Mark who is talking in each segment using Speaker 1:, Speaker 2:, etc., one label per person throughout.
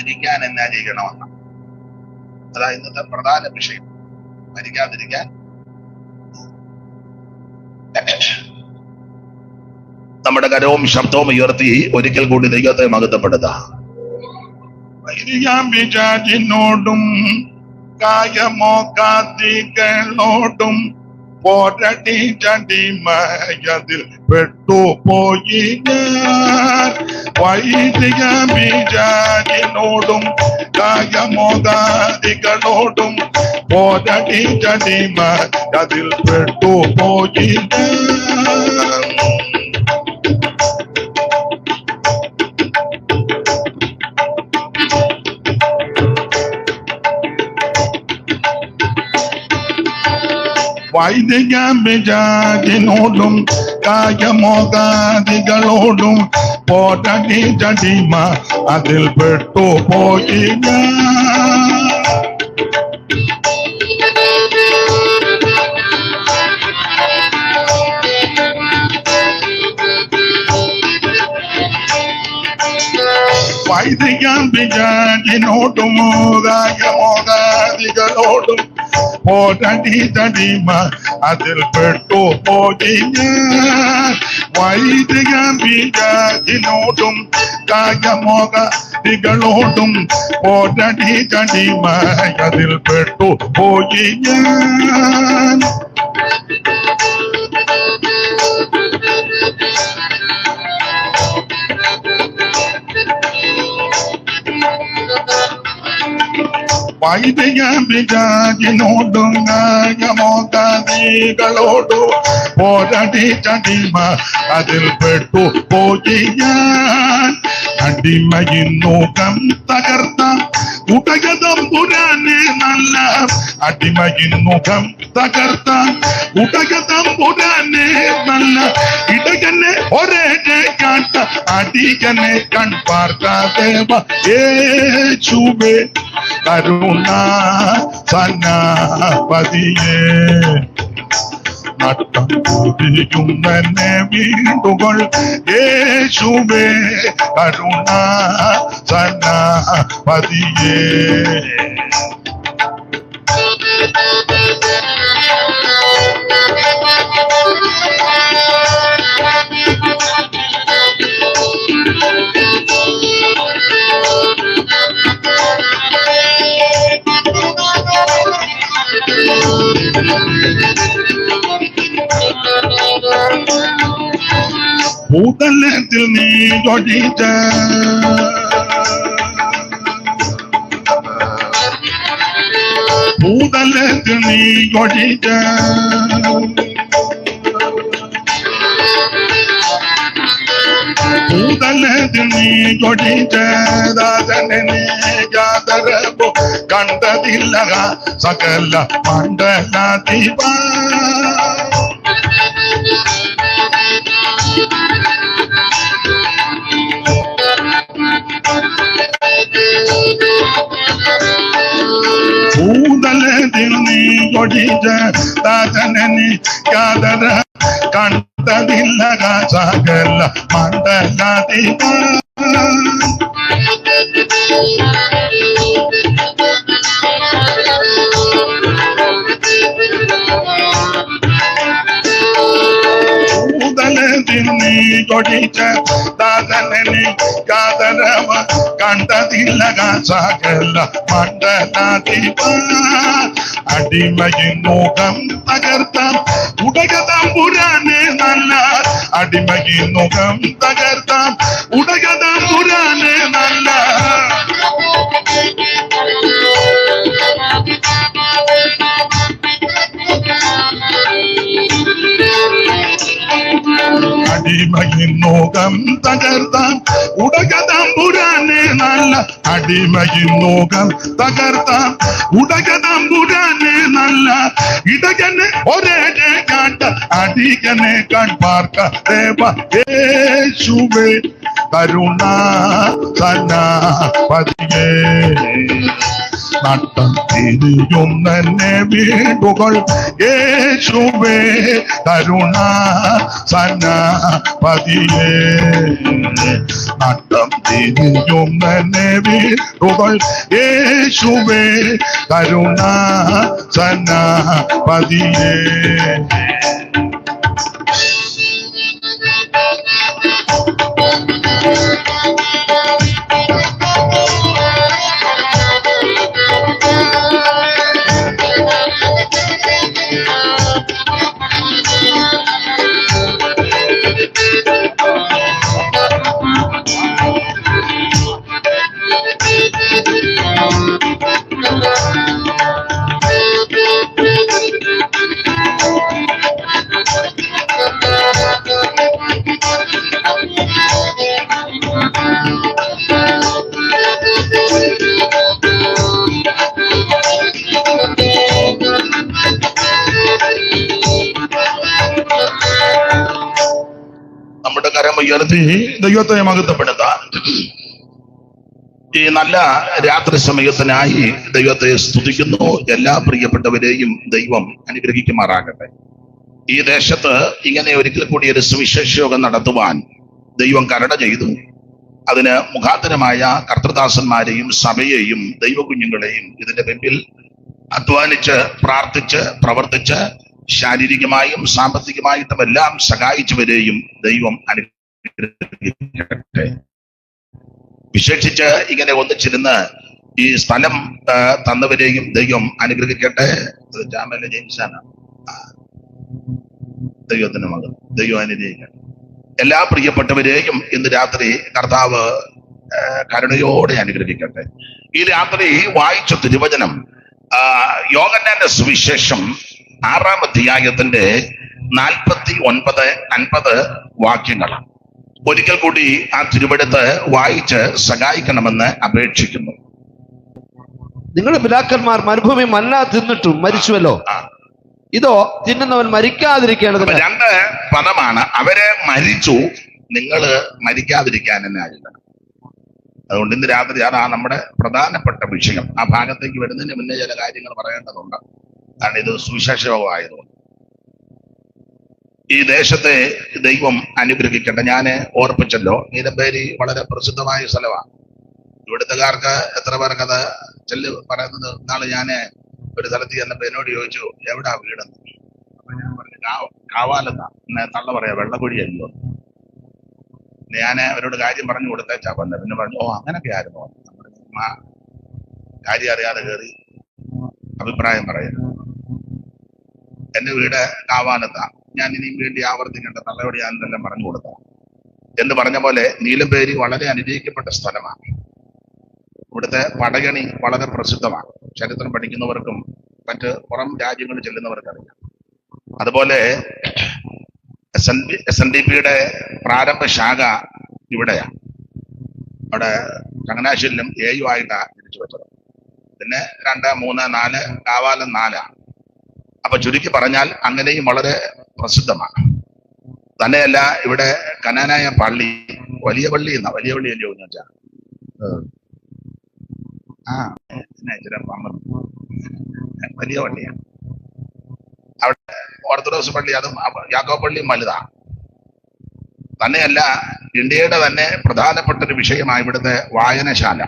Speaker 1: മരിക്കാതിരിക്കാൻ എന്നാ ചെയ്യണമെന്ന്. അതാ ഇന്നത്തെ പ്രധാന വിഷയം. മരിക്കാതിരിക്കാൻ നമ്മുടെ കരവും ശബ്ദവും ഉയർത്തി ഒരിക്കൽ കൂടി ദൈവത്തെ മഹത്വപ്പെടുത്താം. പിശാചിനോടും കായമോകാദികളോടും പോരടി ചടിമയതിൽ പെട്ടുപോയി ഞാൻ. വൈദിക പിശാചിനോടും കായമോകാദികളോടും പോരടി ചടിമയതിൽ പെട്ടുപോയി ഞാൻ. വൈദിക പിശാചിനോടും കായമോകാദികളോടും പോരടി ചടിമ അതിൽ പെട്ടുപോയി ഞാൻ. വൈദിക പിശാചിനോടും കായമോകാദികളോടും പോരടി ചടിമ അതിൽ പെട്ടുപോയി ഞാൻ. വൈദിക പിശാചിനോടും കായമോകാദികളോടും പോരടി ചടിമ അതിൽ പെട്ടുപോയി ഞാൻ. വൈദിക പിശാചിനോടും കായമോകാദികളോടും പോരടി ചടിമ അതിൽ പെട്ടുപോയി ഞാൻ. അടിമയിന്നുകം തകർത്ത ഉടകതമ്പുരാനെ നല്ല അടിമയിന്നുകം തകർത്ത ഉടകതമ്പുരാനെ നല്ല ഇടകനെ ഒരേ കാട്ട അടികനെ കൺപാർക്കാദേവ യേശുവേ കരുണാ സന്നാപതിയേ. നട്ടം കുതിയുന്നെ വീണ്ടുകൾ യേശുവേ കരുണാ സന്നാപതിയേ. ഭൂതലത്തിൽ നീ ഒഴിച്ച ഭൂതലത്തിൽ നീ ഒഴിച്ച ഭൂതലത്തിൽ നീ ഒഴിച്ച ദാസനെ നീ യാതരപ്പോ കണ്ടതില്ല സകല മണ്ഡലാധിപ. ഭൂതലത്തിൽ നീ ഒഴിച്ച ദാസനെ നീ യാതര കണ്ടതില്ല സകല മണ്ഡലാധിപ. ഭൂതലത്തിൽ നീ ഒഴിച്ച ദാസനെ നീ യാതരവ കണ്ടതില്ല സകല മണ്ഡലാധിപ. അടിമയിൻ മുഖം തകർത്ത ഉടകതമ്പുരാനെ നല്ല അടിമയിൻ മുഖം തകർത്ത ഉടകതമ്പുരാനെ നല്ല അടിമയിൻ മുഖം തകർത്ത ഉടകതമ്പുരാനെ നല്ല അടിമയിൻ മുഖം തകർത്ത ഉടകതമ്പുരാനെ നല്ല ഇടകനെ ഒരേ കാട്ട അടികനെ കൺപാർക്ക ദേവ യേശുവേ കരുണാ സന്നാപതിയേ. നട്ടം തിരിയുന്ന വീടുകൾ യേശുവേ കരുണ സന്നപതിയേ. നട്ടം തിരിയുന്ന വീടുകൾ യേശുവേ കരുണ സന്നപതിയേ. നമ്മുടെ കരം ഉയർത്തി ദൈവത്തെ മഹത്വപ്പെടുത്താൻ ഈ നല്ല രാത്രി സമയത്തിനായി ദൈവത്തെ സ്തുതിക്കുന്നു. എല്ലാ പ്രിയപ്പെട്ടവരെയും ദൈവം അനുഗ്രഹിക്കുമാറാകട്ടെ. ഈ ദേശത്ത് ഇങ്ങനെ ഒരിക്കൽ കൂടി ഒരു സുവിശേഷ യോഗം നടത്തുവാൻ ദൈവം കരുണ ചെയ്തു. അതിന് മുഖാന്തരമായ കർത്തൃദാസന്മാരെയും സഭയെയും ദൈവകുഞ്ഞുങ്ങളെയും ഇതിന്റെ പിന്നിൽ അധ്വാനിച്ച് പ്രാർത്ഥിച്ച് പ്രവർത്തിച്ച് ശാരീരികമായും സാമ്പത്തികമായിട്ടും എല്ലാം സഹായിച്ചവരെയും ദൈവം അനുഗ്രഹിക്കട്ടെ. വിശേഷിച്ച് ഇങ്ങനെ ഒന്നിച്ചിരുന്ന് ഈ സ്ഥലം തന്നവരെയും ദൈവം അനുഗ്രഹിക്കട്ടെ. ജാമല ജെയിംസാണ് ദൈവത്തിന്റെ മകൻ. ദൈവം അനുഗ്രഹിക്കട്ടെ. എല്ലാ പ്രിയപ്പെട്ടവരെയും ഇന്ന് രാത്രി കർത്താവ് കരുണയോടെ അനുഗ്രഹിക്കട്ടെ. ഈ രാത്രി വായിച്ച തിരുവചനം യോഹന്നാന്റെ സുവിശേഷം 6-ാം അധ്യായത്തിന്റെ 49-50 വാക്യങ്ങളാണ്. ഒരിക്കൽ കൂടി ആ തിരുവെടുത്ത് വായിച്ച് സഹായിക്കണമെന്ന് അപേക്ഷിക്കുന്നു.
Speaker 2: നിങ്ങളുടെ പിതാക്കന്മാർ മരുഭൂമി മന്ന തിന്നിട്ടും മരിച്ചുവല്ലോ, ഇതോ തിന്നുന്നവൻ മരിക്കാതിരിക്കേണ്ടത്.
Speaker 1: 2 പദമാണ്. അവരെ മരിച്ചു, നിങ്ങള് മരിക്കാതിരിക്കാൻ തന്നെ ആയില്ല. അതുകൊണ്ട് ഇന്ന് രാത്രി അതാണ് നമ്മുടെ പ്രധാനപ്പെട്ട വിഷയം. ആ ഭാഗത്തേക്ക് വരുന്നതിന് മുന്നേ ചില കാര്യങ്ങൾ പറയേണ്ടതുണ്ട്. കാരണം ഇത് സുവിശേഷമായതുകൊണ്ട് ഈ ദേശത്തെ ദൈവം അനുഗ്രഹിക്കട്ടെ. ഞാൻ ഓർപ്പിച്ചല്ലോ, നീലമ്പേരി വളരെ പ്രസിദ്ധമായ സ്ഥലമാണ്. ഇവിടുത്തുകാർക്ക് എത്ര പേർക്കത് പറയുന്നത്. നാളെ ഞാൻ ഒരു സ്ഥലത്ത് ചെന്നപ്പോ എന്നോട് ചോദിച്ചു, എവിടാ വീടെന്ന്. അപ്പൊ ഞാൻ പറഞ്ഞു കാവാലെന്നാ. എന്നെ തള്ള പറയാ വെള്ളക്കുഴിയല്ലോ. ഞാൻ അവരോട് കാര്യം പറഞ്ഞു കൊടുത്തേച്ചാ വന്നത്. പിന്നെ പറഞ്ഞു, ഓ അങ്ങനൊക്കെ ആയിരുന്നു. കാര്യം അറിയാതെ കയറി അഭിപ്രായം പറയുന്നു. എന്റെ വീട് കാവാലത്താ. ഞാൻ ഇനിയും വേണ്ടി ആവർത്തിക്കേണ്ട, തള്ളയോട് ഞാൻ ഇതെല്ലാം പറഞ്ഞു കൊടുത്ത എന്ന് പറഞ്ഞ പോലെ നീലമ്പേരി വളരെ അനുഗ്രഹിക്കപ്പെട്ട സ്ഥലമാണ്. ഇവിടുത്തെ പടയണി വളരെ പ്രസിദ്ധമാണ്. ചരിത്രം പഠിക്കുന്നവർക്കും മറ്റ് പുറം രാജ്യങ്ങളിൽ ചെല്ലുന്നവർക്കറിയാം. അതുപോലെ SNDP-യുടെ പ്രാരംഭ ശാഖ ഇവിടെയാണ്. അവിടെ ചങ്ങനാശ്ശേരിയിലും ആയിട്ടാണ് തിരിച്ചു വെച്ചത്. പിന്നെ 2, 3, 4 കാവാലം 4. അപ്പൊ ചുരുക്കി പറഞ്ഞാൽ അങ്ങനെയും വളരെ പ്രസിദ്ധമാണ്. തന്നെയല്ല, ഇവിടെ കനാനായ പള്ളി, വലിയ പള്ളി എന്നാ, വലിയ പള്ളി അല്ലയോ എന്ന് വെച്ചാൽ വലിയ പള്ളിയാണ്. അവിടെ ഓർത്തഡോക്സ് പള്ളി, അതും യാക്കോബ് പള്ളിയും വലുതാണ്. തന്നെയല്ല, ഇന്ത്യയുടെ തന്നെ പ്രധാനപ്പെട്ട ഒരു വിഷയമാണ് ഇവിടുത്തെ വായനശാല.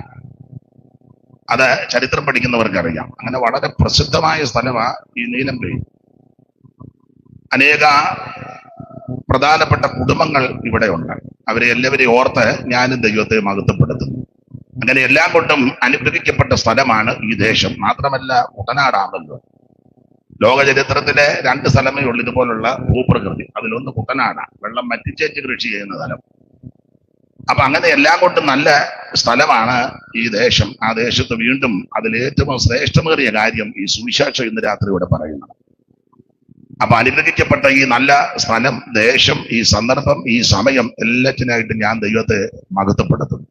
Speaker 1: അത് ചരിത്രം പഠിക്കുന്നവർക്ക് അറിയാം. അങ്ങനെ വളരെ പ്രസിദ്ധമായ സ്ഥലമാണ് ഈ നീലമ്പേരി. അനേക പ്രധാനപ്പെട്ട കുടുംബങ്ങൾ ഇവിടെ ഉണ്ട്. അവരെ എല്ലാവരെയും ഓർത്ത് ഞാനും ദൈവത്തെ മഹത്വപ്പെടുത്തുന്നു. അങ്ങനെ എല്ലാം കൊണ്ടും അനുഗ്രഹിക്കപ്പെട്ട സ്ഥലമാണ് ഈ ദേശം. മാത്രമല്ല, കുട്ടനാടാണല്ലോ. ലോക ചരിത്രത്തിലെ 2 സ്ഥലമേ ഉള്ളൂ ഇതുപോലുള്ള ഭൂപ്രകൃതി. അതിലൊന്ന് കുട്ടനാടാണ്, വെള്ളം വറ്റിച്ചേച്ച് കൃഷി ചെയ്യുന്ന സ്ഥലം. അപ്പൊ അങ്ങനെ എല്ലാം കൊണ്ടും നല്ല സ്ഥലമാണ് ഈ ദേശം. ആ ദേശത്ത് വീണ്ടും അതിലേറ്റവും ശ്രേഷ്ഠമേറിയ കാര്യം ഈ സുവിശേഷം ഇന്ന് രാത്രി ഇവിടെ പറയുന്നത്. അപ്പൊ അനുഗ്രഹിക്കപ്പെട്ട ഈ നല്ല സ്ഥലം, ദേശം, ഈ സന്ദർഭം, ഈ സമയം എല്ലാറ്റിനായിട്ട് ഞാൻ ദൈവത്തെ മഹത്വപ്പെടുത്തുന്നു.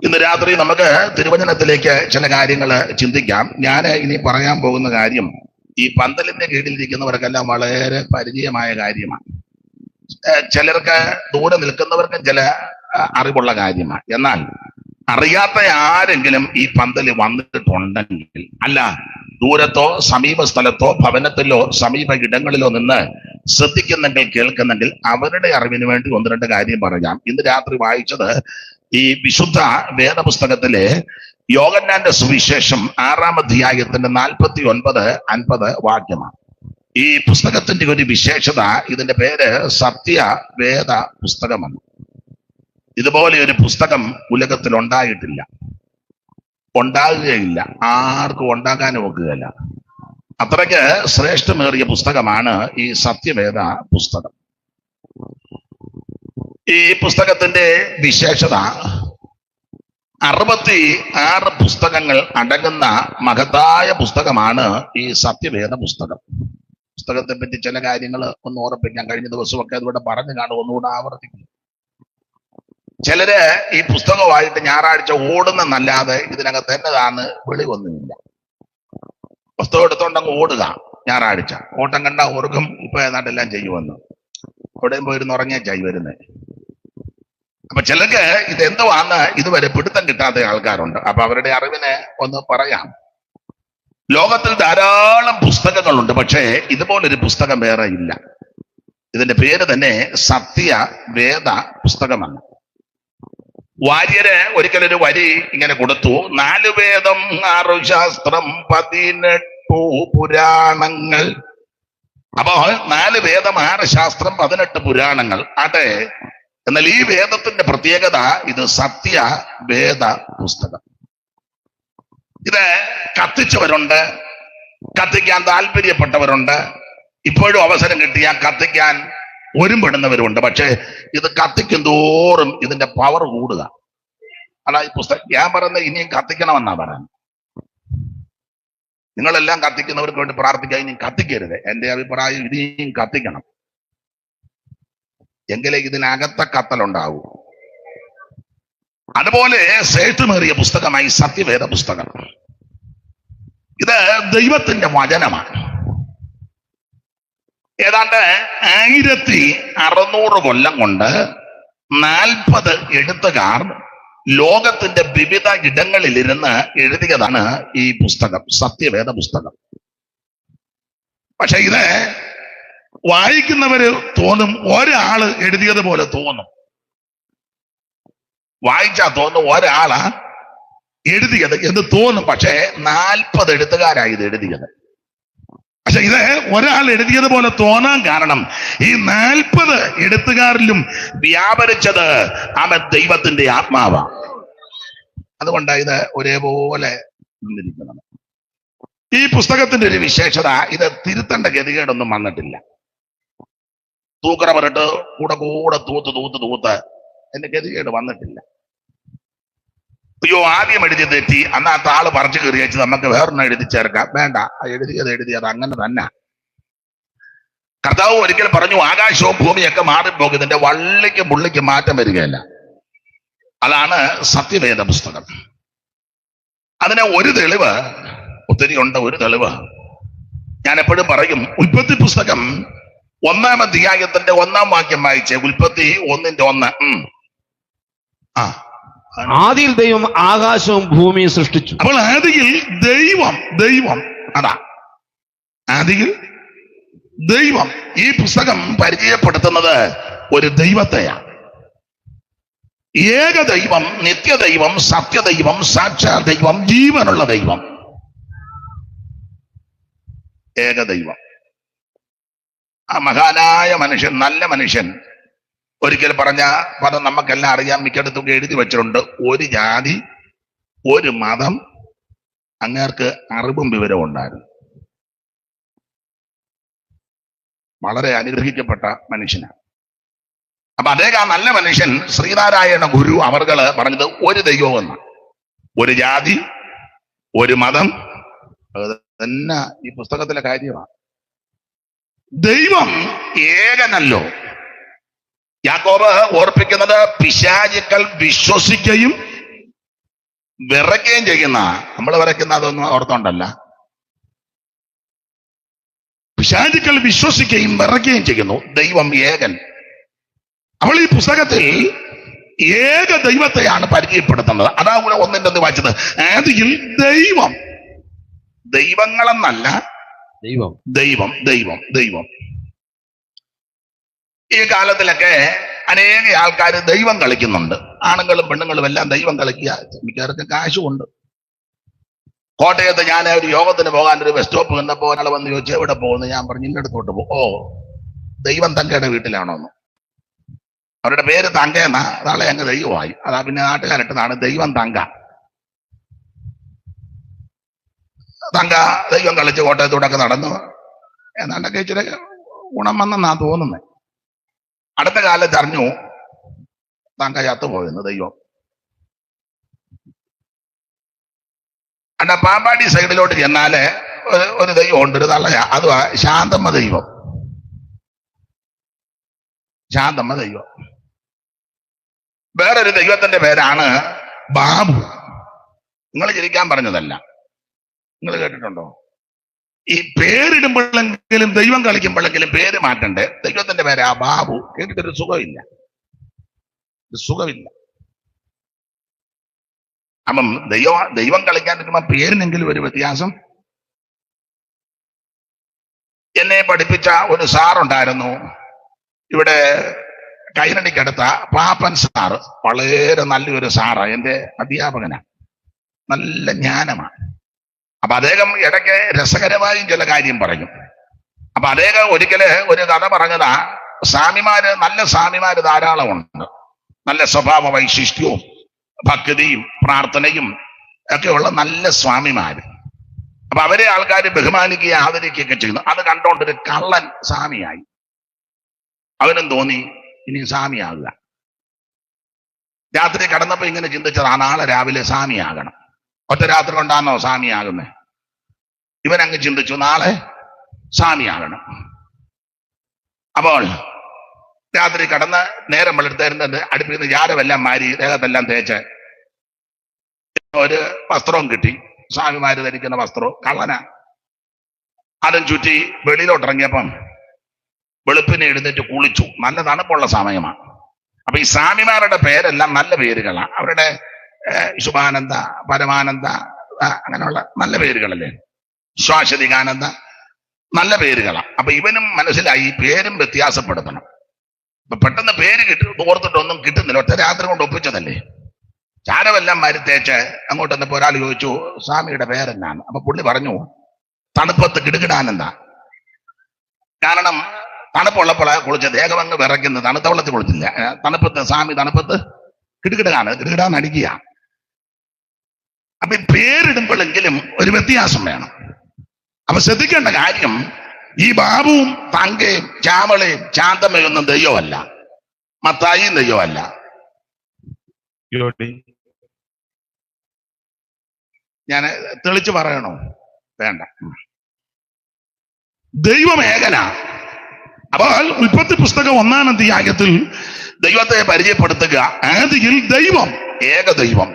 Speaker 1: ഇന്ന് രാത്രി നമുക്ക് തിരുവചനത്തിലേക്ക് ചില കാര്യങ്ങൾ ചിന്തിക്കാം. ഞാൻ ഇനി പറയാൻ പോകുന്ന കാര്യം ഈ പന്തലിന്റെ കീഴിലിരിക്കുന്നവർക്കെല്ലാം വളരെ പരിചയമായ കാര്യമാണ്. ചിലർക്ക് ദൂരെ നിൽക്കുന്നവർക്കും ചില അറിവുള്ള കാര്യമാണ്. എന്നാൽ അറിയാത്ത ആരെങ്കിലും ഈ പന്തല് വന്നിട്ടുണ്ടെങ്കിൽ, അല്ല ദൂരത്തോ സമീപ സ്ഥലത്തോ ഭവനത്തിലോ സമീപ ഇടങ്ങളിലോ നിന്ന് ശ്രദ്ധിക്കുന്നെങ്കിൽ കേൾക്കുന്നെങ്കിൽ അവരുടെ അറിവിന് വേണ്ടി ഒന്ന് രണ്ട് കാര്യം പറയാം. ഇന്ന് രാത്രി വായിച്ചത് ഈ വിശുദ്ധ വേദപുസ്തകത്തിലെ യോഹന്നാന്റെ സുവിശേഷം 6-ാം അധ്യായത്തിന്റെ 49-50 വാക്യമാണ്. ഈ പുസ്തകത്തിന്റെ ഒരു വിശേഷത, ഇതിന്റെ പേര് സത്യവേദ പുസ്തകമാണ്. ഇതുപോലെ ഒരു പുസ്തകം ഉലകത്തിൽ ഉണ്ടായിട്ടില്ല, ഉണ്ടാകുകയില്ല, ആർക്കും ഉണ്ടാക്കാൻ നോക്കുകയില്ല. അത്രയ്ക്ക് ശ്രേഷ്ഠമേറിയ പുസ്തകമാണ് ഈ സത്യവേദ പുസ്തകം. ഈ പുസ്തകത്തിന്റെ വിശേഷത 66 പുസ്തകങ്ങൾ അടങ്ങുന്ന മഹത്തായ പുസ്തകമാണ് ഈ സത്യവേദ പുസ്തകം. പുസ്തകത്തെ പറ്റി ചില കാര്യങ്ങൾ ഒന്ന് ഓർപ്പിക്കാൻ, കഴിഞ്ഞ ദിവസമൊക്കെ അതിവിടെ പറഞ്ഞു കാണും, ഒന്നുകൂടെ ആവർത്തിക്കും. ചിലര് ഈ പുസ്തകമായിട്ട് ഞായറാഴ്ച ഓടുന്നല്ലാതെ ഇതിനകത്ത് എന്നതാണ് വെളിവൊന്നുമില്ല. പുസ്തകം എടുത്തോണ്ടങ്ങ് ഓടുക, ഞായറാഴ്ച ഓട്ടം കണ്ട ഓർക്കും ഇപ്പൊ ഏതാണ്ടെല്ലാം ചെയ്യുമെന്ന്. എവിടെയും പോയിരുന്ന് ഉറങ്ങിയായി വരുന്നത്. അപ്പൊ ചിലർക്ക് ഇതെന്തുവാന്ന് ഇതുവരെ പിടുത്തം കിട്ടാത്ത ആൾക്കാരുണ്ട്. അപ്പൊ അവരുടെ അറിവിനെ ഒന്ന് പറയാം. ലോകത്തിൽ ധാരാളം പുസ്തകങ്ങളുണ്ട്, പക്ഷേ ഇതുപോലൊരു പുസ്തകം വേറെ ഇല്ല. ഇതിന്റെ പേര് തന്നെ സത്യവേദ പുസ്തകമാണ്. വാര്യര് ഒരിക്കലൊരു വരി ഇങ്ങനെ കൊടുത്തു: 4 വേദം, 6 ശാസ്ത്രം, 18 പുരാണങ്ങൾ. അപ്പോ 4 വേദം, 6 ശാസ്ത്രം, 18 പുരാണങ്ങൾ. ആട്ടെ, എന്നാൽ ഈ വേദത്തിന്റെ പ്രത്യേകത, ഇത് സത്യവേദ പുസ്തകം. ഇത് കത്തിച്ചവരുണ്ട്, കത്തിക്കാൻ താല്പര്യപ്പെട്ടവരുണ്ട്, ഇപ്പോഴും അവസരം കിട്ടിയാൽ കത്തിക്കാൻ ഒരുമ്പെടുന്നവരുണ്ട്. പക്ഷെ ഇത് കത്തിക്കും തോറും ഇതിന്റെ പവർ കൂടുക. അല്ല, ഈ പുസ്തകം ഞാൻ പറയുന്നത് ഇനിയും കത്തിക്കണമെന്നാ പറയാൻ. നിങ്ങളെല്ലാം കത്തിക്കുന്നവർക്ക് വേണ്ടി പ്രാർത്ഥിക്കാൻ, ഇനിയും കത്തിക്കരുത്. എന്റെ അഭിപ്രായം ഇനിയും കത്തിക്കണം, എങ്കിലേ ഇതിനകത്ത കത്തലുണ്ടാവൂ. അതുപോലെ ശ്രേഷ്ഠമേറിയ പുസ്തകമായി സത്യവേദ പുസ്തകം. ഇത് ദൈവത്തിന്റെ വചനമാണ്. ഏതാണ്ട് 1600 കൊല്ലം കൊണ്ട് 40 എഴുത്തുകാർ ലോകത്തിന്റെ വിവിധ ഇടങ്ങളിലിരുന്ന് എഴുതിയതാണ് ഈ പുസ്തകം, സത്യവേദ പുസ്തകം. പക്ഷെ ഇത് വായിക്കുന്നവര് തോന്നും ഒരാള് എഴുതിയതുപോലെ തോന്നും. വായിച്ചാ തോന്നും ഒരാളാ എഴുതിയത് എന്ന് തോന്നും. പക്ഷേ 40 എഴുത്തുകാരായി ഇത് എഴുതിയത്. പക്ഷെ ഇത് ഒരാൾ എഴുതിയതുപോലെ തോന്നാൻ കാരണം ഈ 40 എഴുത്തുകാരിലും വ്യാപരിച്ചത് അവൻ ദൈവത്തിന്റെ ആത്മാവാണ്. അതുകൊണ്ടാണ് ഇത് ഒരേപോലെ നിന്നിരിക്കുന്നത്. ഈ പുസ്തകത്തിന്റെ ഒരു വിശേഷത, ഇത് തിരുത്തേണ്ട ഗതികേടൊന്നും വന്നിട്ടില്ല. തൂക്കറ പറഞ്ഞിട്ട് കൂടെ തൂത്ത് എന്റെ ഗതികേട് വന്നിട്ടില്ല. അയ്യോ, ആദ്യം എഴുതി തെറ്റി, അന്ന് ആ താള് പറിച്ചു കയറി വെച്ച് നമുക്ക് വേറൊന്നും എഴുതി ചേർക്കാം. വേണ്ട, എഴുതിയത് അങ്ങനെ തന്നെ. കർത്താവ് ഒരിക്കൽ പറഞ്ഞു, ആകാശവും ഭൂമിയൊക്കെ മാറിപ്പോകും, ഇതിന്റെ വള്ളിക്കും പുള്ളിക്കും മാറ്റം വരികയല്ല. അതാണ് സത്യവേദ പുസ്തകം. അതിന് ഒരു തെളിവ്, ഒത്തിരി ഉണ്ട്. ഒരു തെളിവ് ഞാൻ എപ്പോഴും പറയും. ഉൽപ്പത്തി പുസ്തകം 1-ാം അധ്യായത്തിന്റെ 1-ാം വാക്യം വായിച്ചേ. ഉൽപ്പത്തി 1:1.
Speaker 2: ആദിയിൽ ദൈവം ആകാശവും ഭൂമിയും സൃഷ്ടിച്ചു.
Speaker 1: അപ്പോൾ ആദിയിൽ ദൈവം അതാ, ആദിയിൽ ദൈവം. ഈ പുസ്തകം പരിചയപ്പെടുത്തുന്നത് ഒരു ദൈവത്തെയാണ്. ഏകദൈവം, നിത്യദൈവം, സത്യദൈവം, സാക്ഷാൽ ദൈവം, ജീവനുള്ള ദൈവം, ഏകദൈവം. ആ മഹാനായ മനുഷ്യൻ, നല്ല മനുഷ്യൻ ഒരിക്കൽ പറഞ്ഞ പദം നമുക്കെല്ലാം അറിയാം, മിക്കയിടത്തും എഴുതി വെച്ചിട്ടുണ്ട്. ഒരു ജാതി, ഒരു മതം, അങ്ങേർക്ക് അറിവും വിവരവും ഉണ്ടായിരുന്നു. വളരെ അനുഗ്രഹിക്കപ്പെട്ട മനുഷ്യനാണ്. അപ്പൊ അദ്ദേഹം, ആ നല്ല മനുഷ്യൻ, ശ്രീനാരായണ ഗുരു അവർകള് പറഞ്ഞത് ഒരു ദൈവം എന്ന, ഒരു ജാതി, ഒരു മതം. തന്നെ ഈ പുസ്തകത്തിലെ കാര്യമാണ്. ദൈവം ഏകനല്ലോ. യാക്കോബ് ഓർപ്പിക്കുന്നത് പിശാചുക്കൾ വിശ്വസിക്കുകയും വിറയ്ക്കുകയും ചെയ്യുന്ന, നമ്മൾ വിറയ്ക്കുന്ന അതൊന്നും ഓർത്തോണ്ടല്ല, പിശാചുക്കൾ വിശ്വസിക്കുകയും വിറയ്ക്കുകയും ചെയ്യുന്നു. ദൈവം ഏകൻ. അവൾ ഈ പുസ്തകത്തിൽ ഏക ദൈവത്തെയാണ് പരിചയപ്പെടുത്തുന്നത്. അതാ കൂടെ ഒന്നിന്റെ വായിച്ചത്, ആദിയിൽ ദൈവം, ദൈവങ്ങളെന്നല്ല,
Speaker 2: ദൈവം.
Speaker 1: ദൈവം ദൈവം ദൈവം. ഈ കാലത്തിലൊക്കെ അനേക ആൾക്കാർ ദൈവം കളിക്കുന്നുണ്ട്. ആണുങ്ങളും പെണ്ണുങ്ങളും എല്ലാം ദൈവം കളിക്കുക. മിക്കവാറും കാശുമുണ്ട്. കോട്ടയത്ത് ഞാൻ ഒരു യോഗത്തിന് പോകാൻ ഒരു ബസ് സ്റ്റോപ്പ് കണ്ടപ്പോൾ ഒരാൾ വന്ന് ചോദിച്ചു, എവിടെ പോകുന്നു? ഞാൻ പറഞ്ഞു, ഇന്നടത്തോട്ട് പോകും. ഓ, ദൈവം തങ്കയുടെ വീട്ടിലാണോന്ന്. അവരുടെ പേര് തങ്ക എന്നാ. നാളെ അങ്ങ് ദൈവമായി. അതാ പിന്നെ നാട്ടുകാരിട്ടതാണ് ദൈവം തങ്ക. തങ്ക ദൈവം കളിച്ച് കോട്ടയത്തൂടൊക്കെ നടന്നു. എന്നാണ്ടൊക്കെ ഇച്ചിരി ഗുണം വന്നെന്നാ തോന്നുന്നത്. അടുത്ത കാലത്ത് അറിഞ്ഞു തങ്ക ചത്തുപോയെന്ന്. ദൈവം അണ്ട പാമ്പാടി സൈഡിലോട്ട് ചെന്നാല് ഒരു ദൈവം ഉണ്ട്, ഒരു തള്ളയാ. അത് ശാന്തമ്മ ദൈവം. ശാന്തമ്മ ദൈവം. വേറൊരു ദൈവത്തിന്റെ പേരാണ് ബാബു. നിങ്ങൾ ചിരിക്കാൻ പറഞ്ഞതല്ല, നിങ്ങൾ കേട്ടിട്ടുണ്ടോ? ഈ പേരിടുമ്പോഴെങ്കിലും ദൈവം കളിക്കുമ്പോഴെങ്കിലും പേര് മാറ്റണ്ടേ. ദൈവത്തിന്റെ പേരാ ബാബു. കേട്ടിട്ടൊരു സുഖമില്ല, സുഖമില്ല. അപ്പം ദൈവം കളിക്കാൻ പറ്റുമ്പോ പേരിനെങ്കിലും ഒരു വ്യത്യാസം. എന്നെ പഠിപ്പിച്ച ഒരു സാറുണ്ടായിരുന്നു ഇവിടെ കൈനടിക്കടുത്ത പാപ്പൻ സാറ്. വളരെ നല്ലൊരു സാറാ, എന്റെ അധ്യാപകനാണ്. നല്ല ജ്ഞാനമാണ്. അപ്പൊ അദ്ദേഹം ഇടയ്ക്ക് രസകരമായും ചില കാര്യം പറയും. അപ്പൊ അദ്ദേഹം ഒരിക്കല് ഒരു കഥ പറഞ്ഞതാ, സ്വാമിമാര്, നല്ല സ്വാമിമാര് ധാരാളമുണ്ട്. നല്ല സ്വഭാവ വൈശിഷ്ട്യവും ഭക്തിയും പ്രാർത്ഥനയും ഒക്കെയുള്ള നല്ല സ്വാമിമാര്. അപ്പൊ അവരെ ആൾക്കാർ ബഹുമാനിക്കുകയും ആദരിക്കുകയൊക്കെ ചെയ്യുന്നു. അത് കണ്ടോണ്ടൊരു കള്ളൻ സ്വാമിയായി. അവനും തോന്നി ഇനി സ്വാമിയാകുക. രാത്രി കടന്നപ്പോ ഇങ്ങനെ ചിന്തിച്ചതാ, നാളെ രാവിലെ സ്വാമിയാകണം. ഒറ്റ രാത്രി കൊണ്ടാണോ സ്വാമിയാകുന്നത്? ഇവനങ്ങ് ചിന്തിച്ചു, നാളെ സ്വാമിയാകണം. അപ്പോൾ രാത്രി കടന്ന് നേരം വെളുത്തേരുന്നത് അടുപ്പിൽ നിന്ന് ജാരമെല്ലാം മാരി ദേഹത്തെല്ലാം തേച്ച് ഒരു വസ്ത്രവും കിട്ടി, സ്വാമിമാര് ധരിക്കുന്ന വസ്ത്രവും. കള്ളന അതും ചുറ്റി വെളിയിലോട്ടിറങ്ങിയപ്പം വെളുപ്പിനെ എഴുന്നേറ്റ് കുളിച്ചു. നല്ല തണുപ്പുള്ള സമയമാണ്. അപ്പൊ ഈ സ്വാമിമാരുടെ പേരെല്ലാം നല്ല പേരുകളാണ്. അവരുടെ ശുഭാനന്ദ, പരമാനന്ദ, അങ്ങനെയുള്ള നല്ല പേരുകളല്ലേ. ശ്വാസതികാനന്ദ, നല്ല പേരുകളാണ്. അപ്പൊ ഇവനും മനസ്സിലായി പേരും വ്യത്യാസപ്പെടുത്തണം. അപ്പൊ പെട്ടെന്ന് പേര് ഓർത്തിട്ടൊന്നും കിട്ടുന്നില്ല. ഒറ്റ രാത്രി കൊണ്ട് ഒപ്പിച്ചതല്ലേ. ചാരമെല്ലാം മാരി തേച്ച് അങ്ങോട്ട് വന്നപ്പോ ഒരാൾ ചോദിച്ചു, സ്വാമിയുടെ പേരെന്നാണ്. അപ്പൊ പുള്ളി പറഞ്ഞു, തണുപ്പത്ത് കിടുകിടാനന്ദ. കാരണം തണുപ്പുള്ളപ്പോഴാണ് കുളിച്ച ദേഹം അങ്ങ് വിറയ്ക്കുന്നത്. തണുത്ത വെള്ളത്തിൽ കുളിച്ചില്ല. തണുപ്പത്ത് സ്വാമി തണുപ്പത്ത് കിടുകിടാൻ അടിക്കുക. അപ്പൊ പേരിടുമ്പോഴെങ്കിലും ഒരു വ്യത്യാസം വേണം. അപ്പൊ ശ്രദ്ധിക്കേണ്ട കാര്യം, ഈ ബാബുവും തങ്കയും ചാമളയും ശാന്തമ്മയൊന്നും ദൈവമല്ല, മത്തായിയും ദൈവമല്ല. ഞാൻ തെളിച്ചു പറയണോ? വേണ്ട. ദൈവം ഏകനാ. അപ്പോൾ ഉൽപ്പത്തി പുസ്തകം 1-ാം അധ്യായത്തിൽ ദൈവത്തെ പരിചയപ്പെടുത്തുക. ആദിയിൽ ദൈവം, ഏക ദൈവം.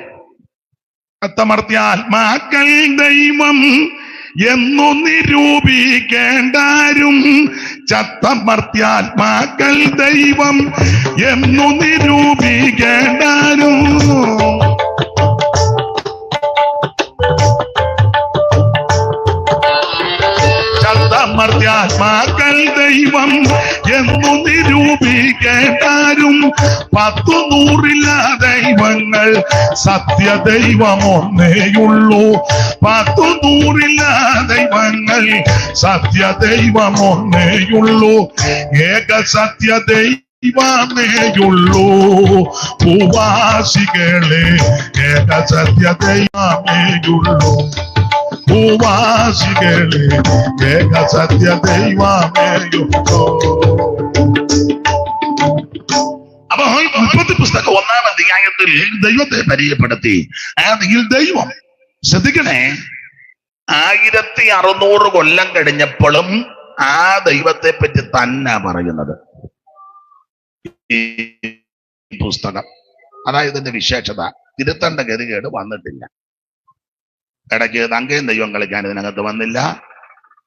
Speaker 1: അത്തമർത്യാത്മാക്കൾ ദൈവം എന്നു നിരൂപിക്കേണ്ടാരും. ചത്തമർത്യാത്മാക്കൾ ദൈവം എന്നു നിരൂപിക്കേണ്ടാരും. ചത്തമർത്യാത്മാക്കൾ ദൈവം എന്നു നിരൂപിക്കേണ്ടാരും. 10-100 ദൈവങ്ങൾ, സത്യദൈവം ഒന്നേയുള്ളൂ. 10-100 ദൈവങ്ങൾ, സത്യദൈവം ഒന്നേയുള്ളൂ. ഏക സത്യദൈവമേയുള്ളൂ. ഭൂവാസികളെ, ഏക സത്യദൈവമേയുള്ളൂ. ഭൂവാസികളെ, ഏക സത്യദൈവമേയുള്ളൂ. അപ്പൊ ഉൽപ്പത്തി പുസ്തകം 1-ാം അധ്യായത്തിൽ ദൈവത്തെ പരിചയപ്പെടുത്തി. ആദിയിൽ ദൈവം. ശ്രദ്ധിക്കണേ, 1600 കൊല്ലം കഴിഞ്ഞപ്പോഴും ആ ദൈവത്തെ പറ്റി തന്നെ പറയുന്നത് ഈ പുസ്തകം. അതായത് ഇതിന്റെ വിശേഷത, തിരുത്തേണ്ട ഗതികേട് വന്നിട്ടില്ല. ഇടയ്ക്ക് തങ്കയും ദൈവം കളിക്കാൻ ഇതിനകത്ത് വന്നില്ല,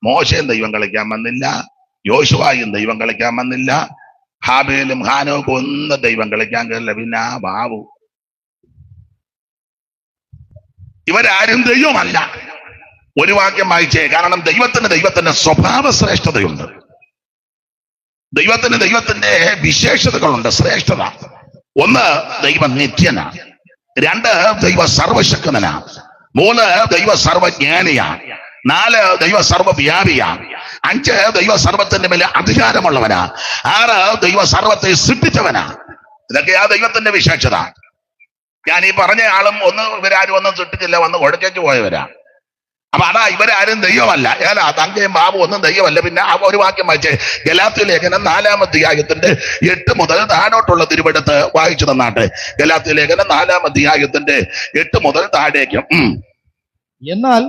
Speaker 1: മോശയും ദൈവം കളിക്കാൻ വന്നില്ല, യോശുവായും ദൈവം കളിക്കാൻ വന്നില്ല, ഹാബേലും ഹാനോക്കും ഒന്നും ദൈവം കളിക്കാൻ കഴിയില്ല. പിന്നെ ആ ബാബു, ഇവരാരും ദൈവമല്ല. ഒരു വാക്യം വായിച്ചേ. കാരണം ദൈവത്തിന്റെ സ്വഭാവ ശ്രേഷ്ഠതയുണ്ട്. ദൈവത്തിന്റെ വിശേഷതകളുണ്ട്, ശ്രേഷ്ഠത. ഒന്ന്, ദൈവം നിത്യനാണ്. രണ്ട്, ദൈവ സർവശക്തനാ. മൂന്ന്, ദൈവ സർവജ്ഞാനിയാ. നാല്, ദൈവ സർവവ്യാപിയാ. അഞ്ച്, ദൈവ സർവത്തിന്റെ മേലെ അധികാരമുള്ളവനാ. ആറ്, ദൈവ സർവത്തെ സൃഷ്ടിച്ചവനാ. ഇതൊക്കെയാ ദൈവത്തിന്റെ വിശേഷത. ഞാൻ ഈ പറഞ്ഞ ആളും ഇവരാരും ഒന്നും സൃഷ്ടിച്ചില്ല, വന്ന് ഉടച്ചു പോയവരാ. അപ്പൊ അതാ ഇവരാരും ദൈവമല്ല. ഏതാ തങ്കയും ബാബു ഒന്നും ദൈവമല്ല. പിന്നെ ഒരു വാക്യം വായിച്ചേ. ഗലാത്യ ലേഖനം 4-ാം അധ്യായത്തിന്റെ 8 മുതൽ താഴോട്ടുള്ള തിരുവെടുത്ത് വായിച്ചു തന്നാട്ടെ. ഗലാത്യ ലേഖനം 4-ാം അധ്യായത്തിന്റെ 8 മുതൽ താഴേക്ക്.
Speaker 3: എന്നാൽ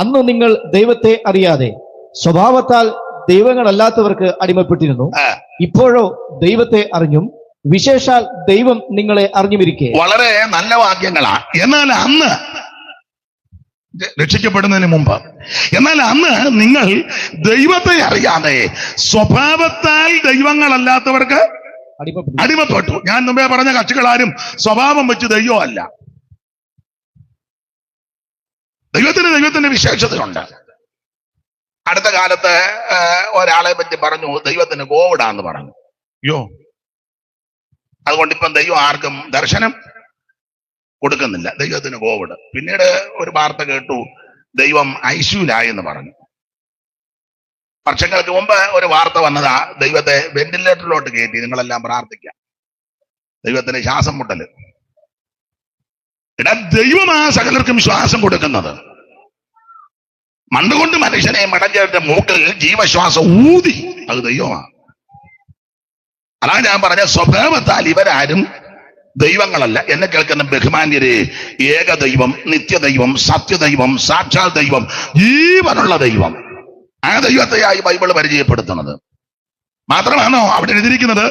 Speaker 3: അന്ന് നിങ്ങൾ ദൈവത്തെ അറിയാതെ സ്വഭാവത്താൽ ദൈവങ്ങളല്ലാത്തവർക്ക് അടിമപ്പെട്ടിരുന്നു. ഇപ്പോഴോ ദൈവത്തെ അറിഞ്ഞും വിശേഷാൽ ദൈവം നിങ്ങളെ അറിഞ്ഞുമിരിക്കെ.
Speaker 1: വളരെ നല്ല വാക്യങ്ങളാ. എന്നാൽ അന്ന്, രക്ഷിക്കപ്പെടുന്നതിന് മുമ്പ്, എന്നാൽ അന്ന് നിങ്ങൾ ദൈവത്തെ അറിയാതെ സ്വഭാവത്താൽ ദൈവങ്ങളല്ലാത്തവർക്ക് അടിമപ്പെട്ടു. ഞാൻ മുമ്പേ പറഞ്ഞ കക്ഷികളാരും സ്വഭാവം വെച്ച് ദൈവമല്ല. ദൈവത്തിന്റെ വിശേഷതയുണ്ട്. അടുത്ത കാലത്ത് ഒരാളെ പറ്റി പറഞ്ഞു, ദൈവത്തിന് കോവിഡാന്ന് പറഞ്ഞു. അയ്യോ, അതുകൊണ്ട് ഇപ്പം ദൈവം ആർക്കും ദർശനം കൊടുക്കുന്നില്ല, ദൈവത്തിന് കോവിഡ്. പിന്നീട് ഒരു വാർത്ത കേട്ടു, ദൈവം ഐസിയുലായെന്ന് പറഞ്ഞു. വർഷങ്ങൾക്ക് മുമ്പ് ഒരു വാർത്ത വന്നതാ, ദൈവത്തെ വെന്റിലേറ്ററിലോട്ട് കയറ്റി, നിങ്ങളെല്ലാം പ്രാർത്ഥിക്കാം, ദൈവത്തിന് ശ്വാസം മുട്ടല്. ദൈവമാ സകലർക്കും ശ്വാസം കൊടുക്കുന്നത്. മണ്ണുകൊണ്ട് മനുഷ്യനെ മടഞ്ചേട്ട മൂക്കിൽ ജീവശ്വാസം ഊതി, അത് ദൈവമാണ്. അതാണ് ഞാൻ പറഞ്ഞ, സ്വഭാവത്താൽ ഇവരാരും ദൈവങ്ങളല്ല. എന്നെ കേൾക്കുന്ന ബഹുമാന്യരെ, ഏകദൈവം, നിത്യദൈവം, സത്യദൈവം, സാക്ഷാൽ ദൈവം, ജീവനുള്ള ദൈവം, ആ ദൈവത്തെയായി ബൈബിൾ പരിചയപ്പെടുത്തുന്നത്. മാത്രമാണോ അവിടെ എഴുതിയിരിക്കുന്നത്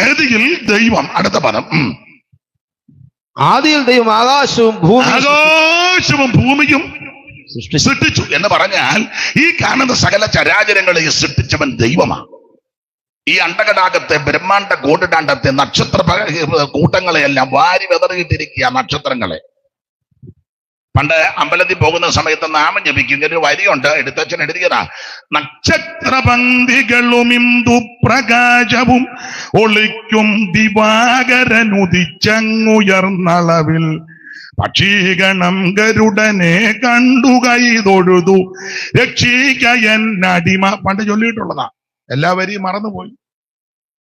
Speaker 1: ആദിയിൽ ദൈവം. അടുത്ത പദം,
Speaker 2: ആദിയിൽ ദൈവം ആകാശവും
Speaker 1: ഭൂമിയും സൃഷ്ടിച്ചു എന്ന് പറഞ്ഞാൽ, ഈ കാണുന്ന സകല ചരാചരങ്ങളെ സൃഷ്ടിച്ചവൻ ദൈവമാണ്. ഈ അണ്ടകടാകത്തെ, ബ്രഹ്മാണ്ട കോടിടാണ്ടത്തെ നക്ഷത്ര കൂട്ടങ്ങളെയെല്ലാം വാരി വെതറിയിട്ടിരിക്കുക. നക്ഷത്രങ്ങളെ പണ്ട് അമ്പലത്തിൽ പോകുന്ന സമയത്ത് നാമം ജപിക്കും. ഇങ്ങനെ ഒരു വരിയുണ്ട്, എഴുത്തച്ഛൻ എഴുതിയതാ. നക്ഷത്രപന്തികളും ഇന്ദു പ്രകാശവും ഒളിക്കും ദിവാകരനുദിച്ചങ്ങുയർന്നളവിൽ പക്ഷീഗണം ഗരുഡനെ കണ്ടു കൈതൊഴുതു രക്ഷിക്ക എന്നടിമ. പണ്ട് ചൊല്ലിയിട്ടുള്ളതാ, എല്ലാവരെയും മറന്നുപോയി.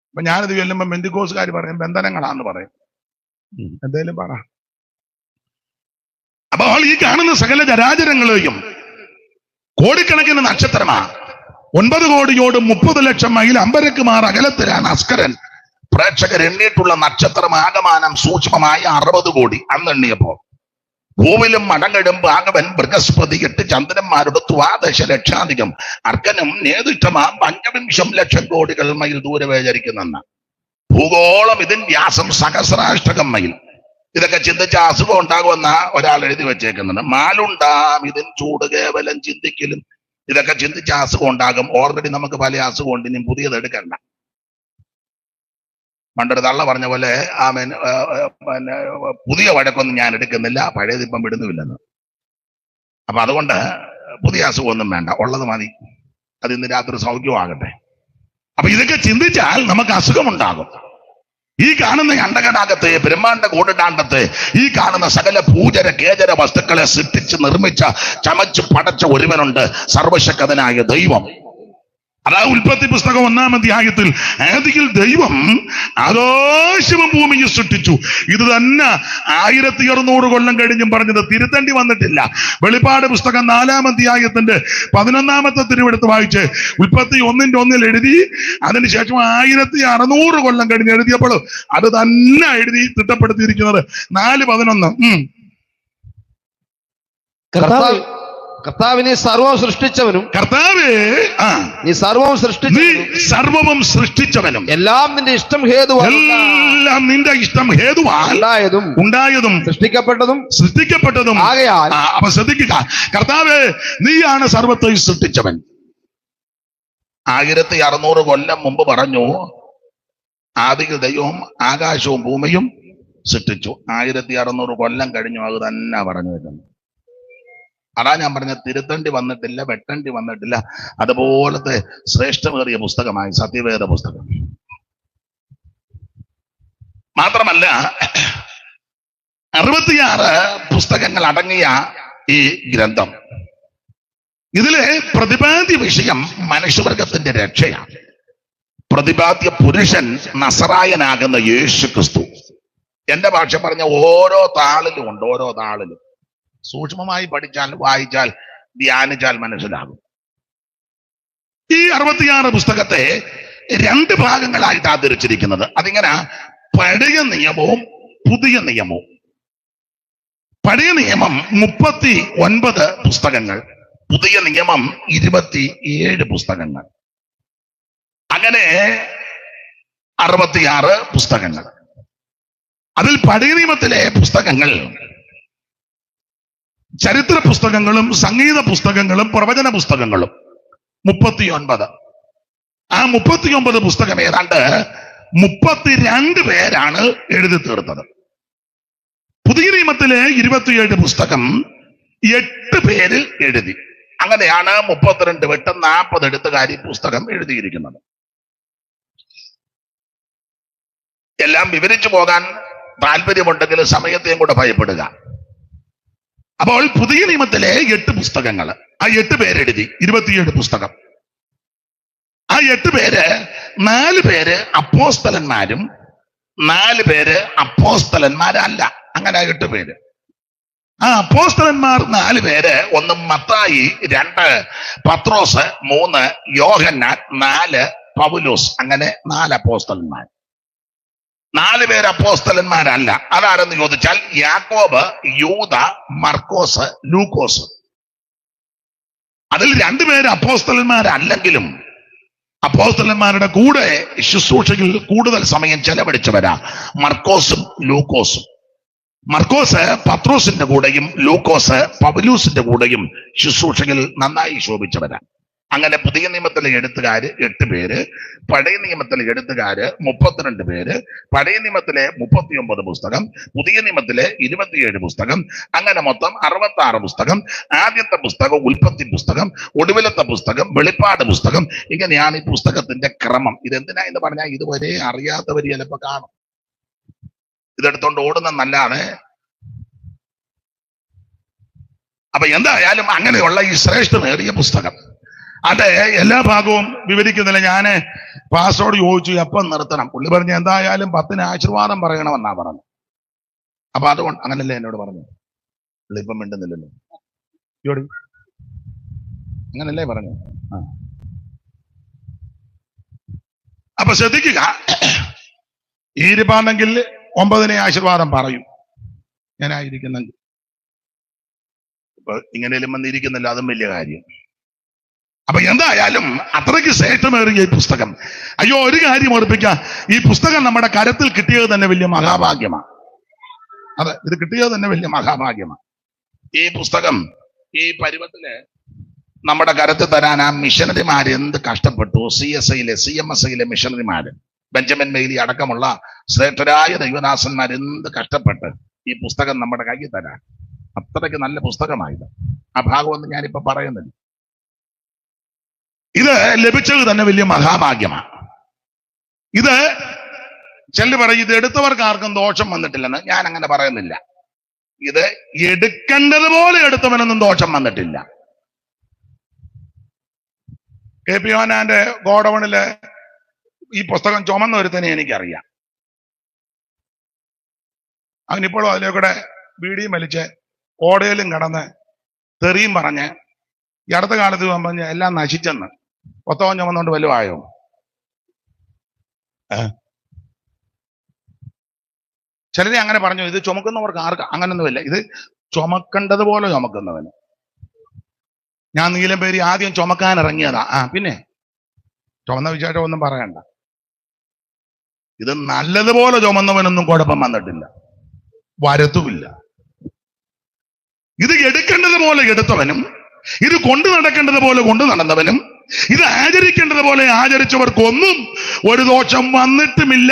Speaker 1: അപ്പൊ ഞാനിത് ചൊല്ലുമ്പോ ബന്ധുക്കോസുകാർ പറയും ബന്ധനങ്ങളാന്ന് പറയും. എന്തേലും പറ. അപ്പോൾ ഈ കാണുന്ന സകല ചരാചരങ്ങളെയും കോടിക്കണക്കിന് നക്ഷത്രമാ. 9 കോടിയോട് 30 ലക്ഷം മൈൽ അമ്പരക്കുമാർ അകലത്തിലാണ് അസ്കരൻ. പ്രേക്ഷകർ എണ്ണിയിട്ടുള്ള നക്ഷത്രം ആകമാനം സൂക്ഷ്മമായ 60 കോടി അന്നെണ്ണിയപ്പോ. ഭൂമിയിലും മടങ്ങടും ഭാഗവൻ ബൃഹസ്പതി 8 ചന്ദ്രന്മാരുടെ 12 ലക്ഷാധികം അർക്കനും നേതൃത്വമാ 5 ലക്ഷം കോടികൾ മൈൽ ദൂരെ വേചരിക്കുന്ന ഭൂഗോളം. ഇതിൻ വ്യാസം സഹസ്രാഷ്ടകം മൈൽ. ഇതൊക്കെ ചിന്തിച്ച അസുഖം ഉണ്ടാകുമെന്ന ഒരാൾ എഴുതി വെച്ചേക്കുന്നുണ്ട്. മാലുണ്ടാം ഇതിൻ ചൂട് കേവലം ചിന്തിക്കലും. ഇതൊക്കെ ചിന്തിച്ച അസുഖം ഉണ്ടാകും. ഓൾറെഡി നമുക്ക് പല അസുഖം ഉണ്ട്, ഇനി പുതിയത് എടുക്കണ്ട. പണ്ടൊരു തള്ള പറഞ്ഞ പോലെ പിന്നെ പുതിയ വഴക്കൊന്നും ഞാൻ എടുക്കുന്നില്ല, പഴയത് ഇപ്പം വിടുന്നുമില്ലെന്ന്. അപ്പൊ അതുകൊണ്ട് പുതിയ അസുഖമൊന്നും വേണ്ട, ഉള്ളത് മതി, അത് ഇന്ന് രാത്രി സൗഖ്യമാകട്ടെ. അപ്പൊ ഇതൊക്കെ ചിന്തിച്ചാൽ നമുക്ക് അസുഖമുണ്ടാകും. ഈ കാണുന്ന അണ്ടകടാകത്തെ, ബ്രഹ്മാണ്ട കൂടിടാണ്ടത്തെ, ഈ കാണുന്ന സകല പൂജര കേജര വസ്തുക്കളെ സൃഷ്ടിച്ച് നിർമ്മിച്ച ചമച്ച് പടച്ച ഒരുവനുണ്ട്, സർവശക്തനായ ദൈവം. അതാ ഉൽപ്പത്തി പുസ്തകം 1-ാം അധ്യായത്തിൽ ആദിയിൽ ദൈവം ആകാശവും ഭൂമിയും സൃഷ്ടിച്ചു. ഇത് തന്നെ 1600 കൊല്ലം കഴിഞ്ഞും പറഞ്ഞത് തിരുത്തേണ്ടി വന്നിട്ടില്ല. വെളിപ്പാട് പുസ്തകം 4-ാം അധ്യായത്തിന്റെ 11-ാമത്തെ തിരുവെടുത്ത് വായിച്ച് ഉൽപ്പത്തി 1:1 എഴുതി. അതിനുശേഷം 1600 കൊല്ലം കഴിഞ്ഞ് എഴുതിയപ്പോൾ അത് തന്നെ എഴുതി തിട്ടപ്പെടുത്തിയിരിക്കുന്നത് 4:11.
Speaker 2: കർത്താവിനെ സർവവും സൃഷ്ടിച്ചവനും,
Speaker 1: കർത്താവേ
Speaker 2: നീ സർവവും സൃഷ്ടിച്ചവനും
Speaker 1: എല്ലാം നിന്റെ ഇഷ്ടം ഹേതുവാൽ ഉണ്ടായതും സൃഷ്ടിക്കപ്പെട്ടതും
Speaker 2: ആകയാൽ.
Speaker 1: അപ്പൊ ശ്രദ്ധിക്കുക, കർത്താവേ നീയാണ് സർവത്തെ സൃഷ്ടിച്ചവൻ. 1600 കൊല്ലം മുമ്പ് പറഞ്ഞു ആദിയിൽ ദൈവവും ആകാശവും ഭൂമിയും സൃഷ്ടിച്ചു. 1600 കൊല്ലം കഴിഞ്ഞു അത് തന്നെ പറഞ്ഞു വരുന്നു. അതാ ഞാൻ പറഞ്ഞ തിരുത്തണ്ടി വന്നിട്ടില്ല, വെട്ടണ്ടി വന്നിട്ടില്ല. അതുപോലത്തെ ശ്രേഷ്ഠമേറിയ പുസ്തകമായി സത്യവേദ പുസ്തകം. മാത്രമല്ല 66 പുസ്തകങ്ങൾ അടങ്ങിയ ഈ ഗ്രന്ഥം, ഇതിലെ പ്രതിപാദ്യ വിഷയം മനുഷ്യവർഗത്തിന്റെ രക്ഷയാണ്. പ്രതിപാദ്യ പുരുഷൻ നസറായനാകുന്ന യേശു ക്രിസ്തു. എന്റെ ഭാഷ പറഞ്ഞ ഓരോ താളിലും ഉണ്ട്, ഓരോ താളിലും സൂക്ഷ്മമായി പഠിച്ചാൽ, വായിച്ചാൽ, ധ്യാനിച്ചാൽ മനസ്സിലാകും. ഈ 66 പുസ്തകത്തെ 2 ഭാഗങ്ങളായിട്ടാണ് തിരിച്ചിരിക്കുന്നത്. അതിങ്ങനെ പഴയ നിയമവും പുതിയ നിയമവും. പഴയ നിയമം 39 പുസ്തകങ്ങൾ, പുതിയ നിയമം 27 പുസ്തകങ്ങൾ. അങ്ങനെ 66 പുസ്തകങ്ങൾ. അതിൽ പഴയ നിയമത്തിലെ പുസ്തകങ്ങൾ ചരിത്ര പുസ്തകങ്ങളും സംഗീത പുസ്തകങ്ങളും പ്രവചന പുസ്തകങ്ങളും 39. ആ 39 പുസ്തകം ഏതാണ്ട് 32 പേരാണ് എഴുതി തീർത്തത്. പുതിയ നിയമത്തിലെ 27 പുസ്തകം 8 പേരിൽ എഴുതി. അങ്ങനെയാണ് 32 വെട്ട് 40 എഴുത്തുകാരി പുസ്തകം എഴുതിയിരിക്കുന്നത്. എല്ലാം വിവരിച്ചു പോകാൻ താല്പര്യമുണ്ടെങ്കിൽ സമയത്തെയും കൂടെ ഭയപ്പെടുക. അപ്പോൾ പുതിയ നിയമത്തിലെ 8 പുസ്തകങ്ങൾ, ആ 8 പേരെഴുതി 27 പുസ്തകം. ആ 8 പേര് 4 പേര് അപ്പോസ്തലന്മാരും 4 പേര് അപ്പോസ്തലന്മാരല്ല. അങ്ങനെ 8 പേര്. ആ അപ്പോസ്തലന്മാർ 4 പേര്, 1 മത്തായി, 2 പത്രോസ്, 3 യോഹന്നാൻ, 4 പൗലോസ്. അങ്ങനെ 4 അപ്പോസ്തലന്മാർ. 4 പേര് അപ്പോസ്തലന്മാരല്ല. അതാരെന്ന് ചോദിച്ചാൽ യാക്കോബ്, യൂദ, മർക്കോസ്, ലൂക്കോസ്. അതിൽ 2 പേര് അപ്പോസ്തലന്മാരല്ലെങ്കിലും അപ്പോസ്തലന്മാരുടെ കൂടെ ശുശ്രൂഷയിൽ കൂടുതൽ സമയം ചെലവഴിച്ചവരാ മർക്കോസും ലൂക്കോസും. മർക്കോസ് പത്രോസിന്റെ കൂടെയും ലൂക്കോസ് പൗലൂസിന്റെ കൂടെയും ശുശ്രൂഷയിൽ നന്നായി ശോഭിച്ചവരാ. അങ്ങനെ പുതിയ നിയമത്തിലെ എഴുത്തുകാര് 8 പേര്, പഴയ നിയമത്തിലെ എഴുത്തുകാര് 32 പേര്, പഴയ നിയമത്തിലെ 39 പുസ്തകം, പുതിയ നിയമത്തിലെ 27 പുസ്തകം, അങ്ങനെ മൊത്തം 66 പുസ്തകം. ആദ്യത്തെ പുസ്തകം ഉൽപ്പത്തി പുസ്തകം, ഒടുവിലത്തെ പുസ്തകം വെളിപ്പാട് പുസ്തകം. ഇങ്ങനെയാണ് ഈ പുസ്തകത്തിന്റെ ക്രമം. ഇതെന്തിനാ എന്ന് പറഞ്ഞാൽ ഇതുവരെ അറിയാത്തവർ ചിലപ്പോ കാണും. ഇതെടുത്തോണ്ട് ഓടുന്നല്ലാതെ. അപ്പൊ എന്തായാലും അങ്ങനെയുള്ള ഈ ശ്രേഷ്ഠമേറിയ പുസ്തകം, അത് എല്ലാ ഭാഗവും വിവരിക്കുന്നില്ല. ഞാന് പാസ്റ്ററോട് ചോദിച്ചു എപ്പം നിർത്തണം. പുള്ളി പറഞ്ഞു എന്തായാലും 10 ആശീർവാദം പറയണമെന്നാ പറഞ്ഞു. അപ്പൊ അതുകൊണ്ട് അങ്ങനല്ലേ എന്നോട് പറഞ്ഞു. പുള്ളി ഇപ്പം മിണ്ടുന്നില്ലല്ലോ. ജോടി അങ്ങനല്ലേ പറഞ്ഞു. അപ്പൊ ശ്രദ്ധിക്കുക, ഈ ഇരിപ്പാണെങ്കിൽ 9 ആശീർവാദം പറയും ഞാനായിരിക്കുന്നെങ്കിൽ. ഇപ്പൊ ഇങ്ങനെയും വന്നിരിക്കുന്നില്ല, അതും വലിയ കാര്യം. അപ്പൊ എന്തായാലും അത്രയ്ക്ക് ശ്രേഷ്ഠമേറിയ ഈ പുസ്തകം. അയ്യോ, ഒരു കാര്യം ഓർപ്പിക്കാം, ഈ പുസ്തകം നമ്മുടെ കരത്തിൽ കിട്ടിയത് തന്നെ വലിയ മഹാഭാഗ്യമാണ്. അതെ, ഇത് കിട്ടിയത് തന്നെ വലിയ മഹാഭാഗ്യമാണ്. ഈ പുസ്തകം ഈ പരുവത്തില് നമ്മുടെ കരത്തിൽ തരാൻ ആ മിഷനറിമാര് എന്ത് കഷ്ടപ്പെട്ടു. CMSIയിലെ മിഷനറിമാര്, ബെഞ്ചമിൻ മെയ്ലി അടക്കമുള്ള ശ്രേഷ്ഠരായ ദൈവദാസന്മാർ എന്ത് കഷ്ടപ്പെട്ട് ഈ പുസ്തകം നമ്മുടെ കയ്യിൽ തരാൻ. അത്രയ്ക്ക് നല്ല പുസ്തകമായത്. ആ ഭാഗമൊന്നും ഞാനിപ്പോ പറയുന്നില്ല. ഇത് ലഭിച്ചത് തന്നെ വലിയ മഹാഭാഗ്യമാണ്. ഇത് ചിലർ പറയും ഇത് എടുത്തവർക്ക് ആർക്കും ദോഷം വന്നിട്ടില്ലെന്ന്. ഞാൻ അങ്ങനെ പറയുന്നില്ല. ഇത് എടുക്കേണ്ടതുപോലെ എടുത്തവനൊന്നും ദോഷം വന്നിട്ടില്ല. KP യോഹന്നാന്റെ ഗോഡൌണില് ഈ പുസ്തകം ചുമന്ന ഒരുത്തനെ എനിക്കറിയാം. അവനിപ്പോഴും അതിലേക്കൂടെ ബീഡിയും വലിച്ച് ഓടയിലും കടന്ന് തെറിയും പറഞ്ഞ് ഈ അടുത്ത കാലത്ത് പറഞ്ഞ് എല്ലാം നശിച്ചെന്ന്. പുസ്തകം ചുമന്നുകൊണ്ട് വലുതായോ? ചിലരെ അങ്ങനെ പറഞ്ഞു. ഇത് ചുമക്കുന്നവർക്ക് ആർക്ക് അങ്ങനൊന്നുമില്ല. ഇത് ചുമക്കേണ്ടതുപോലെ ചുമക്കുന്നവന്. ഞാൻ നീലംപേരി ആദ്യം ചുമക്കാൻ ഇറങ്ങിയതാ. പിന്നെ ചുമന്ന വിശേഷം ഒന്നും പറയണ്ട. ഇത് നല്ലതുപോലെ ചുമന്നവനൊന്നും കുഴപ്പം വന്നിട്ടില്ല, വരത്തുമില്ല. ഇത് എടുക്കേണ്ടതുപോലെ എടുത്തവനും ഇത് കൊണ്ടു നടക്കേണ്ടതുപോലെ കൊണ്ടു നടന്നവനും ഇത് ആചരിക്കേണ്ടത് പോലെ ആചരിച്ചവർക്കൊന്നും ഒരു ദോഷം വന്നിട്ടുമില്ല,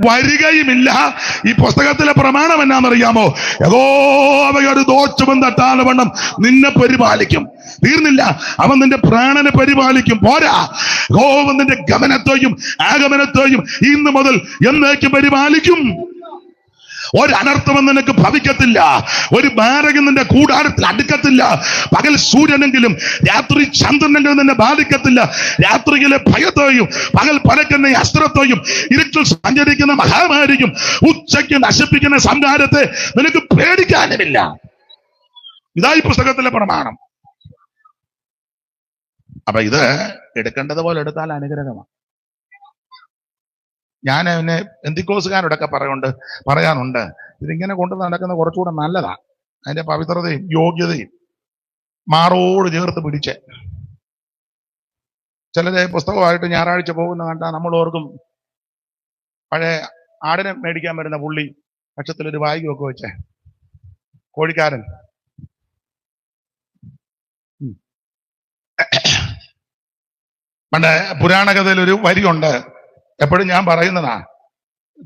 Speaker 1: വരികയുമില്ല. ഈ പുസ്തകത്തിലെ പ്രമാണം എന്നാണെന്നറിയാമോ? യഹോവയൊരു ദോഷവും തട്ടാതെ വണ്ണം നിന്നെ പരിപാലിക്കും. തീർന്നില്ല, അവൻ നിന്റെ പ്രാണനെ പരിപാലിക്കും. പോരാ, യഹോവ നിന്റെ ഗമനത്തെയും ആഗമനത്തെയും ഇന്ന് മുതൽ എന്നേക്കും പരിപാലിക്കും. ഒരനർത്ഥവും നിനക്ക് ഭവിക്കത്തില്ല, ഒരു മാരകം നിന്റെ കൂടാരത്തിൽ അടുക്കത്തില്ല. പകൽ സൂര്യനെങ്കിലും രാത്രി ചന്ദ്രനെങ്കിലും നിന്നെ ബാധിക്കത്തില്ല. രാത്രിയിലെ ഭയത്തെയും പകൽ പരക്കുന്ന അസ്ത്രത്തെയും ഇരുട്ടിൽ സഞ്ചരിക്കുന്ന മഹാമാരിയും ഉച്ചയ്ക്ക് നശിപ്പിക്കുന്ന സംഹാരത്തെ നിനക്ക് പേടിക്കാനുമില്ല. ഇതായി പുസ്തകത്തിലെ പ്രമാണം. അപ്പൊ ഇത് എടുക്കേണ്ടത് പോലെ എടുത്താൽ അനുഗ്രഹമാണ്. ഞാൻ പിന്നെ എന്തിക്കോസുകാരോടൊക്കെ പറയാനുണ്ട്, ഇതിങ്ങനെ കൊണ്ട് നടക്കുന്ന കുറച്ചുകൂടെ നല്ലതാ. അതിന്റെ പവിത്രതയും യോഗ്യതയും മാറോട് ചേർത്ത് പിടിച്ച് ചിലരെ പുസ്തകമായിട്ട് ഞായറാഴ്ച പോകുന്ന കണ്ടാൽ നമ്മൾ ഓർക്കും, പഴയ ആടിനെ മേടിക്കാൻ വരുന്ന പുള്ളി പക്ഷത്തിലൊരു വായികയൊക്കെ വെച്ചേ, കോഴിക്കാരൻ. പണ്ട് പുരാണ കഥയിൽ ഒരു വരിയുണ്ട്, എപ്പോഴും ഞാൻ പറയുന്നതാ.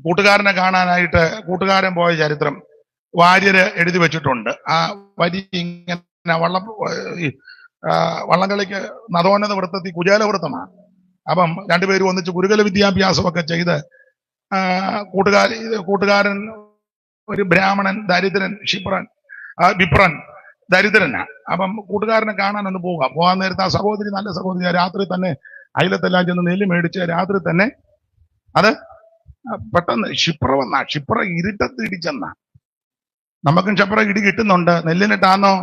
Speaker 1: കൂട്ടുകാരനെ കാണാനായിട്ട് കൂട്ടുകാരൻ പോയ ചരിത്രം വാര്യര് എഴുതി വെച്ചിട്ടുണ്ട്. ആ വരി ഇങ്ങനെ വള്ളംകളിക്ക് നദോന്നത വൃത്തത്തിൽ കുചേല വൃത്തമാണ്. അപ്പം രണ്ടുപേരും ഒന്നിച്ച് ഗുരുകുല വിദ്യാഭ്യാസമൊക്കെ ചെയ്ത് കൂട്ടുകാരൻ ഒരു ബ്രാഹ്മണൻ, ദരിദ്രൻ, വിപ്രൻ ദരിദ്രനാ. അപ്പം കൂട്ടുകാരനെ കാണാനൊന്ന് പോകാൻ നേരത്തെ ആ സഹോദരി, നല്ല സഹോദരി, രാത്രി തന്നെ അയലത്തെല്ലാം ചെന്ന് നെല്ല് മേടിച്ച് രാത്രി തന്നെ അത് പെട്ടെന്ന് ക്ഷിപ്ര ഇരുട്ടത്ത് ഇടിച്ചെന്ന. നമുക്കും ക്ഷപ്ര ഇടി കിട്ടുന്നുണ്ട്. നെല്ലിനിട്ടാന്നോ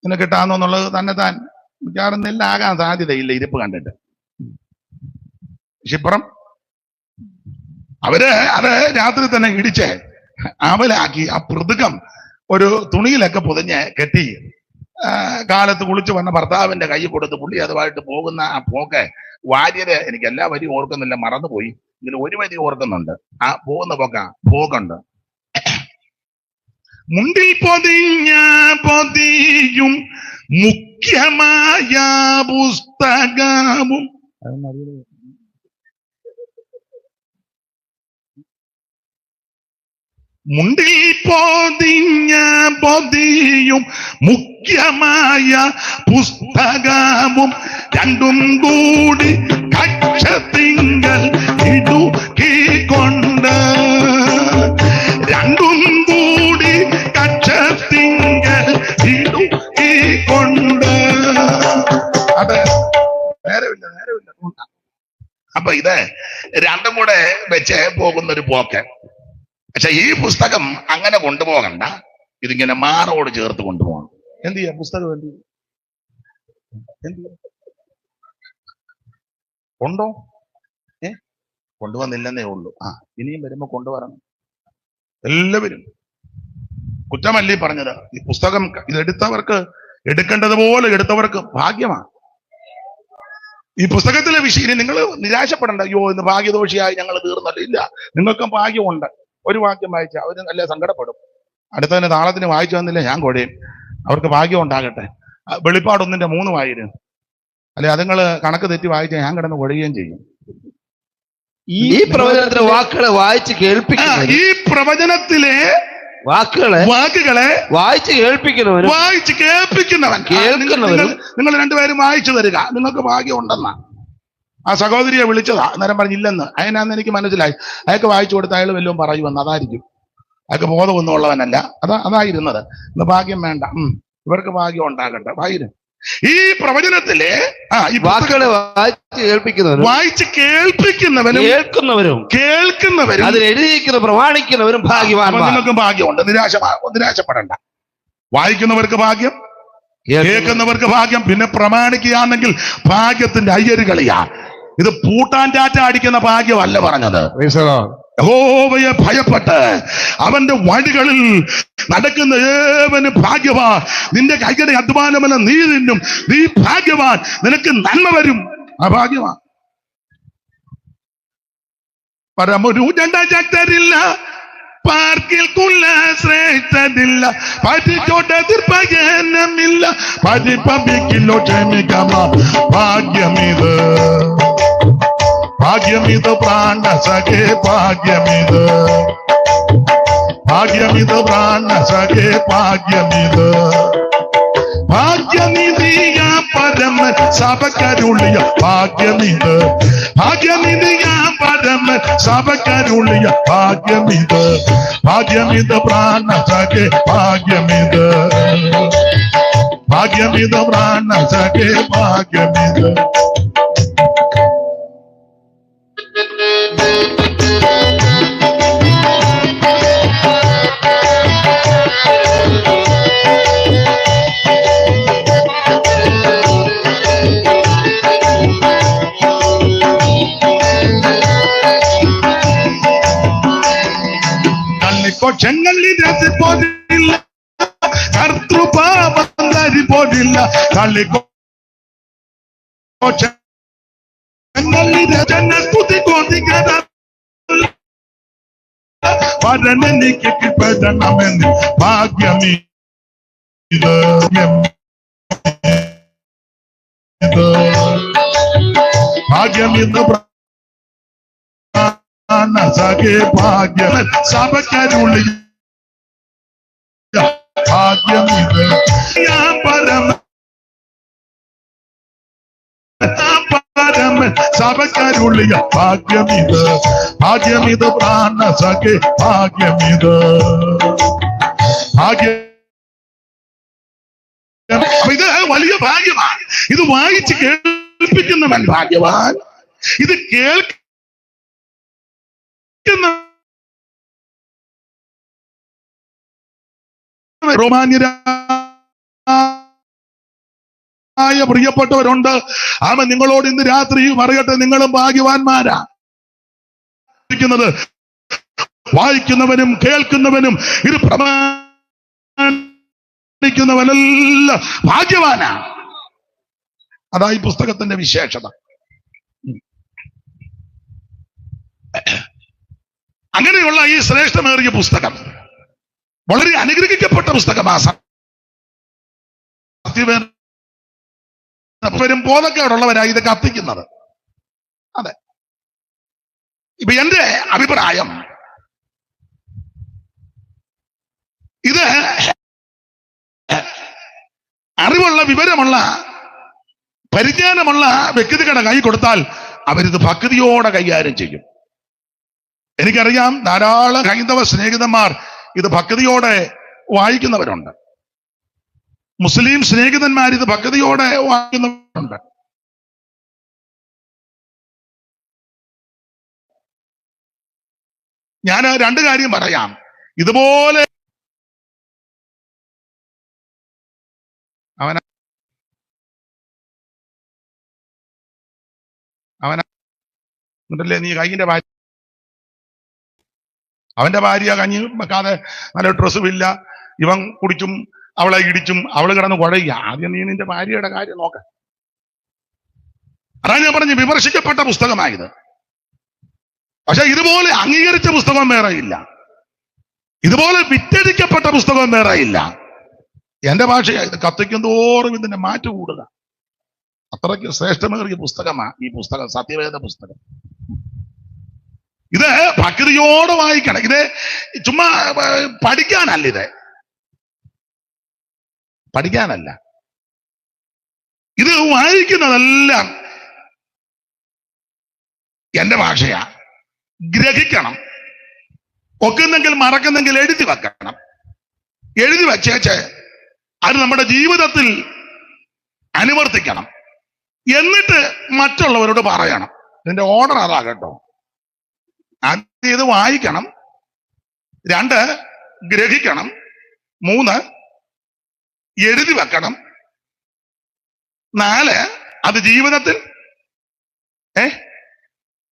Speaker 1: നിനക്കിട്ടാന്നോ എന്നുള്ളത് തന്നെ താൻ മിക്കവാറും നെല്ലാകാൻ സാധ്യതയില്ല ഇരിപ്പ് കണ്ടിട്ട്. ക്ഷിപ്രം അവര് അത് രാത്രി തന്നെ ഇടിച്ച് അവലാക്കി ആ പൃഥുകം ഒരു തുണിയിലൊക്കെ പൊതിഞ്ഞ് കെട്ടി കാലത്ത് കുളിച്ചു വന്ന ഭർത്താവിന്റെ കൈ കൊടുത്ത് പുള്ളി അതുമായിട്ട് പോകുന്ന ആ പോക്ക് വാര്യര്, എനിക്ക് എല്ലാ വരിയും ഓർക്കുന്നില്ല, മറന്നുപോയി. ഇതിൽ ഒരു വരി ഓർക്കുന്നുണ്ട്. ആ പോകുന്ന പോക്കുണ്ട്. മുണ്ടിൽ പൊതിയും മുഖ്യമായ പുസ്തകവും മുണ്ടിൽ പൊതിയും മുഖ്യമായ പുസ്തകവും രണ്ടും കൂടി കക്ഷത്തിങ്കൽ ഇടുക്കിക്കൊണ്ട്, രണ്ടും കൂടി കക്ഷത്തിങ്കൽ ഇടുക്കിക്കൊണ്ട്. അതെ, നേരമില്ല. അപ്പൊ ഇത് രണ്ടും കൂടെ വെച്ച് പോകുന്നൊരു പോക്ക്. പക്ഷെ ഈ പുസ്തകം അങ്ങനെ കൊണ്ടുപോകണ്ട, ഇതിങ്ങനെ മാറോട് ചേർത്ത് കൊണ്ടുപോകണം. എന്ത് ചെയ്യാം? പുസ്തകം എന്ത് കൊണ്ടോ കൊണ്ടുവന്നില്ലെന്നേ ഉള്ളൂ. ഇനിയും വരുമ്പോ കൊണ്ടുവരണം. എല്ലാവരും കുറ്റമല്ലേ പറഞ്ഞത്. ഈ പുസ്തകം ഇതെടുത്തവർക്ക്, എടുക്കേണ്ടതുപോലെ എടുത്തവർക്ക് ഭാഗ്യമാണ്. ഈ പുസ്തകത്തിലെ വിഷയം നിങ്ങൾ നിരാശപ്പെടണ്ട. അയ്യോ, ഇന്ന് ഭാഗ്യദോഷിയായി ഞങ്ങൾ തീർന്നല്ലോ. ഇല്ല, നിങ്ങൾക്കും ഭാഗ്യമുണ്ട്. ഒരു വാക്യം വായിച്ചാൽ അവർ നല്ല സങ്കടപ്പെടും. അടുത്തതിന് താളത്തിന് വായിച്ചു തന്നില്ല ഞാൻ കുഴയും. അവർക്ക് ഭാഗ്യം ഉണ്ടാകട്ടെ. വെളിപ്പാട് 1:3 വായിരുന്നു. അല്ലെ അതുങ്ങൾ കണക്ക് തെറ്റി വായിച്ചാൽ ഞാൻ കിടന്ന് കുഴയുകയും ചെയ്യും.
Speaker 2: ഈ പ്രവചനത്തിലെ വാക്കുകളെ വായിച്ച് കേൾപ്പിക്കുന്ന, ഈ
Speaker 1: പ്രവചനത്തിലെ
Speaker 2: വാക്കുകളെ വായിച്ച് കേൾപ്പിക്കുന്നവൻ
Speaker 1: നിങ്ങൾ രണ്ടുപേരും വായിച്ചു തരിക, നിങ്ങൾക്ക് ഭാഗ്യം ഉണ്ടെന്നാ. ആ സഹോദരിയെ വിളിച്ചതാ, അന്നേരം പറഞ്ഞില്ലെന്ന്. അതിനാന്ന് എനിക്ക് മനസ്സിലായി. അയാൾക്ക് വായിച്ചു കൊടുത്ത അയാൾ വല്ലതും പറയുമെന്ന്. അതായിരിക്കും, അയാൾക്ക് ബോധമൊന്നും ഉള്ളവനല്ല. അതായിരുന്നത്. ഇന്ന് ഭാഗ്യം വേണ്ട, ഇവർക്ക് ഭാഗ്യം ഉണ്ടാകട്ടെ. ഭാഗ്യം ഈ പ്രവചനത്തിലെ
Speaker 2: വാക്കുകളെ വായിച്ച് കേൾപ്പിക്കുന്നവനും
Speaker 1: കേൾക്കുന്നവരും
Speaker 2: അതിൽ എഴുതിയിരിക്കുന്ന പ്രമാണിക്കുന്നവരും ഭാഗ്യവാന്മാർ.
Speaker 1: നിങ്ങൾക്കും ഭാഗ്യമുണ്ട്. നിരാശപ്പെടണ്ട. വായിക്കുന്നവർക്ക് ഭാഗ്യം, കേൾക്കുന്നവർക്ക് ഭാഗ്യം, പിന്നെ പ്രമാണിക്കുകയാണെങ്കിൽ ഭാഗ്യത്തിന്റെ അയ്യരുകളിയാ. ഇത് പൂട്ടാൻ ടാറ്റ അടിക്കുന്ന ഭാഗ്യമല്ല പറഞ്ഞത്. യഹോവയെ ഭയപ്പെട്ട് അവന്റെ വഴികളിൽ നടക്കുന്ന ഏവന് ഭാഗ്യവാൻ. നിന്റെ കൈയുടെ അധ്വാനമല്ല നീ തിന്നും, നീ ഭാഗ്യവാൻ, നിനക്ക് നന്മ വരും. ആ ഭാഗ്യവാൻ. പരമൊരു ജണ്ടരില്ല പാർക്കിൽക്കുള്ള ശ്രേഷ്ഠതില്ല, പരിചോടതിർപ്പയനമില്ല, പരിപവിക്കില്ലോ ക്ഷമിക്കമ. ഭാഗ്യമിത്, ഭാഗ്യമിത് പ്രാണ സഖേ, ഭാഗ്യമിത്, ഭാഗ്യമിത് പ്രാണ സഖേ, ഭാഗ്യമിത്. ഭാഗ്യനിധിയ പരമ സഭക്കരുളിയ ഭാഗ്യമിത്, ഭാഗ്യനിധിയ പരമ സഭക്കരുളിയ ഭാഗ്യമിത്, ഭാഗ്യമിത് പ്രാണ സഖേ, ഭാഗ്യമിത്, ഭാഗ്യമിത് പ്രാണ സഖേ, ഭാഗ്യമിത്. കൊച്ചങ്ങളിൽ പോലില്ല, കർത്തൃപാപരി പോലില്ല, കളി കൊതിക്കട പരനെനിക്ക് കിട്ടണമെന്ന് ഭാഗ്യമീത്, ഭാഗ്യമിത് സഖേ, ഭാഗ്യം സഭക്കരുളി ഭാഗ്യമിത്. പരമ പരമ സഭക്കരുളിയ ഭാഗ്യമിത്, ഭാഗ്യമിത് പ്രാണ സഖേ, ഭാഗ്യമിത്, ഭാഗ്യം. ഇത് വലിയ ഭാഗ്യമാണ്. ഇത് വായിച്ച് കേൾപ്പിക്കുന്നവൻ ഭാഗ്യവാൻ. ഇത് കേൾക്കുന്ന റോമാന്യരായ പ്രിയപ്പെട്ടവരുണ്ട്. അവൻ നിങ്ങളോട് ഇന്ന് രാത്രി പറയട്ടെ, നിങ്ങളും ഭാഗ്യവാന്മാരാ. വായിക്കുന്നവനും കേൾക്കുന്നവനും ഇത് പ്രമാണിക്കുന്നവനെല്ലാം ഭാഗ്യവാനാ. അതാ ഈ പുസ്തകത്തിന്റെ വിശേഷത. അങ്ങനെയുള്ള ഈ ശ്രേഷ്ഠമേറിയ പുസ്തകം വളരെ അനുഗ്രഹിക്കപ്പെട്ട പുസ്തകമാണ്. സത്യവരും ബോധക്കേടുള്ളവരായി ഇത് കത്തിക്കുന്നത്. അതെ, ഇപ്പൊ എന്റെ അഭിപ്രായം, ഇത് അറിവുള്ള വിവരമുള്ള പരിജ്ഞാനമുള്ള വ്യക്തികളുടെ കൈ കൊടുത്താൽ അവരിത് ഭക്തിയോടെ കൈകാര്യം ചെയ്യും. എനിക്കറിയാം ധാരാളം ഹൈന്ദവ സ്നേഹിതന്മാർ ഇത് ഭക്തിയോടെ വായിക്കുന്നവരുണ്ട്. മുസ്ലിം സ്നേഹിതന്മാർ ഇത് ഭക്തിയോടെ വായിക്കുന്നവരുണ്ട്. ഞാൻ രണ്ട് കാര്യം പറയാം. ഇതുപോലെ അവനല്ലേ നീ കൈയിന്റെ ഭാര്യ, അവന്റെ ഭാര്യ കഞ്ഞി വെക്കാതെ നല്ല ഡ്രസ്സുമില്ല, ഇവൻ കുടിച്ചും അവളെ ഇടിച്ചും അവള് കിടന്ന് കുഴയുക. ആദ്യം നീ നിന്റെ ഭാര്യയുടെ കാര്യം നോക്ക. അതാണ് ഞാൻ പറഞ്ഞ് വിമർശിക്കപ്പെട്ട പുസ്തകമായത്. പക്ഷെ ഇതുപോലെ അംഗീകരിച്ച പുസ്തകം വേറെ ഇല്ല, ഇതുപോലെ വിറ്റഴിക്കപ്പെട്ട പുസ്തകം വേറെ ഇല്ല. എന്റെ ഭാഷ ഇത് കത്തിക്കും തോറും ഇതിന്റെ മാറ്റു കൂടുക. അത്രയ്ക്ക് ശ്രേഷ്ഠമേറിയ പുസ്തകമാണ് ഈ പുസ്തകം, സത്യവേദ പുസ്തകം. ഇത് ഭക്തിയോടെ വായിക്കണം. ഇത് ചുമ്മാ പഠിക്കാനല്ല, ഇത് പഠിക്കാനല്ല. ഇത് വായിക്കുന്നതെല്ലാം എന്റെ ഭാഷയാ. ഗ്രഹിക്കണം, ഒക്കുന്നെങ്കിൽ മറക്കുന്നെങ്കിൽ എഴുതി വെക്കണം. എഴുതി വച്ചേച്ച് അത് നമ്മുടെ ജീവിതത്തിൽ അനുവർത്തിക്കണം. എന്നിട്ട് മറ്റുള്ളവരോട് പറയണം. ഇതിന്റെ ഓർഡർ അതാ കേട്ടോ. ആദ്യം ഇത് വായിക്കണം, 2 ഗ്രഹിക്കണം, 3 എഴുതി വെക്കണം, 4 അത് ജീവിതത്തിൽ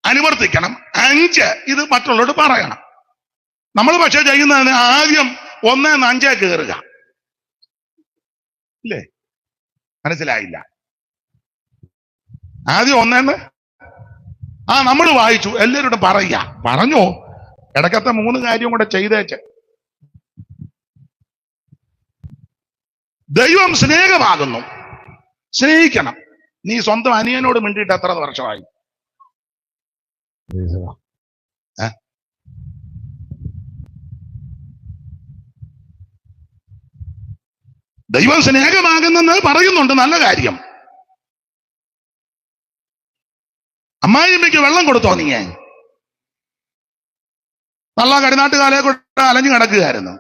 Speaker 1: അനുവർത്തിക്കണം, 5 ഇത് മറ്റുള്ളവരോട് പറയണം. നമ്മൾ പക്ഷെ ചെയ്യുന്നതിന് ആദ്യം 1 എന്ന് 5 കയറുക. ഇല്ലേ? മനസ്സിലായില്ല? ആദ്യം 1 എന്ന് നമ്മൾ വായിച്ചു, എല്ലാവരോടും പറയുക. പറഞ്ഞോ, ഇടക്കത്തെ 3 കാര്യം കൂടെ ചെയ്തേച്ച്. ദൈവം സ്നേഹമാകുന്നു, സ്നേഹിക്കണം. നീ സ്വന്തം അനിയനോട് മിണ്ടിയിട്ട് എത്ര വർഷമായി? ദൈവം സ്നേഹമാകുന്നെന്ന് പറയുന്നുണ്ട്, നല്ല കാര്യം. അമ്മായിയമ്മയ്ക്ക് വെള്ളം കൊടുത്തോ നീ? നല്ല കടിനാട്ടുകാലെ കൂടെ അലഞ്ഞു കിടക്കുകയായിരുന്നു.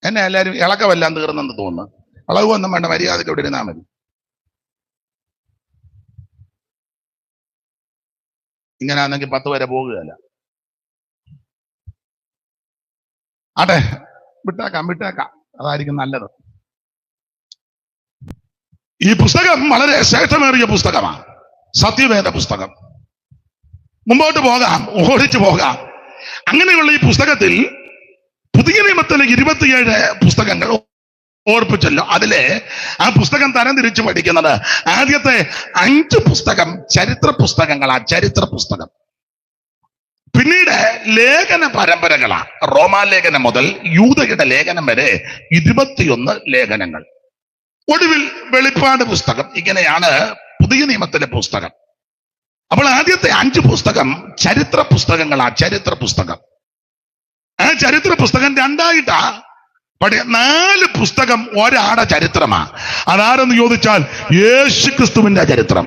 Speaker 1: എന്നെ എല്ലാരും ഇളക്കമെല്ലാം തീർന്നെന്ന് തോന്നുന്നു. ഇളവൊന്നും വേണ്ട, മര്യാദയ്ക്ക് ഇവിടെ ഇരുന്നാ മതി. ഇങ്ങനെ ആണെങ്കിൽ 10 വരെ പോകുകയല്ല. ആട്ടെ, വിട്ടേക്കാം, അതായിരിക്കും നല്ലത്. ഈ പുസ്തകം വളരെ ശ്രേഷ്ഠമേറിയ പുസ്തകമാണ്, സത്യവേദ പുസ്തകം. മുമ്പോട്ട് പോകാം, ഓടിച്ചു പോകാം. അങ്ങനെയുള്ള ഈ പുസ്തകത്തിൽ പുതിയ നിയമത്തിലെ 27 പുസ്തകങ്ങൾ ഓർപ്പിച്ചല്ലോ. അതിലെ ആ പുസ്തകം തരംതിരിച്ച് പഠിക്കുന്നത് ആദ്യത്തെ 5 പുസ്തകം ചരിത്ര പുസ്തകങ്ങളാ, ചരിത്ര പുസ്തകം. പിന്നീട് ലേഖന പരമ്പരകളാ. റോമാലേഖനം മുതൽ യൂദയുടെ ലേഖനം വരെ 21 ലേഖനങ്ങൾ. ഒടുവിൽ വെളിപ്പാട് പുസ്തകം. ഇങ്ങനെയാണ് പുതിയ നിയമത്തിലെ പുസ്തകം. അപ്പോൾ ആദ്യത്തെ 5 പുസ്തകം ചരിത്ര പുസ്തകങ്ങളാ, ചരിത്ര പുസ്തകം. ആ ചരിത്ര പുസ്തകം 2ആയിട്ടാ. 4 പുസ്തകം ഒരാടെ ചരിത്രമാ. അതാരെന്ന് ചോദിച്ചാൽ യേശുക്രിസ്തുവിന്റെ ചരിത്രം.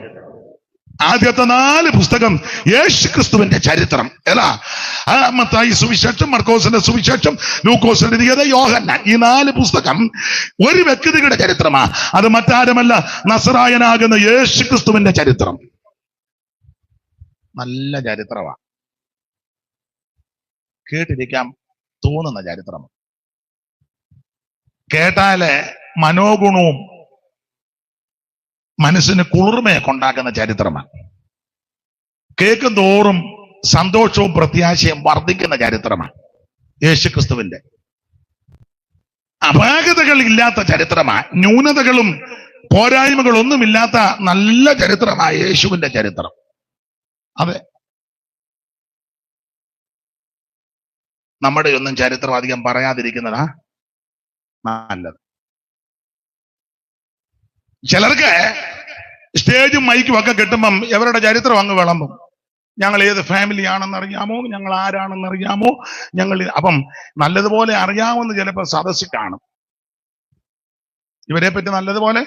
Speaker 1: ആദ്യത്തെ 4 പുസ്തകം യേശുക്രിസ്തുവിന്റെ ചരിത്രം. ഏതാ? മത്തായി സുവിശേഷം, മർക്കോസിന്റെ സുവിശേഷം, ലൂക്കോസിന്റെ നിയത, യോഹന്നാൻ. ഈ 4 പുസ്തകം ഒരു വ്യക്തിയുടെ ചരിത്രമാ. അത് മറ്റാരുമല്ല, നസറായനാകുന്ന യേശുക്രിസ്തുവിന്റെ ചരിത്രം. നല്ല ചരിത്രമാ, കേട്ടിരിക്കാൻ തോന്നുന്ന ചരിത്രം. കേട്ടാല് മനോഗുണവും മനസ്സിന് കുളിർമയൊക്കെ ഉണ്ടാക്കുന്ന ചരിത്രമാണ്. കേൾക്കും തോറും സന്തോഷവും പ്രത്യാശയും വർദ്ധിക്കുന്ന ചരിത്രമാണ് യേശുക്രിസ്തുവിന്റെ. അപാകതകൾ ഇല്ലാത്ത ചരിത്രമാണ്, ന്യൂനതകളും പോരായ്മകളൊന്നുമില്ലാത്ത നല്ല ചരിത്രമാണ് യേശുവിന്റെ ചരിത്രം. അതെ, നമ്മുടെ ഒന്നും ചരിത്രം അധികം പറയാതിരിക്കുന്നതാ നല്ലത്. ചിലർക്ക് സ്റ്റേജും മൈക്കും ഒക്കെ കിട്ടുമ്പം ഇവരുടെ ചരിത്രം അങ്ങ് വിളമ്പും. ഞങ്ങൾ ഏത് ഫാമിലി ആണെന്ന് അറിയാമോ, ഞങ്ങൾ ആരാണെന്ന് അറിയാമോ, അപ്പം നല്ലതുപോലെ അറിയാമെന്ന് ചിലപ്പോൾ സദസ്സിൽ കാണും. ഇവരെ പറ്റി നല്ലതുപോലെ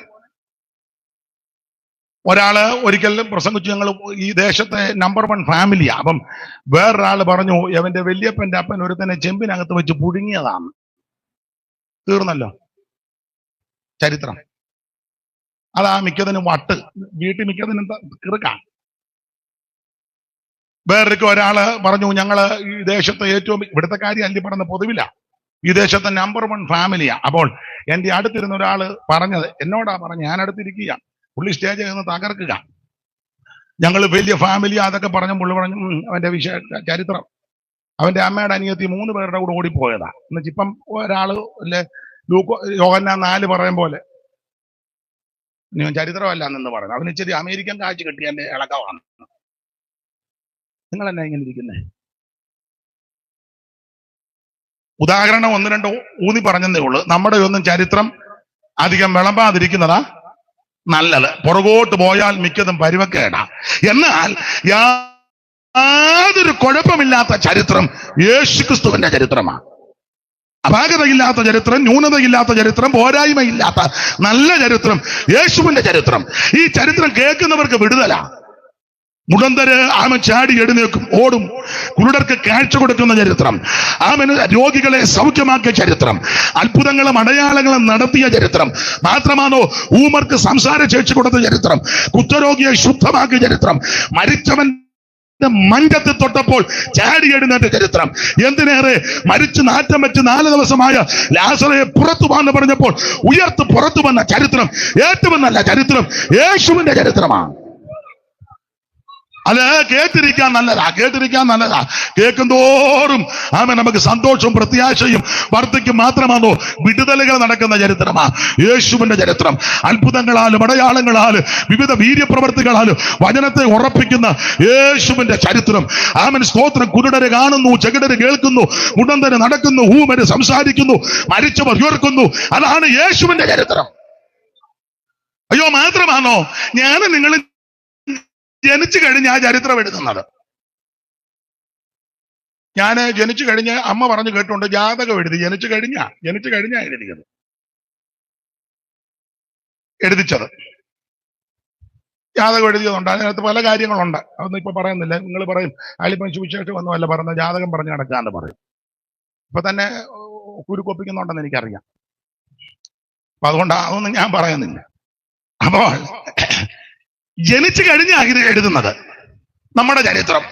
Speaker 1: ഒരാള് ഒരിക്കൽ പ്രസംഗിച്ചു, ഞങ്ങൾ ഈ ദേശത്തെ നമ്പർ 1 ഫാമിലിയാ. അപ്പം വേറൊരാള് പറഞ്ഞു, അവന്റെ വല്യപ്പന്റെ അപ്പൻ ഒരുത്തനെ ചെമ്പിനകത്ത് വെച്ച് പുഴുങ്ങിയതാണ്. തീർന്നല്ലോ ചരിത്രം. അതാ മിക്കതിനും വട്ട്, വീട്ടിൽ മിക്കതിനും കിറുക്കാം. വേറൊരിക്കൽ ഒരാള് പറഞ്ഞു, ഞങ്ങള് ഈ ദേശത്തെ ഏറ്റവും, ഇവിടുത്തെ കാര്യം അല്ലി പറഞ്ഞ പൊതുവില, ഈ ദേശത്തെ നമ്പർ 1 ഫാമിലിയാ. അപ്പോൾ എന്റെ അടുത്തിരുന്ന ഒരാള് പറഞ്ഞത് എന്നോടാ പറഞ്ഞു, ഞാൻ അടുത്തിരിക്കുക, പുള്ളി സ്റ്റേജിൽ നിന്ന് തകർക്കുക, ഞങ്ങൾ വലിയ ഫാമിലി അതൊക്കെ പറഞ്ഞു. പുള്ളി പറഞ്ഞു, അവന്റെ ചരിത്രം, അവന്റെ അമ്മയുടെ അനിയത്തി 3 പേരുടെ കൂടെ ഓടിപ്പോയതാ. എന്നുവെച്ചാൽ ഇപ്പം ഒരാള് അല്ലെ യോഹന്നാൻ 4 പറയും പോലെ ചരിത്രമല്ല എന്ന് പറയുന്നത്. അവന് ഇച്ചിരി അമേരിക്കൻ കാഴ്ച കിട്ടിയ എന്റെ ഇളക്കമാണ്. നിങ്ങൾ എന്നാ ഇങ്ങനെ ഇരിക്കുന്നേ? ഉദാഹരണം 1-2 ഊന്നി പറഞ്ഞതേ ഉള്ളൂ. നമ്മുടെ ഒന്നും ചരിത്രം അധികം വിളമ്പാതിരിക്കുന്നതാ നല്ലത്. പുറകോട്ട് പോയാൽ മിക്കതും പരുവക്കേടാ. എന്നാൽ യാതൊരു കുഴപ്പമില്ലാത്ത ചരിത്രം യേശുക്രിസ്തുവിന്റെ ചരിത്രമാണ്. അപാകതയില്ലാത്ത ചരിത്രം, ന്യൂനതയില്ലാത്ത ചരിത്രം, പോരായ്മയില്ലാത്ത നല്ല ചരിത്രം യേശുവിന്റെ ചരിത്രം. ഈ ചരിത്രം കേൾക്കുന്നവർക്ക് വിടുതല. മുടന്തര് ആമൻ ചാടി എഴുന്നേൽക്കും, ഓടും. കുരുടർക്ക് കാഴ്ച കൊടുക്കുന്ന ചരിത്രം, ആമന് രോഗികളെ സൗഖ്യമാക്കിയ ചരിത്രം, അത്ഭുതങ്ങളും അടയാളങ്ങളും നടത്തിയ ചരിത്രം. മാത്രമാണോ ഊമർക്ക് സംസാര ശേഷി കൊടുത്ത ചരിത്രം, കുഷ്ഠരോഗിയെ ശുദ്ധമാക്കിയ ചരിത്രം, മരിച്ചവൻ മഞ്ചത്ത് തൊട്ടപ്പോൾ ചാടി എഴുന്നേറ്റ ചരിത്രം. എന്തിനേറെ, മരിച്ചു നാറ്റം വെച്ച് 4 ദിവസമായ ലാസറയെ പുറത്തു വന്ന് പറഞ്ഞപ്പോൾ ഉയർത്ത് പുറത്തു വന്ന ചരിത്രം, ഏറ്റവും നല്ല ചരിത്രം യേശുവിന്റെ ചരിത്രമാണ്. അത് കേട്ടിരിക്കാൻ നല്ലതാ, കേൾക്കും തോറും നമുക്ക് സന്തോഷവും പ്രത്യാശയും വർദ്ധിക്കും. മാത്രമാണോ വിടുതലുകൾ നടക്കുന്ന ചരിത്രമാ യേശുവിന്റെ ചരിത്രം. അത്ഭുതങ്ങളാലും അടയാളങ്ങളാലും വിവിധ വീര്യപ്രവർത്തികളാലും വചനത്തെ ഉറപ്പിക്കുന്ന യേശുവിന്റെ ചരിത്രം. സ്തോത്രം. കുരുടര് കാണുന്നു, ചെകിടര് കേൾക്കുന്നു, മുടന്തര് നടക്കുന്നു, ഊമര് സംസാരിക്കുന്നു, മരിച്ചവർ ഉയർക്കുന്നു. അതാണ് യേശുവിന്റെ ചരിത്രം. അയ്യോ, മാത്രമാണോ നിങ്ങൾ ജനിച്ചു കഴിഞ്ഞ് ആ ചരിത്രം എഴുതുന്നത്? ഞാൻ ജനിച്ചു കഴിഞ്ഞ് അമ്മ പറഞ്ഞു കേട്ടുണ്ട് ജാതകം എഴുതി. ജനിച്ചു കഴിഞ്ഞാ എഴുതിച്ചത്. ജാതകം എഴുതിയതുണ്ട്. അതിനകത്ത് പല കാര്യങ്ങളുണ്ട്. അതൊന്നും ഇപ്പൊ പറയുന്നില്ല. നിങ്ങൾ പറയും അയാളിപ്പം സുവിശേഷം ഒന്നുമല്ല പറഞ്ഞ, ജാതകം പറഞ്ഞ് നടക്കാന്ന് പറയും. ഇപ്പൊ തന്നെ കുരുക്കൊപ്പിക്കുന്നുണ്ടെന്ന് എനിക്കറിയാം. അപ്പൊ അതുകൊണ്ട് അതൊന്നും ഞാൻ പറയുന്നില്ല. അപ്പോൾ ജനിച്ചു കഴിഞ്ഞാൽ ഇത് എഴുതുന്നത് നമ്മുടെ ചരിത്രം.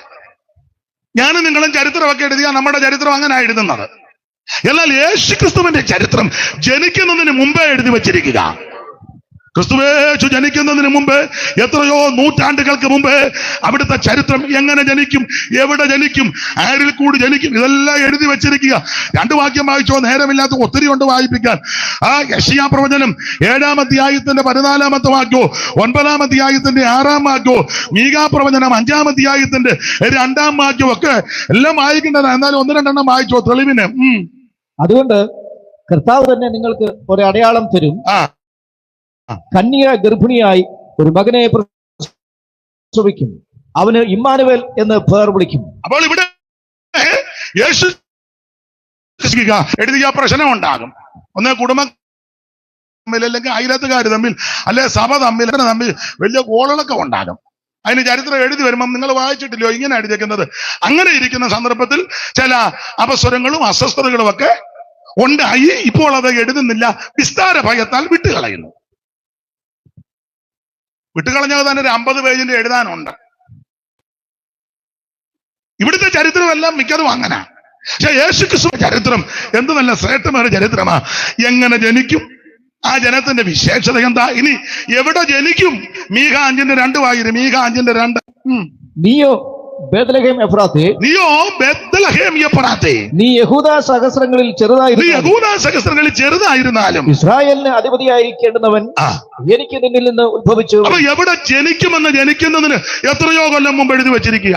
Speaker 1: ഞാനും നിങ്ങളും ചരിത്രമൊക്കെ എഴുതിയാൽ നമ്മുടെ ചരിത്രം അങ്ങനെ എഴുതുന്നത്. എന്നാൽ യേശുക്രിസ്തുവിന്റെ ചരിത്രം ജനിക്കുന്നതിന് മുമ്പേ എഴുതി വച്ചിരിക്കുക. ക്രിസ്തുവേശു ജനിക്കുന്നതിന് മുമ്പ്, എത്രയോ നൂറ്റാണ്ടുകൾക്ക് മുമ്പ് അവിടുത്തെ ചരിത്രം എങ്ങനെ ജനിക്കും, എവിടെ ജനിക്കും, ആരിൽ കൂടി ജനിക്കും, ഇതെല്ലാം എഴുതി വെച്ചിരിക്കുക. 2 വാക്യം വായിച്ചോ, നേരമില്ലാത്ത ഒത്തിരി കൊണ്ട് വായിപ്പിക്കാൻ. ആ യെശയ്യാ പ്രവചനം 7-ാം അധ്യായത്തിന്റെ 14-ാമത്തെ വാക്യോ, 9-ാം അധ്യായത്തിന്റെ 6-ാം വാക്യോ, മീകാ പ്രവചനം 5-ാം അധ്യായത്തിന്റെ 2-ാം വാക്യോ ഒക്കെ എല്ലാം വായിക്കേണ്ടതാണ്. എന്നാലും 1-2 വായിച്ചോ തെളിവിന്.
Speaker 3: അതുകൊണ്ട് കർത്താവ് തന്നെ നിങ്ങൾക്ക് ഒരു അടയാളം തരും. കന്യക ഗർഭിണിയായി ഒരു മകനെ പ്രസവിക്കും, അവന് ഇമ്മാനുവേൽ എന്ന് പേർ വിളിക്കും.
Speaker 1: അപ്പോൾ ഇവിടെ യേശു എഴുതിയ പ്രശ്നം ഉണ്ടാകും. ഒന്ന് കുടുംബം തമ്മിൽ, അല്ലെങ്കിൽ അയലത്തുകാർ തമ്മിൽ, അല്ലെ സഭ തമ്മിൽ വലിയ കോളുകളൊക്കെ ഉണ്ടാകും. അതിന് ചരിത്രം എഴുതി വരുമ്പം നിങ്ങൾ വായിച്ചിട്ടില്ലയോ ഇങ്ങനെ എഴുതിയേക്കുന്നത്? അങ്ങനെ ഇരിക്കുന്ന സന്ദർഭത്തിൽ ചില അപസ്വരങ്ങളും അസ്വസ്ഥതകളും ഒക്കെ ഉണ്ടായി. ഇപ്പോൾ അത് എഴുതുന്നില്ല, വിസ്താര ഭയത്താൽ വിട്ടുകളയുന്നു. വിട്ടുകളഞ്ഞത് തന്നെ ഒരു 50 പേജിന്റെ എഴുതാനുണ്ട്. ഇവിടുത്തെ ചരിത്രമെല്ലാം മിക്കതും അങ്ങനെ. പക്ഷെ യേശുക്രിസ്തു ചരിത്രം എന്ത് നല്ല ശ്രേഷ്ഠമായ ചരിത്രമാ. എങ്ങനെ ജനിക്കും, ആ ജനത്തിന്റെ വിശേഷത എന്താ, ഇനി എവിടെ ജനിക്കും? മീഖ 5:2 വായിരും. മീഖ 5:2.
Speaker 3: നീയോ ബേത്ലഹേം എഫ്രാത്തേ, നീ യഹൂദ സഹസ്രങ്ങളിൽ ചെറുതായിരുന്നാലും ഇസ്രായേലിന് അധിപതിയായിരിക്കേണ്ടുന്നവൻ എനിക്ക് നിന്നിൽ നിന്ന് ഉത്ഭവിച്ചു.
Speaker 1: അപ്പൊ എവിടെ ജനിക്കുന്നതിന് എത്രയോ കൊല്ലം മുമ്പ് എഴുതി വെച്ചിരിക്കുക.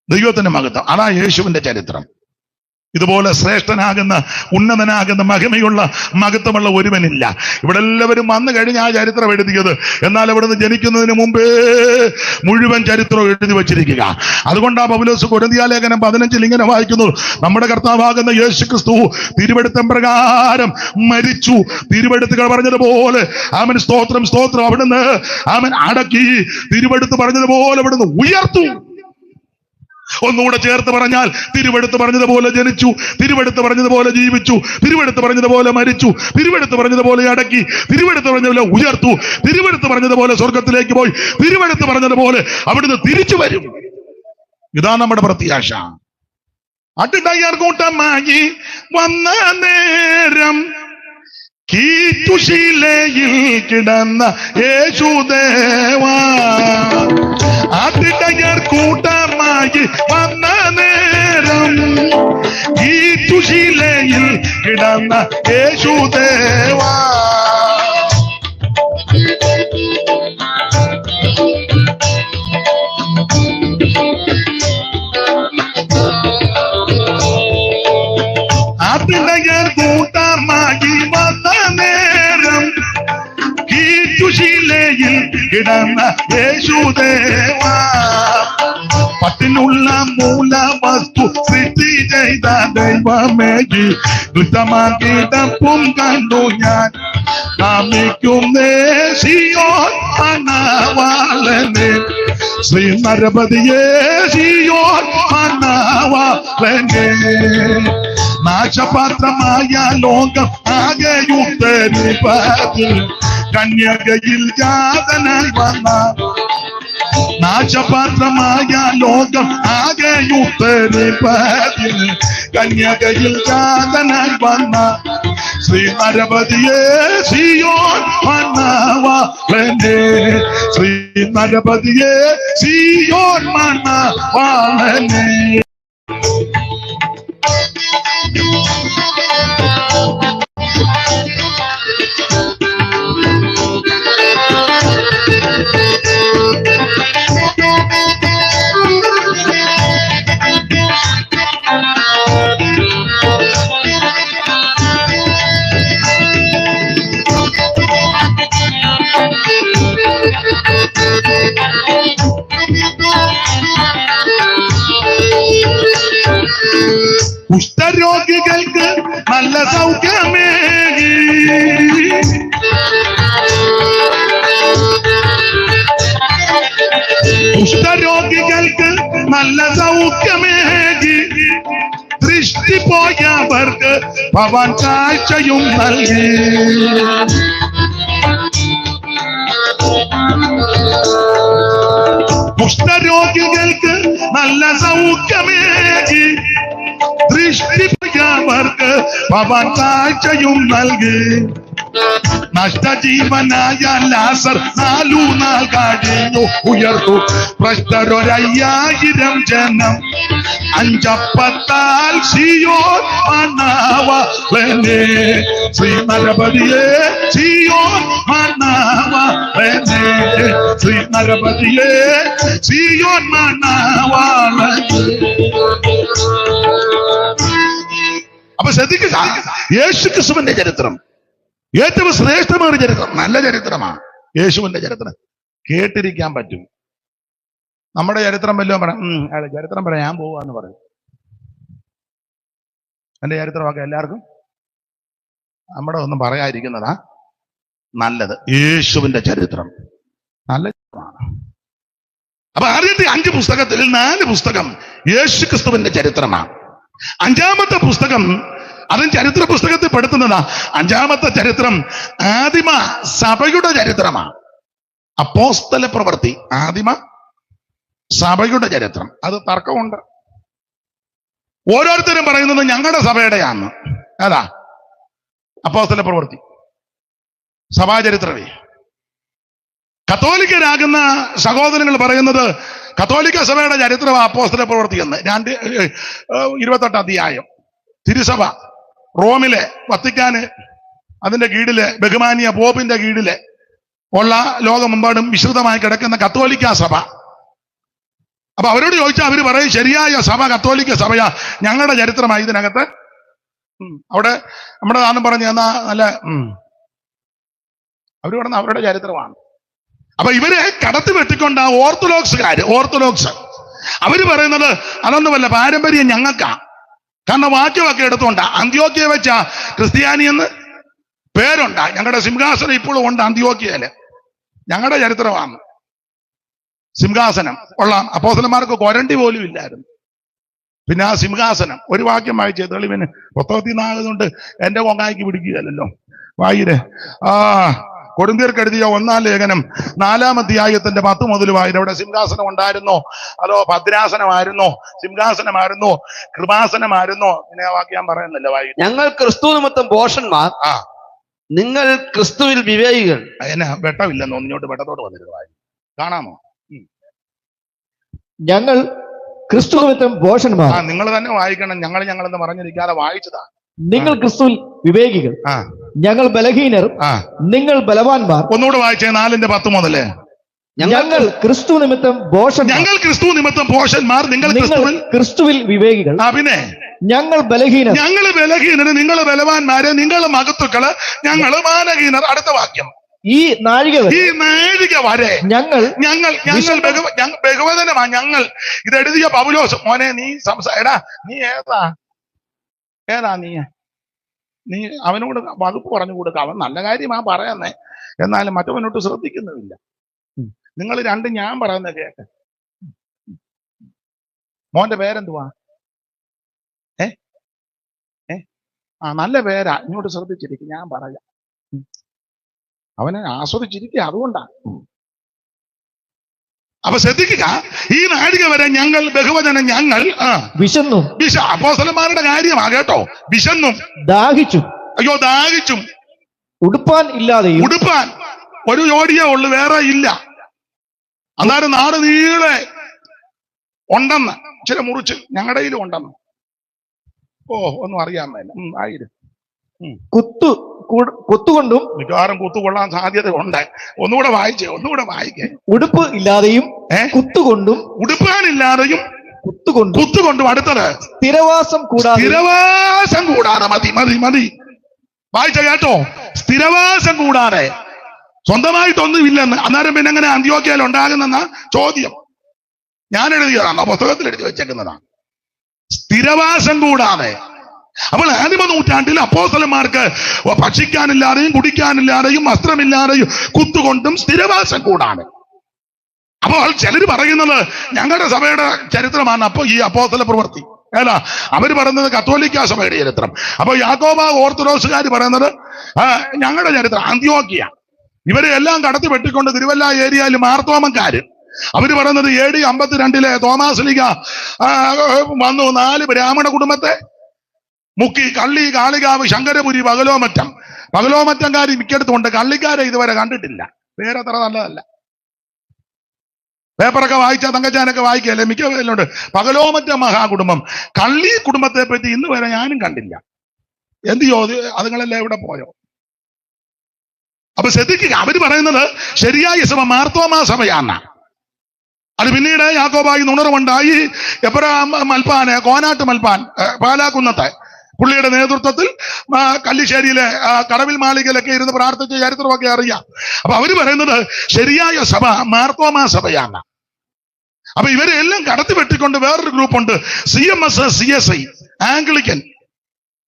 Speaker 1: ദൈവത്തിന്റെ മഹത്വം. അതാ യേശുവിന്റെ ചരിത്രം. ഇതുപോലെ ശ്രേഷ്ഠനാകുന്ന, ഉന്നതനാകുന്ന, മഹത്വമുള്ള ഒരുവനില്ല. ഇവിടെ എല്ലാവരും വന്നു കഴിഞ്ഞ് ആ ചരിത്രം എഴുതിയത്. എന്നാൽ അവിടുന്ന് ജനിക്കുന്നതിന് മുമ്പേ മുഴുവൻ ചരിത്രം എഴുതി വച്ചിരിക്കുക. അതുകൊണ്ടാ പൗലോസ് കൊരിന്ത്യ ലേഖനം 15 ഇങ്ങനെ വായിക്കുന്നു: നമ്മുടെ കർത്താവാകുന്ന യേശുക്രിസ്തു തിരുവെടുത്തം പ്രകാരം മരിച്ചു, തിരുവെടുത്തുകൾ പറഞ്ഞതുപോലെ അവൻ സ്തോത്രം അവിടുന്ന് അവൻ അടക്കി, തിരുവെടുത്ത് പറഞ്ഞതുപോലെ അവിടുന്ന് ഉയർത്തു. ഒന്നുകൂടെ ചേർത്ത് പറഞ്ഞാൽ, തിരുവെടുത്ത് പറഞ്ഞതുപോലെ ജനിച്ചു, തിരുവെടുത്ത് പറഞ്ഞതുപോലെ ജീവിച്ചു, തിരുവെടുത്ത് പറഞ്ഞതുപോലെ മരിച്ചു, തിരുവെടുത്ത് പറഞ്ഞതുപോലെ അടക്കി, തിരുവെടുത്ത് പറഞ്ഞതുപോലെ ഉയർത്തു, തിരുവെടുത്ത് പറഞ്ഞതുപോലെ സ്വർഗത്തിലേക്ക് പോയി, തിരുവെടുത്ത് പറഞ്ഞതുപോലെ അവിടുന്ന് തിരിച്ചു വരും. ഇതാ നമ്മുടെ പ്രത്യാശ. അട്ടിടയർ കൂട്ടമായി വന്ന നേരം കീറ്റുശീലയിൽ കിടന്ന യേശുദേവാ, അട്ടിടയർ കൂട്ടമായി വന്ന നേരം കീറ്റുശീലയിൽ കിടന്ന യേശുദേവാ. അട്ടിടയർ കൂട്ടമായി വന്ന നേരം കീറ്റുശീലയിൽ കിടന്ന യേശുദേവാ, പട്ടിനുള്ള മൂല വസ്തു സൃഷ്ടി ചെയ്ത ദൈവമേ, ദുഷ്ടമാക്കിടപ്പും കണ്ടു ഞാൻ കാമിക്കുന്നേ സിയോൻ മണവാളനെ, ശ്രീ നരപതിയേ സിയോൻ മണവാളനെ. നാശപാത്രമായ ലോകം ആകെയുത്തരിപ്പതിൽ കന്യകയിൽ ജാതനായി വന്ന, നാശപാത്രമായ ലോകം ആകെയുത്തരിപ്പതിൽ കന്യകയിൽ ജാതനായി വന്ന ശ്രീനരപതിയെ സിയോൻ മണവാളനെ, ശ്രീനരപതിയെ സിയോൻ മണവാളനെ. കുഷ്ഠരോഗികൾക്ക് നല്ല സൗഖ്യമേകി, കുഷ്ഠരോഗികൾക്ക് നല്ല സൗഖ്യമേകി, ദൃഷ്ടി പോയവർക്ക് ഭവൻ കാഴ്ചയും നൽകി. കുഷ്ഠരോഗികൾക്ക് നല്ല സൗഖ്യമേകി, ദൃഷ്ടി പോയവർക്ക് ഭവൻ കാഴ്ചയും നൽകി. നഷ്ടജീവനായ ലാസർ 4 നാൾ കഴിഞ്ഞു ഉയർത്തു. ഭ്രഷ്ടരൊരയ്യായിരം ജനം 5 അപ്പത്താൽ സിയോൻ മണവാളനെ, ശ്രീനരപതിയെ സിയോൻ മണവാളനെ, ശ്രീനരപതിയെ സിയോൻ മണവാളനെ. അപ്പൊ ശ്രദ്ധിക്കുക, യേശുക്രിസ്തുവിന്റെ ചരിത്രം ഏറ്റവും ശ്രേഷ്ഠമായ ചരിത്രം, നല്ല ചരിത്രമാണ് യേശുവിന്റെ ചരിത്രം. കേട്ടിരിക്കാൻ പറ്റും. നമ്മുടെ ചരിത്രം വല്ലതും പറയാം, ചരിത്രം പറയാം, ഞാൻ പോവാന്ന് പറയും. എന്റെ ചരിത്രമൊക്കെ എല്ലാവർക്കും നമ്മുടെ ഒന്നും പറയാതിരിക്കുന്നതാ നല്ലത്. യേശുവിന്റെ ചരിത്രം നല്ല ചരിത്രമാണ്. അപ്പൊ ആദ്യത്തെ 5 പുസ്തകത്തിൽ 4 പുസ്തകം യേശുക്രിസ്തുവിന്റെ ചരിത്രമാണ്. 5-ാമത്തെ പുസ്തകം അതും ചരിത്ര പുസ്തകത്തിൽ പെടുത്തുന്നതാ. 5-ാമത്തെ ചരിത്രം ആദിമ സഭയുടെ ചരിത്രമാണ്. അപ്പോസ്തല പ്രവൃത്തി ആദിമ സഭയുടെ ചരിത്രം. അത് തർക്കമുണ്ട്. ഓരോരുത്തരും പറയുന്നത് ഞങ്ങളുടെ സഭയുടെയാന്ന്. അതാ അപ്പോസ്തല പ്രവൃത്തി സഭാചരിത്രമേ. കത്തോലിക്കരാകുന്ന സഹോദരങ്ങൾ പറയുന്നത് കത്തോലിക്ക സഭയുടെ ചരിത്രമാണ് അപ്പോസ്തല പ്രവൃത്തി എന്ന്. 28 അധ്യായം തിരുസഭ റോമിലെ വത്തിക്കാന് അതിന്റെ കീഴില് ബഹുമാനിയ പോപ്പിന്റെ കീഴില് ഉള്ള ലോകമെമ്പാടും വിശുദ്ധമായി കിടക്കുന്ന കത്തോലിക്ക സഭ. അപ്പൊ അവരോട് ചോദിച്ചാൽ അവര് പറയും ശരിയായ സഭ കത്തോലിക്ക സഭയാ, ഞങ്ങളുടെ ചരിത്രമായി ഇതിനകത്ത്. അവിടെ നമ്മുടെ നാന്നും പറഞ്ഞ് എന്നാ നല്ല അവര് പറഞ്ഞ അവരുടെ ചരിത്രമാണ്. അപ്പൊ ഇവരെ കടത്തി വെട്ടിക്കൊണ്ട ഓർത്തഡോക്സ് അവര് പറയുന്നത് അതൊന്നുമല്ല, പാരമ്പര്യം ഞങ്ങൾക്കാ. കാരണം വാക്യമൊക്കെ എടുത്തുകൊണ്ടാ. അന്ത്യോക്യ വെച്ച ക്രിസ്ത്യാനി എന്ന് പേരുണ്ടാ. ഞങ്ങളുടെ സിംഹാസനം ഇപ്പോഴും ഉണ്ട് അന്ത്യോക്യയില്. ഞങ്ങളുടെ ചരിത്രമാണ് സിംഹാസനം ഉള്ള. അപ്പോസ്തലന്മാർക്ക് കൊരണ്ടി പോലും ഇല്ലായിരുന്നു. പിന്നെ ആ സിംഹാസനം ഒരു വാക്യം വായിച്ചേ തെളിവിന് പുസ്തകത്തിൽ നിന്നായതുകൊണ്ട് എന്റെ കൊങ്ങായിക്ക് പിടിക്കുകയല്ലോ. വായിരെ കൊടുന്തീർക്ക് എഴുതിയ 1-ാം ലേഖനം 4-ാം അധ്യായത്തിന്റെ 10 മുതൽ വായിരം. അവിടെ സിംഹാസനം ഉണ്ടായിരുന്നോ അതോ ഭദ്രാസനമായിരുന്നോ, സിംഹാസനമായിരുന്നോ, കൃപാസനമായിരുന്നോ? പിന്നെ ആ വാക്യം പറയുന്നില്ല. വായി
Speaker 2: ഞങ്ങൾ ക്രിസ്തു നിമിത്തം ഭോഷന്മാർ, നിങ്ങൾ ക്രിസ്തുവിൽ വിവേകികൾ.
Speaker 1: അതിനെ വെട്ടമില്ലെന്നോ, ഇങ്ങോട്ട് വെട്ടത്തോട്ട് വന്നിരുന്നു. വായി കാണാമോ?
Speaker 3: ഞങ്ങൾ ക്രിസ്തു നിമിത്തം ഭോഷന്മാർ.
Speaker 1: നിങ്ങൾ തന്നെ വായിക്കണം. ഞങ്ങളെന്ന് പറഞ്ഞിരിക്കാതെ വായിച്ചതാ. നിങ്ങൾ
Speaker 3: ക്രിസ്തുവിൽ വിവേകികൾ, ഞങ്ങൾ ബലഹീനർ, നിങ്ങൾ ബലവാന്മാർ.
Speaker 1: ഒന്നുകൂടെ വായിച്ചേ 4-ന്റെ 10 മുതലേ.
Speaker 3: ഞങ്ങൾ ക്രിസ്തു നിമിത്തം ഭോഷന്മാർ,
Speaker 1: ഞങ്ങൾ ക്രിസ്തു നിമിത്തം ഭോഷന്മാർ, നിങ്ങൾ
Speaker 3: ക്രിസ്തുവിൽ വിവേകികൾ.
Speaker 1: പിന്നെ
Speaker 3: ഞങ്ങൾ ബലഹീനർ,
Speaker 1: ഞങ്ങൾ ബലഹീനര്, നിങ്ങൾ ബലവാന്മാര്, നിങ്ങൾ മഹത്തുക്കള്, ഞങ്ങൾ മാനഹീനർ. അടുത്ത വാക്യം.
Speaker 3: ഈ നാഴിക
Speaker 1: വരെ ഞങ്ങൾ ബഹുവചനമാ. ഞങ്ങൾ ഇതെഴുതിയ പൗലോസ്. മോനെ നീ സംസാരിടാ, നീ ഏതാ നീ അവനോട് വകുപ്പ് പറഞ്ഞു കൊടുക്ക. അവൻ നല്ല കാര്യമാ പറയുന്നേ, എന്നാലും മറ്റവനോട്ട് ശ്രദ്ധിക്കുന്നുമില്ല. നിങ്ങൾ രണ്ടും ഞാൻ പറയുന്ന കേക്ക്. മോന്റെ പേരെന്തുവാ? നല്ല പേരാ, ഇങ്ങോട്ട് ശ്രദ്ധിച്ചിരിക്കും, ഞാൻ പറയാം. അവനെ ആസ്വദിച്ചിരിക്കുക, അതുകൊണ്ടാ. അപ്പൊ ശ്രദ്ധിക്കുക, ഈ നാഴിക വരെ ഞങ്ങൾ ബഹുവചനം ഞങ്ങൾ
Speaker 3: വിശന്നു.
Speaker 1: അപ്പോസ്തലന്മാരുടെ കാര്യമാ കേട്ടോ. വിശന്നും അയ്യോ ദാഹിച്ചും.
Speaker 3: ഉടുപ്പാൻ ഇല്ലാതെയും
Speaker 1: ഉടുപ്പാൻ ഒരു ജോഡിയേ ഉള്ളു, വേറെ ഇല്ല. അന്നേരം നാട് നീളെ ഉണ്ടെന്ന് ഇച്ചിരി മുറിച്ച് ഞങ്ങളുടെയിലും ഉണ്ടെന്ന്. ഒന്നും അറിയാൻ മേല. ആയിരം
Speaker 3: കുത്തുകൊണ്ടും
Speaker 1: മിക്കവാറും കുത്തുകൊള്ളാൻ സാധ്യത ഉണ്ട്. ഒന്നുകൂടെ വായിക്കേ.
Speaker 3: ഉടുപ്പ് ഇല്ലാതെയും കുത്തുകൊണ്ടും.
Speaker 1: ഉടുപ്പാനില്ലാതെയും കുത്തുകൊണ്ടും. അടുത്തത്
Speaker 3: സ്ഥിരവാസം
Speaker 1: കൂടാതെ. മതി വായിച്ച കേട്ടോ. സ്ഥിരവാസം കൂടാതെ, സ്വന്തമായിട്ടൊന്നും ഇല്ലെന്ന്. അന്നേരം പിന്നെ എങ്ങനെ അന്ത്യോക്യയിൽ ഉണ്ടാകുന്ന ചോദ്യം ഞാൻ എഴുതിയതാണോ, പുസ്തകത്തിൽ എഴുതി വെച്ചേക്കുന്നതാണ്. സ്ഥിരവാസം കൂടാതെ. അപ്പോൾ ആദിമ നൂറ്റാണ്ടിൽ അപ്പോസ്തലന്മാർക്ക് ഭക്ഷിക്കാനില്ലാതെയും കുടിക്കാനില്ലാതെയും വസ്ത്രമില്ലാതെയും കുത്തുകൊണ്ടും സ്ഥിരവാസം കൂടാതെ. അപ്പോൾ ചിലർ പറയുന്നത് ഞങ്ങളുടെ സഭയുടെ ചരിത്രമാണ് അപ്പൊ ഈ അപ്പോസ്തല പ്രവൃത്തി. അല്ല, അവര് പറയുന്നത് കത്തോലിക്ക സഭയുടെ ചരിത്രം. അപ്പൊ യാക്കോബ ഓർത്തഡോക്സുകാർ പറയുന്നത് ഞങ്ങളുടെ ചരിത്രം അന്ത്യോക്യ. ഇവരെ എല്ലാം കടത്തി വെട്ടിക്കൊണ്ട് തിരുവല്ല ഏരിയയിൽ മാർത്തോമക്കാര് അവര് പറയുന്നത് AD 52 തോമാസ് ലീഗ വന്നു 4 ബ്രാഹ്മണ കുടുംബത്തെ മുക്കി. കള്ളി, കാളികാവ്, ശങ്കരപുരി, പകലോമറ്റംകാരി മിക്കടുത്തുണ്ട്. കള്ളിക്കാരെ ഇതുവരെ കണ്ടിട്ടില്ല. പേരത്ര നല്ലതല്ല. പേപ്പറൊക്കെ വായിച്ചാൽ തങ്കച്ചാനൊക്കെ വായിക്കല്ലേ, മിക്ക പേരിലുണ്ട് പകലോമറ്റ മഹാകുടുംബം. കള്ളി കുടുംബത്തെ പറ്റി ഇന്ന് വരെ ഞാനും കണ്ടില്ല. എന്ത് അതുങ്ങളെല്ലാം എവിടെ പോയോ? അപ്പൊ ശ്രദ്ധിക്കുക, അവര് പറയുന്നത് ശരിയായ സഭ മാർത്തോമാ സഭയാണ്. അത് പിന്നീട് യാക്കോബായി നുണർവുണ്ടായി. എബ്രഹാം മൽപ്പാന്, കോനാട്ട് മൽപ്പാൻ പാലാക്കുന്നത്തെ പുള്ളിയുടെ നേതൃത്വത്തിൽ കല്ലിശ്ശേരിയിലെ കടവിൽ മാളികയിലൊക്കെ ഇരുന്ന് പ്രാർത്ഥിച്ച ചരിത്രമൊക്കെ അറിയാം. അപ്പൊ അവര് പറയുന്നത് ശരിയായ സഭ മാർത്തോമാ സഭയാണ്. അപ്പൊ ഇവരെ എല്ലാം കടത്തി വെട്ടിക്കൊണ്ട് വേറൊരു ഗ്രൂപ്പുണ്ട്, CMS CSI ആംഗ്ലിക്കൻ.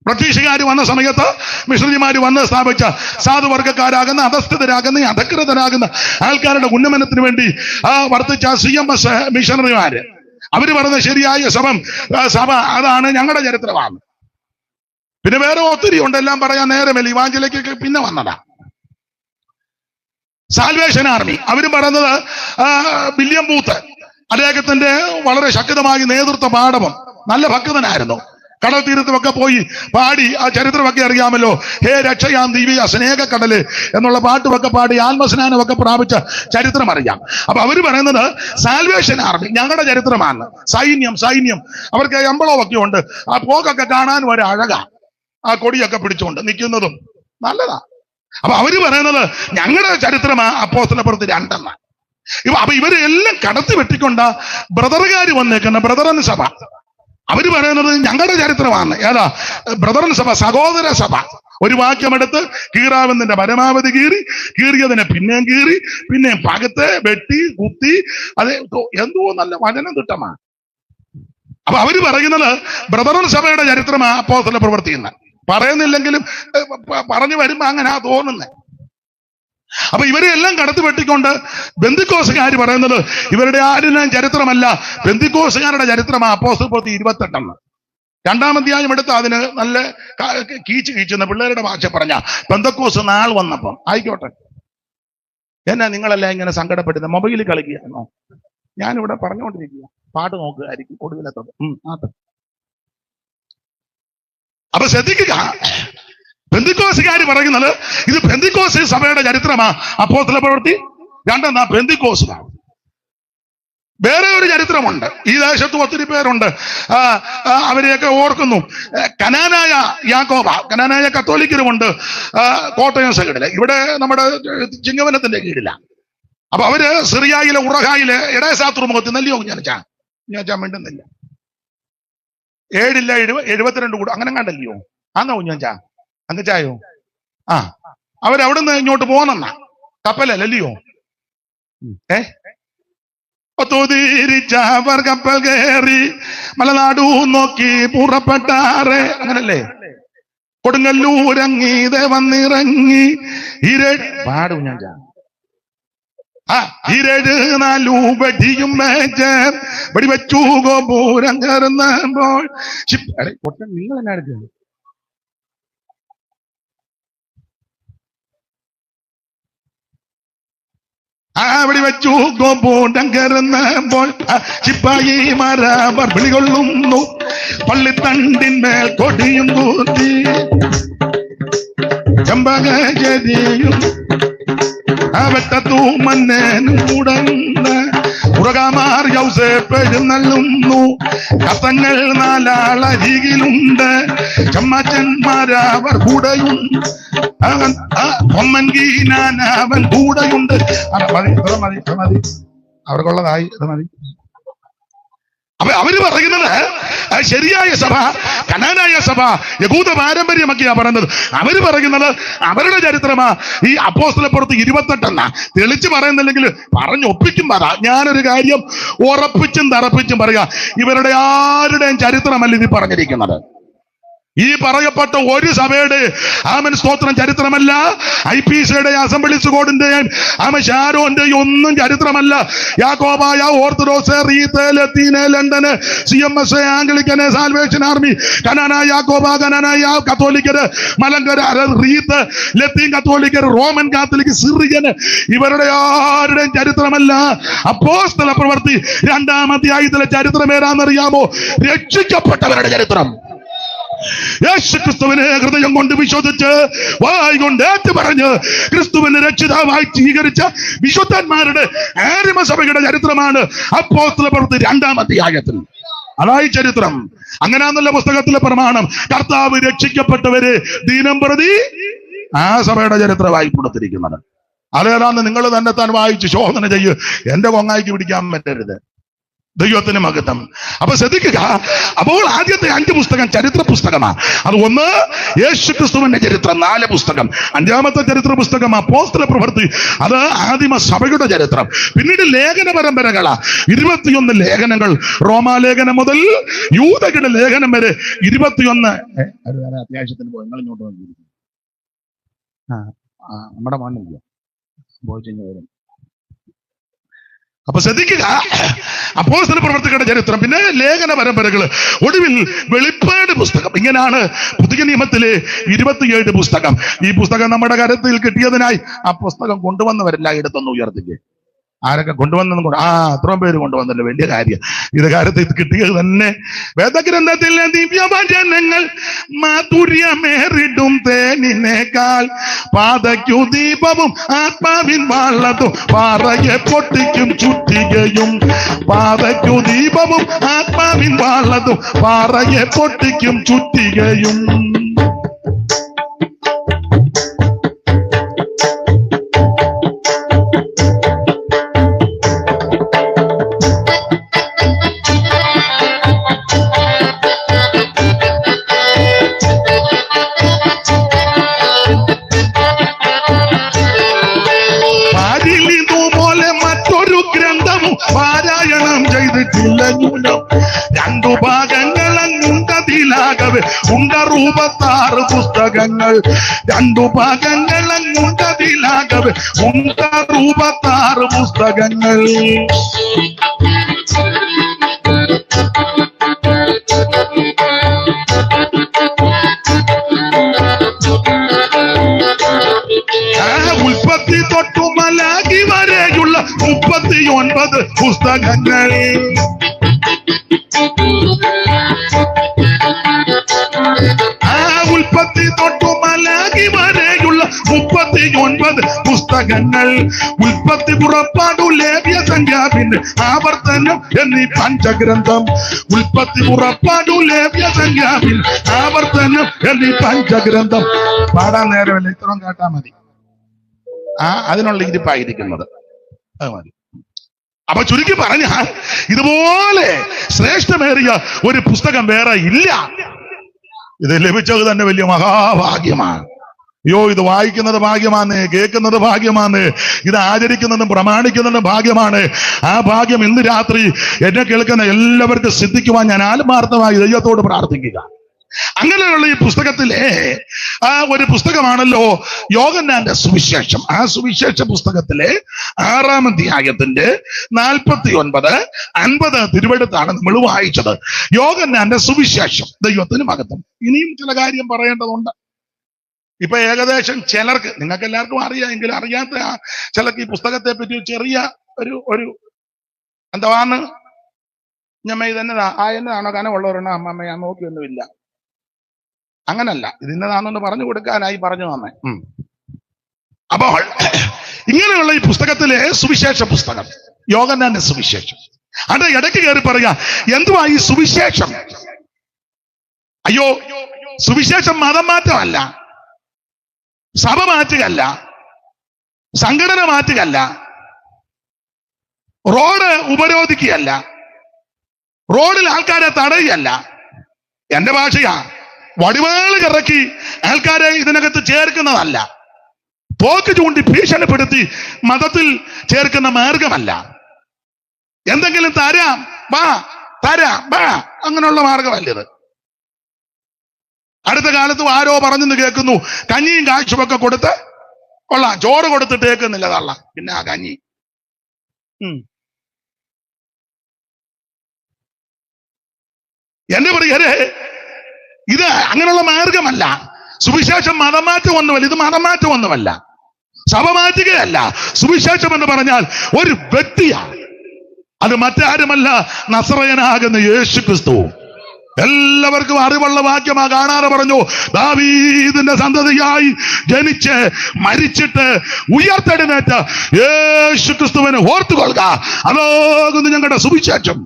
Speaker 1: ബ്രിട്ടീഷുകാർ വന്ന സമയത്ത് മിഷണറിമാര് വന്ന് സ്ഥാപിച്ച സാധുവർഗക്കാരാകുന്ന, അധസ്ഥിതരാകുന്ന, അധകൃതരാകുന്ന ആൾക്കാരുടെ ഉന്നമനത്തിന് വേണ്ടി വർത്തിച്ച CMS മിഷണറിമാര്. അവര് പറഞ്ഞ ശരിയായ സഭ അതാണ് ഞങ്ങളുടെ ചരിത്രമാണ്. പിന്നെ വേറെ ഒത്തിരി ഉണ്ട്, എല്ലാം പറയാൻ നേരമല്ല. ഇവാഞ്ചലിക്ക് പിന്നെ വന്നതാ. സാൽവേഷൻ ആർമി അവര് പറയുന്നത് വില്യം ബൂത്ത്, അദ്ദേഹത്തിന്റെ വളരെ ശക്തമായ നേതൃത്വ പാഠവും, നല്ല ഭക്തനായിരുന്നു. കടൽ തീരത്തുമൊക്കെ പോയി പാടി ആ ചരിത്രമൊക്കെ അറിയാമല്ലോ. ഹേ രക്ഷയാം ദിവ്യ സ്നേഹക്കടല് എന്നുള്ള പാട്ടുമൊക്കെ പാടി ആത്മസ്നാനമൊക്കെ പ്രാപിച്ച ചരിത്രം അറിയാം. അപ്പൊ അവര് പറയുന്നത് സാൽവേഷൻ ആർമി ഞങ്ങളുടെ ചരിത്രമാണ്. സൈന്യം അവർക്ക് എമ്പളമൊക്കെ ഉണ്ട്. ആ പോക്കൊക്കെ കാണാൻ ഒരു അഴകാ, ആ കൊടിയൊക്കെ പിടിച്ചുകൊണ്ട് നിൽക്കുന്നതും നല്ലതാ. അപ്പൊ അവര് പറയുന്നത് ഞങ്ങളുടെ ചരിത്രമാ അപ്പോസ്തല പ്രവൃത്തി 2. അപ്പൊ ഇവരെ എല്ലാം കടത്തി വെട്ടിക്കൊണ്ട ബ്രദറുകാർ വന്നേക്കുന്ന ബ്രദറൻ സഭ. അവര് പറയുന്നത് ഞങ്ങളുടെ ചരിത്രമാണ്. ഏതാ? ബ്രദറൻ സഭ, സഹോദര സഭ. ഒരു വാക്യമെടുത്ത് കീറാവുന്നതിന്റെ പരമാവധി കീറിയതിനെ പിന്നെയും കീറി, പിന്നെയും പകത്ത് വെട്ടി കുത്തി. അത് എന്തോ നല്ല വചനം തിട്ടമാണ്. അപ്പൊ അവര് പറയുന്നത് ബ്രദറൻ സഭയുടെ ചരിത്രമാ അപ്പോസ്തല പ്രവൃത്തി എന്ന്. പറയുന്നില്ലെങ്കിലും പറഞ്ഞു വരുമ്പോ അങ്ങനെയാ തോന്നുന്നത്. അപ്പൊ ഇവരെ എല്ലാം കടത്തി വെട്ടിക്കൊണ്ട് ബെന്തിക്കോസുകാർ പറയുന്നത് ഇവരുടെ ആരുടെയും ചരിത്രമല്ല, ബെന്തിക്കോസുകാരുടെ ചരിത്രമാ അപ്പോസ്തല പ്രവൃത്തി 28. 2-ാം അധ്യായം എടുത്ത് അതിന് നല്ല കീച്ചുന്ന പിള്ളേരുടെ ഭാഷ പറഞ്ഞ പെന്തക്കോസ് നാൾ വന്നപ്പം. ആയിക്കോട്ടെ, എന്നാ നിങ്ങളെല്ലാം ഇങ്ങനെ സങ്കടപ്പെടുന്ന മൊബൈലിൽ കളിക്കുകയാണോ? ഞാനിവിടെ പറഞ്ഞുകൊണ്ടിരിക്കുക, പാട്ട് നോക്കുകയായിരിക്കും ഒടുവിലെത്തത്. അപ്പൊ ശ്രദ്ധിക്കുക, പെന്തിക്കോസുകാർ പറയുന്നത് ഇത് പെന്തിക്കോസ് സഭയുടെ ചരിത്രമാ അപ്പോസ്തല പ്രവൃത്തി 2. പെന്തിക്കോസുകാർ വേറെ ഒരു ചരിത്രമുണ്ട്. ഈ ദേശത്ത് ഒത്തിരി പേരുണ്ട്, അവരെയൊക്കെ ഓർക്കുന്നു. കനാനായ യാക്കോബ, കനാനായ കത്തോലിക്കരുമുണ്ട് കോട്ടയം സൈഡില്, ഇവിടെ നമ്മുടെ ചിങ്ങവനത്തിന്റെ കീഴില. അപ്പൊ അവര് സിറിയയിലെ ഉറഹായിലെ ഇടയസാ തുറമുഖത്ത് നെല്ലിയോ ഞാൻ മിണ്ടുന്നില്ല. 72 കൂടെ അങ്ങനെ കണ്ടല്ലയോ ആന്നോ കുഞ്ഞാ അങ്ങച്ചായോ? അവരവിടുന്ന് ഇങ്ങോട്ട് പോന്നെന്നാ കപ്പലല്ലയോ? ഒത്തുതിരിച്ചവർ കപ്പൽ കയറി മലനാടു നോക്കി പുറപ്പെട്ടാറ്, അങ്ങനല്ലേ? കൊടുങ്ങല്ലൂരങ്ങീതെ വന്നിറങ്ങി പാടു ഞാൻ 4 വെടിയും വെടിവെച്ചു ഗോപുരം കയറുന്നപ്പോൾ നിങ്ങൾ എന്നാ എടുക്കുക? വെടിവെച്ചു ഗോപുരം കയറുന്നപ്പോൾ ചിപ്പായിമാരവർ വിളികൊള്ളുന്നു, പള്ളിത്തണ്ടിന്മേൽ കൊടിയും കൂത്തി. ചെമ്പകചരിയും വെട്ടത്തു മന്നേനും ഉടന്ന് ഉറകാമാർ യൗസേപ്പെഴുന്നള്ളുന്നു. കത്തങ്ങൾ നാലാളരികിലുണ്ട്, ചമ്മച്ചന്മാരവർ കൂടെയുണ്ട്, കൊമ്മൻ ഗീനാനവൻ കൂടെയുണ്ട്. മതി അവർക്കുള്ളതായി അത് മതി. അപ്പൊ അവര് പറയുന്നത് ശരിയായ സഭ, കനാനായ സഭ, യഹൂദ പാരമ്പര്യമൊക്കെയാ പറയുന്നത്. അവര് പറയുന്നത് അവരുടെ ചരിത്രമാ. ഈ അപ്പോസ്തലപ്പുറത്ത് 28 തെളിച്ച് പറയുന്നില്ലെങ്കിൽ പറഞ്ഞൊപ്പിക്കും പറ. ഞാനൊരു കാര്യം ഉറപ്പിച്ചും തറപ്പിച്ചും പറയാ, ഇവരുടെ ആരുടെയും ചരിത്രമല്ല ഇത് പറഞ്ഞിരിക്കുന്നത്. ഈ പറയപ്പെട്ട ഒരു സഭയുടെ ആമൻ സ്തോത്രം ചരിത്രമല്ല. IPCയുടെ അസംബ്ലീസ് കോഡിന്റെയും ഷാരോന്റെയും ഒന്നും ചരിത്രമല്ല. യാക്കോബായ, ഓർത്തഡോക്സ്, റീത്ത്, ലത്തീന്, London, CMS, Anglican, Salvation Army, Knanaya യാക്കോബ, കനാനായ കത്തോലിക്കര്, മലങ്കര, റീത്ത്, ലത്തീൻ കത്തോലിക്കര്, റോമൻ കാത്തലിക്, സിറിയന്, ഇവരുടെ ആരുടെയും ചരിത്രമല്ല. അപ്പോസ്തല പ്രവൃത്തി 2-ാം അധ്യായത്തിലെ ചരിത്രം ഏതാണെന്നറിയാമോ? രക്ഷിക്കപ്പെട്ടവരുടെ ചരിത്രം. യേശു ക്രിസ്തുവിനെ ഹൃദയം കൊണ്ട് വിശ്വസിച്ച് വായ് കൊണ്ട് ഏറ്റുപറഞ്ഞ് ക്രിസ്തുവിനെ രക്ഷിതാവായി സ്വീകരിച്ച വിശുദ്ധന്മാരുടെ ആദിമസഭയുടെ ചരിത്രമാണ് അപ്പോസ്തല പ്രവൃത്തി 2-ാം അധ്യായത്തിൽ. അതായി ചരിത്രം. അങ്ങനെയാണല്ലോ പുസ്തകത്തിലെ പ്രമാണം. കർത്താവ് രക്ഷിക്കപ്പെട്ടവരെ ദിനം പ്രതി ആ സഭയുടെ ചരിത്രമായി കൊടുത്തിരിക്കുന്നത്. അതേതാന്ന് നിങ്ങൾ തന്നെ താൻ വായിച്ച് ശോധന ചെയ്യ്. എന്റെ കൊങ്ങായിക്ക് പിടിക്കാൻ പറ്റരുത്. ദൈവത്തിന് മഹത്വം. അപ്പൊ ശ്രദ്ധിക്കുക. അപ്പോൾ ആദ്യത്തെ 5 പുസ്തകം ചരിത്ര പുസ്തകമാണ്. അത് ഒന്ന് യേശു ക്രിസ്തുവിന്റെ ചരിത്രം, 4 പുസ്തകം. 5-ാമത്തെ ചരിത്ര പുസ്തകം അപ്പോസ്തല പ്രവൃത്തി, അത് ആദിമ സഭയുടെ ചരിത്രം. പിന്നീട് ലേഖന പരമ്പരകളാ, 21 ലേഖനങ്ങൾ. റോമാലേഖനം മുതൽ യൂദയുടെ ലേഖനം വരെ 21. അത്യാവശ്യത്തിന് പോയി നിങ്ങൾ ഇങ്ങോട്ട് വന്നിരിക്കും. നമ്മുടെ മോനില്ല പോയി. അപ്പൊ ശ്രദ്ധിക്കുക, അപ്പോസ്തല പ്രവർത്തകരുടെ ചരിത്രം, പിന്നെ ലേഖന പരമ്പരകള്, ഒടുവിൽ വെളിപ്പാട് പുസ്തകം. ഇങ്ങനെയാണ് പുതിയ നിയമത്തിലെ 27 പുസ്തകം. ഈ പുസ്തകം നമ്മുടെ കരത്തിൽ കിട്ടിയതിനായി ആ പുസ്തകം കൊണ്ടുവന്നവരെല്ലാം എടുത്തൊന്ന് ഉയർത്തിക്ക്. ആരൊക്കെ കൊണ്ടുവന്നെന്നും കൂടെ അത്രയും പേര് കൊണ്ടുവന്നല്ലോ, വലിയ കാര്യം. ഇത് കാര്യത്തിൽ കിട്ടിയത് തന്നെ. വേദഗ്രന്ഥത്തിലെ ദിവ്യവചനങ്ങൾ മാധുര്യമേറിടും തേനിനേക്കാൾ, പാതയ്ക്കു ദീപവും ആത്മാവിൻ വാളതും പാറയെ പൊട്ടിക്കും ചുറ്റികയും. പാതയ്ക്കു ദീപവും ആത്മാവിൻ വാളതും പാറയെ പൊട്ടിക്കും ചുറ്റികയും. പാരായണം ചെയ്തിട്ടില്ല ന്യൂനം. 2 ഭാഗങ്ങളങ്ങുണ്ടതിലാകവെ ഉണ്ട 66 പുസ്തകങ്ങൾ. 2 ഭാഗങ്ങളങ്ങുണ്ടതിലാകവെ ഉണ്ട 66 പുസ്തകങ്ങൾ. ഉൽപ്പത്തി തൊട്ടു മലാഖി വരെയുള്ള 39 പുസ്തകങ്ങൾ. ഉൽപ്പത്തി തൊട്ടു മലാഖി വരെയുള്ള 39 പുസ്തകങ്ങൾ. ഉൽപ്പത്തി, പുറപ്പാടു, ലേവ്യ, സംഖ്യ, പിന്നെ ആവർത്തനം എന്നീ പഞ്ചഗ്രന്ഥം. ഉൽപ്പത്തി, പുറപ്പാടു, ലേവ്യ, സംഖ്യ, പിന്നെ ആവർത്തനം എന്നീ പഞ്ചഗ്രന്ഥം. പാടാൻ നേരമല്ല, ഇത്രയും കേട്ടാ മതി. അതിനുള്ള ഇരിപ്പായിരിക്കുന്നത് അത് മതി. അപ്പൊ ചുരുക്കി പറഞ്ഞാൽ ഇതുപോലെ ശ്രേഷ്ഠമേറിയ ഒരു പുസ്തകം വേറെ ഇല്ല. ഇത് ലഭിച്ചത് തന്നെ വലിയ മഹാഭാഗ്യമാണ്. അയ്യോ, ഇത് വായിക്കുന്നത് ഭാഗ്യമാണ്, കേൾക്കുന്നത് ഭാഗ്യമാണ്, ഇത് ആചരിക്കുന്നതും പ്രമാണിക്കുന്നതും ഭാഗ്യമാണ്. ആ ഭാഗ്യം ഇന്ന് രാത്രി എന്നെ കേൾക്കുന്ന എല്ലാവർക്കും സിദ്ധിക്കുവാൻ ഞാൻ ആത്മാർത്ഥമായി ദൈവത്തോട് പ്രാർത്ഥിക്കുക. അങ്ങനെയുള്ള ഈ പുസ്തകത്തിലെ ഒരു പുസ്തകമാണല്ലോ യോഹന്നാന്റെ സുവിശേഷം. ആ സുവിശേഷ പുസ്തകത്തിലെ 6-ാം അധ്യായത്തിന്റെ 49-50 തിരുവെടുത്താണ് നമ്മൾ വായിച്ചത്. യോഹന്നാന്റെ സുവിശേഷം. ദൈവത്തിന് മഹത്വം. ഇനിയും ചില കാര്യം പറയേണ്ടതുണ്ട്. ഇപ്പൊ ഏകദേശം ചിലർക്ക്, നിങ്ങൾക്ക് എല്ലാവർക്കും അറിയാമെങ്കിലും അറിയാത്ത ചിലർക്ക് ഈ പുസ്തകത്തെ പറ്റി ചെറിയ ഒരു എന്താണ് ഞമ്മ ഇതെന്നതാ എന്നതാണോ കനമുള്ളവരെണ്ണോ അമ്മമ്മ ഞാൻ നോക്കിയൊന്നുമില്ല, അങ്ങനല്ല, ഇത് ഇന്നതാണെന്ന് പറഞ്ഞു കൊടുക്കാനായി പറഞ്ഞു തന്നെ. അപ്പോൾ ഇങ്ങനെയുള്ള ഈ പുസ്തകത്തിലെ സുവിശേഷ പുസ്തകം, യോഹന്നാന്റെ സുവിശേഷം, അത് ഇടയ്ക്ക് കയറി പറയാ എന്തുവാ ഈ സുവിശേഷം? അയ്യോ, സുവിശേഷം മതം മാറ്റമല്ല, സഭ മാറ്റുകയല്ല, സംഘടന മാറ്റുകയല്ല, റോഡ് ഉപരോധിക്കുകയല്ല, റോഡിൽ ആൾക്കാരെ തടയുകയല്ല. എന്റെ ഭാഷയാ, വടിവേള് കറക്കി ആൾക്കാരെ ഇതിനകത്ത് ചേർക്കുന്നതല്ല, തോക്ക് ചൂണ്ടി ഭീഷണിപ്പെടുത്തി മതത്തിൽ ചേർക്കുന്ന മാർഗമല്ല. എന്തെങ്കിലും തരാം വാ, തരാം വാ, അങ്ങനെയുള്ള മാർഗമല്ലത്. അടുത്ത കാലത്തും ആരോ പറഞ്ഞെന്ന് കേൾക്കുന്നു, കഞ്ഞിയും കാശുമൊക്കെ കൊടുത്ത് കൊള്ളാം, ചോറ് കൊടുത്തിട്ട് കേൾക്കുന്നില്ല തള്ള, പിന്നെ ആ കഞ്ഞി. എന്റെ പ്രിയരെ, ഇത് അങ്ങനെയുള്ള മാർഗമല്ല. സുവിശേഷം മതമാറ്റം ഒന്നുമല്ല, ഇത് മതമാറ്റം ഒന്നുമല്ല, സഭ മാറ്റുകയല്ല. സുവിശേഷം എന്ന് പറഞ്ഞാൽ ഒരു വ്യക്തിയാണ്, അത് മറ്റാരുമല്ല, നസറയനാകുന്ന യേശു ക്രിസ്തു. എല്ലാവർക്കും അറിവുള്ള വാക്യമാ. കാണാതെ പറഞ്ഞു, ദാവീദിന്റെ സന്തതിയായി ജനിച്ച് മരിച്ചിട്ട് ഉയർത്തെഴുന്നേറ്റ യേശു ക്രിസ്തുവിനെ ഓർത്തുകൊള്ളുക, അതാകുന്നു ഞങ്ങളുടെ സുവിശേഷം.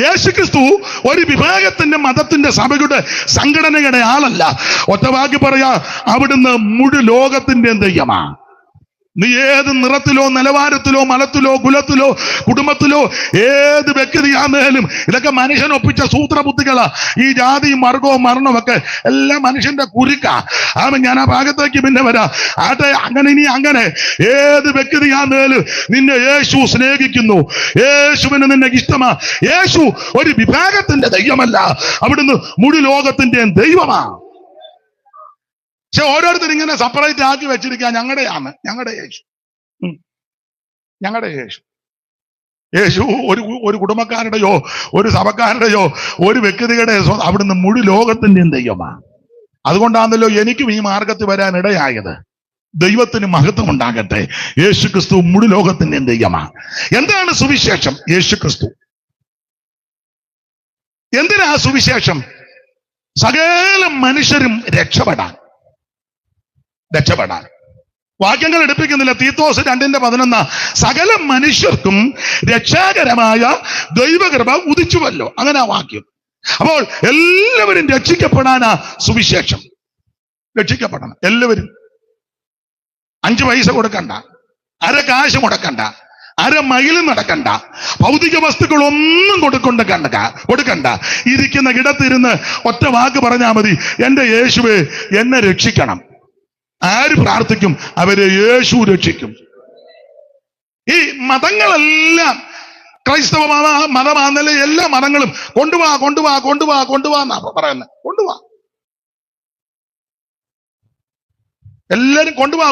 Speaker 1: യേശു ക്രിസ്തു ഒരു വിഭാഗത്തിന്റെ, മതത്തിന്റെ, സഭയുടെ, സംഘടനയുടെ ആളല്ല. ഒറ്റവാക്കി പറയാ, അവിടുന്ന് മുഴു ലോകത്തിന്റെ ദൈവമാ. നീ ഏത് നിറത്തിലോ നിലവാരത്തിലോ മലത്തിലോ കുലത്തിലോ കുടുംബത്തിലോ ഏത് വ്യക്തിയാന്നേലും, ഇതൊക്കെ മനുഷ്യൻ ഒപ്പിച്ച സൂത്രബുദ്ധികളാ. ഈ ജാതിയും വർഗവും മരണവും ഒക്കെ എല്ലാം മനുഷ്യന്റെ കുരുക്ക. ഞാൻ ആ ഭാഗത്തേക്ക് പിന്നെ വരാം. ആട്ടെ, അങ്ങനെ ഇനി അങ്ങനെ ഏത് വ്യക്തിയാന്നേലും നിന്നെ യേശു സ്നേഹിക്കുന്നു, യേശുവിന് നിന്നെ ഇഷ്ടമാ. യേശു ഒരു വിഭാഗത്തിന്റെ ദൈവമല്ല, അവിടുന്ന് മുഴു ലോകത്തിന്റെ ദൈവമാ. പക്ഷെ ഓരോരുത്തർ ഇങ്ങനെ സെപ്പറേറ്റ് ആക്കി വെച്ചിരിക്കുക, ഞങ്ങളുടെയാണ്, ഞങ്ങളുടെ യേശു, ഞങ്ങളുടെ യേശു. യേശു ഒരു കുടുംബക്കാരുടെയോ ഒരു സഭക്കാരുടെയോ ഒരു വ്യക്തിയുടെയോ, അവിടുന്ന് മുഴു ലോകത്തിന്റെയും ദൈവമാണ്. അതുകൊണ്ടാണല്ലോ എനിക്കും ഈ മാർഗത്തിൽ വരാൻ ഇടയായത്. ദൈവത്തിന് മഹത്വം ഉണ്ടാകട്ടെ. യേശു ക്രിസ്തു മുഴു ലോകത്തിന്റെയും ദൈവമാണ്. എന്താണ് സുവിശേഷം? യേശു ക്രിസ്തു. എന്തിനാ സുവിശേഷം? സകല മനുഷ്യരും രക്ഷപ്പെടാൻ. വാക്യങ്ങൾ എടുപ്പിക്കുന്നില്ല. തീത്തോസ് 2:11 സകല മനുഷ്യർക്കും രക്ഷാകരമായ ദൈവകൃപ ഉദിച്ചുവല്ലോ, അങ്ങനെ ആ വാക്യം. അപ്പോൾ എല്ലാവരും രക്ഷിക്കപ്പെടാനാ സുവിശേഷം. രക്ഷിക്കപ്പെടണം എല്ലാവരും. 5 പൈസ കൊടുക്കണ്ട, അര കാശ് മുടക്കണ്ട, അര മൈൽ നടക്കണ്ട, ഭൗതിക വസ്തുക്കളൊന്നും കൊടുക്കണ്ട. ഇരിക്കുന്ന ഇടത്തിരുന്ന് ഒറ്റ വാക്ക് പറഞ്ഞാൽ മതി, എന്റെ യേശുവേ എന്നെ രക്ഷിക്കണം. ആര് പ്രാർത്ഥിക്കും? അവരെ യേശു രക്ഷിക്കും. ഈ മതങ്ങളെല്ലാം, ക്രൈസ്തവ മതമാണെന്നല്ലേ എല്ലാ മതങ്ങളും കൊണ്ടുവാ എന്നാ പറയുന്നത്. കൊണ്ടുവാ, എല്ലാരും കൊണ്ടുവാ.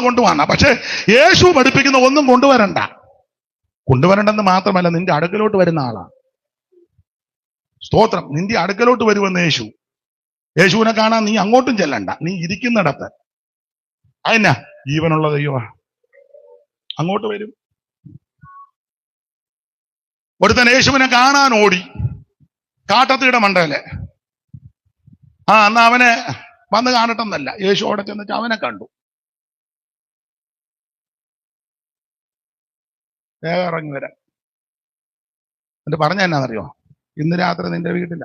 Speaker 1: പക്ഷെ യേശു പഠിപ്പിക്കുന്ന ഒന്നും കൊണ്ടുവരണ്ടെന്ന് മാത്രമല്ല, നിന്റെ അടുക്കലോട്ട് വരുന്ന ആളാ. സ്തോത്രം. നിന്റെ അടുക്കലോട്ട് വരുമെന്ന് യേശുവിനെ കാണാൻ നീ അങ്ങോട്ടും ചെല്ലണ്ട, നീ ഇരിക്കുന്നിടത്ത്. അതെന്നാ? ജീവനുള്ള ദൈവമാ, അങ്ങോട്ട് വരും. ഒരുത്തൻ യേശുവിനെ കാണാൻ ഓടി കാട്ടത്തിയുടെ മണ്ടയില്. എന്നാ അവനെ വന്ന് കാണട്ടെന്നല്ല, യേശു അവിടെ ചെന്നിട്ട് അവനെ കണ്ടു. വേഗം ഇറങ്ങി വരാൻ. എന്നിട്ട് പറഞ്ഞ എന്നാന്നറിയോ? ഇന്ന് രാത്രി നിന്റെ വീട്ടില.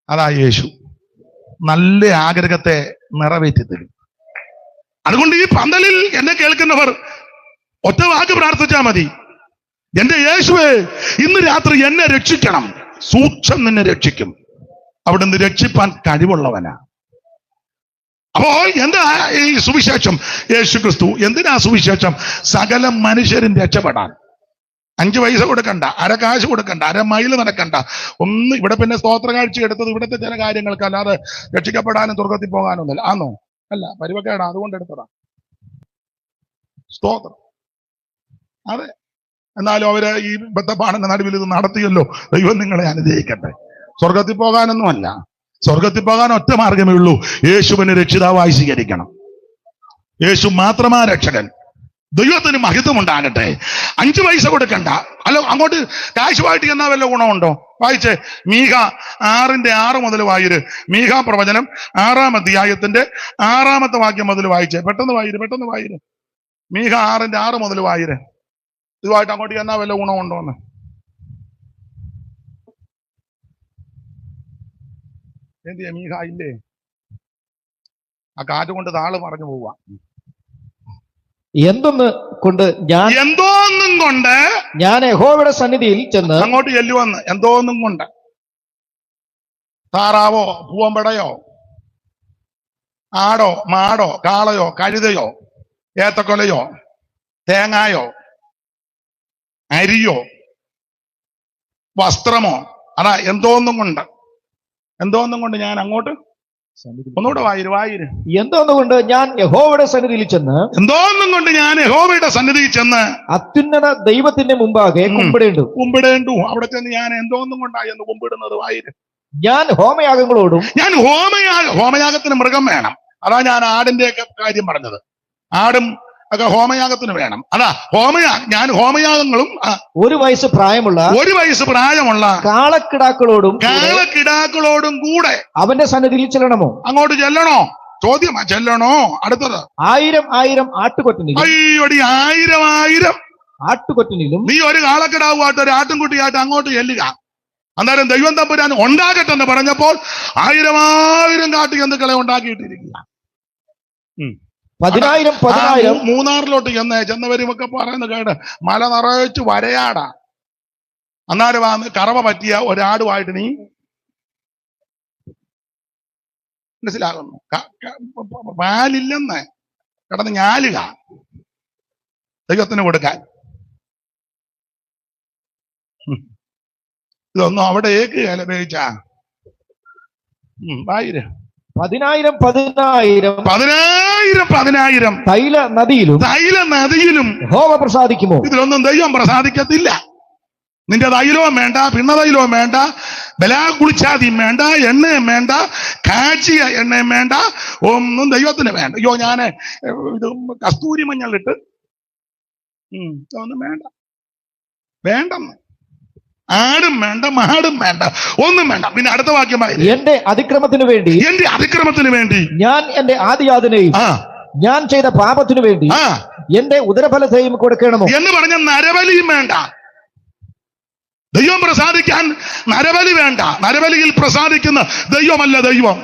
Speaker 1: അതാ യേശു. നല്ല ആഗ്രഹത്തെ നിറവേറ്റി തരും. അതുകൊണ്ട് ഈ പന്തലിൽ എന്നെ കേൾക്കുന്നവർ ഒറ്റ വാക്ക് പ്രാർത്ഥിച്ചാൽ മതി, എന്റെ യേശുവേ ഇന്ന് രാത്രി എന്നെ രക്ഷിക്കണം. സൂക്ഷം നിന്നെ രക്ഷിക്കും. അവിടുന്ന് രക്ഷിപ്പാൻ കഴിവുള്ളവനാ. അപ്പോൾ എന്താ ഈ സുവിശേഷം? യേശു ക്രിസ്തു. എന്തിനാ സുവിശേഷം? സകല മനുഷ്യരും രക്ഷപ്പെടാൻ. 5 പൈസ കൊടുക്കണ്ട, അര കാശ് കൊടുക്കണ്ട, അര മൈൽ നടക്കണ്ട, ഒന്ന്. ഇവിടെ പിന്നെ സ്തോത്ര കാഴ്ച എടുത്തത് ഇവിടുത്തെ ചില കാര്യങ്ങൾക്ക്, അല്ലാതെ രക്ഷിക്കപ്പെടാനും സ്വർഗത്തിൽ പോകാനൊന്നുമില്ല. ആന്നോ? അല്ല, പരിവക്കേടാ, അതുകൊണ്ട് എടുത്തതാ. സ്തോത്രം. അതെ. എന്നാലും അവര് ഈ ബദ്ധപ്പാടിന്റെ നടുവിൽ ഇത് നടത്തിയല്ലോ. ദൈവം നിങ്ങളെ അനുഗ്രഹിക്കട്ടെ. സ്വർഗത്തിൽ പോകാനൊന്നുമല്ല. സ്വർഗത്തിൽ പോകാൻ ഒറ്റ മാർഗമേ ഉള്ളൂ, യേശുവിനെ രക്ഷിതാവായി സ്വീകരിക്കണം. യേശു മാത്രമാ രക്ഷകൻ. ദൈവത്തിന് മഹത്വം ഉണ്ടാകട്ടെ. 5 പൈസ കൊടുക്കണ്ട. അല്ല, അങ്ങോട്ട് കാശുമായിട്ട് എന്നാ വല്ല ഗുണമുണ്ടോ? വായിച്ചേ. മീഖ 6:6 മുതൽ വായിര്. മീഖ പ്രവചനം 6-ാം അധ്യായത്തിന്റെ 6-ാമത്തെ വാക്യം മുതൽ വായിച്ചേ. പെട്ടെന്ന് വായിര്. മീഖ 6:6 മുതൽ വായിര്. ഇതുമായിട്ട് അങ്ങോട്ട് എന്നാ വല്ല ഗുണമുണ്ടോന്ന്. എന്തിയാ മീഖ ഇല്ലേ? ആ കാറ്റ് കൊണ്ട് താള് പറഞ്ഞു പോവാ.
Speaker 3: എന്തൊന്ന് കൊണ്ട്
Speaker 1: എന്തോന്നും കൊണ്ട്
Speaker 3: ഞാൻ യഹോവയുടെ സന്നിധിയിൽ ചെന്ന്
Speaker 1: അങ്ങോട്ട് ചെല്ലുവന്ന്. എന്തോന്നും കൊണ്ട് താറാവോ പൂവമ്പടയോ ആടോ മാടോ കാളയോ കഴുതയോ ഏത്തക്കൊലയോ തേങ്ങായോ അരിയോ വസ്ത്രമോ, അതാ എന്തോന്നും കൊണ്ട് ഞാൻ അങ്ങോട്ട്. ഒന്നുകൂടെ വായിര്.
Speaker 3: എന്തോന്നുകൊണ്ട് ഞാൻ യഹോവയുടെ സന്നിധിയിൽ ചെന്ന് അത്യുന്നത ദൈവത്തിന്റെ മുമ്പാകെ കുമ്പിടേണ്ടു.
Speaker 1: അവിടെ ചെന്ന് ഞാൻ എന്തോന്നും കൊണ്ടായിരുന്നു കുമ്പിടുന്നത്? വായിര്.
Speaker 3: ഞാൻ ഹോമയാഗങ്ങളോടും
Speaker 1: ഹോമയാഗത്തിന് മൃഗം വേണം. അതാ ഞാൻ ആടിന്റെ ഒക്കെ കാര്യം പറഞ്ഞത്. ആടും ഒക്കെ ഹോമയാഗത്തിന് വേണം. അതാ ഞാൻ ഹോമയാഗങ്ങളും
Speaker 3: 1 വയസ്സ് പ്രായമുള്ള
Speaker 1: കാളക്കിടാക്കളോടും കൂടെ
Speaker 3: അവന്റെ സന്നിധിയിൽ ചെല്ലണമോ?
Speaker 1: അങ്ങോട്ട് ചെല്ലണോ? ചോദ്യമാ. ചെല്ലണോ? അടുത്തത്
Speaker 3: 1000 ആട്ടുകൊറ്റനിലും.
Speaker 1: അയ്യോടി 1000
Speaker 3: ആട്ടുകൊറ്റനിലും
Speaker 1: നീ ഒരു കാളക്കിടാവുമായിട്ട് ഒരു ആട്ടുംകുട്ടിയായിട്ട് അങ്ങോട്ട് ചെല്ലുക. അന്നേരം ദൈവം തമ്പുരാൻ ഉണ്ടാകട്ടെ എന്ന് പറഞ്ഞപ്പോൾ 1000 കാട്ടുജന്തുക്കളെ ഉണ്ടാക്കിയിട്ടിരിക്കുക.
Speaker 3: 10,000
Speaker 1: മൂന്നാറിലോട്ട് ചെന്നവരുമൊക്കെ പറയുന്ന കേട് മല നിറച്ചു വരയാടാ. അന്നേരം കറവ പറ്റിയ ഒരാടുമായിട്ട് നീ മനസ്സിലാകുന്നു. പാലില്ലെന്ന് കിടന്ന് ഞാലുക ദൈവത്തിന് കൊടുക്കാൻ. ഇതൊന്നും അവിടെ ഏക്കുകയല്ല ഉപയോഗിച്ച. വായിര്.
Speaker 3: 10,000 തൈല നദിയിലും യഹോവ പ്രസാദിക്കുമോ?
Speaker 1: ഇതിലൊന്നും ദൈവം പ്രസാദിക്കത്തില്ല. നിന്റെ തൈലവും വേണ്ട, പിണ്ണതൈലവും വേണ്ട, ബലാകുളിച്ചാതിയും വേണ്ട, എണ്ണയും വേണ്ട, കാച്ചിയ എണ്ണയും വേണ്ട, ഒന്നും ദൈവത്തിന് വേണ്ട. അയ്യോ ഞാന് ഇത് കസ്തൂരി മഞ്ഞളിട്ട് ഒന്നും വേണ്ടെന്ന്. ആടും വേണ്ട, മാടും വേണ്ട, ഒന്നും വേണ്ട. പിന്നെ അടുത്ത വാക്യമായി
Speaker 3: എന്റെ അതിക്രമത്തിന് വേണ്ടി ഞാൻ എന്റെ ആദിയാതിനെയും ഞാൻ ചെയ്ത പാപത്തിനു വേണ്ടി എന്റെ ഉദരഫലത്തെയും കൊടുക്കണമോ
Speaker 1: എന്ന് പറഞ്ഞ നരബലിയും വേണ്ട. ദൈവം പ്രസാദിക്കാൻ നരബലി വേണ്ട. നരബലിയിൽ പ്രസാദിക്കുന്ന ദൈവമല്ല ദൈവം.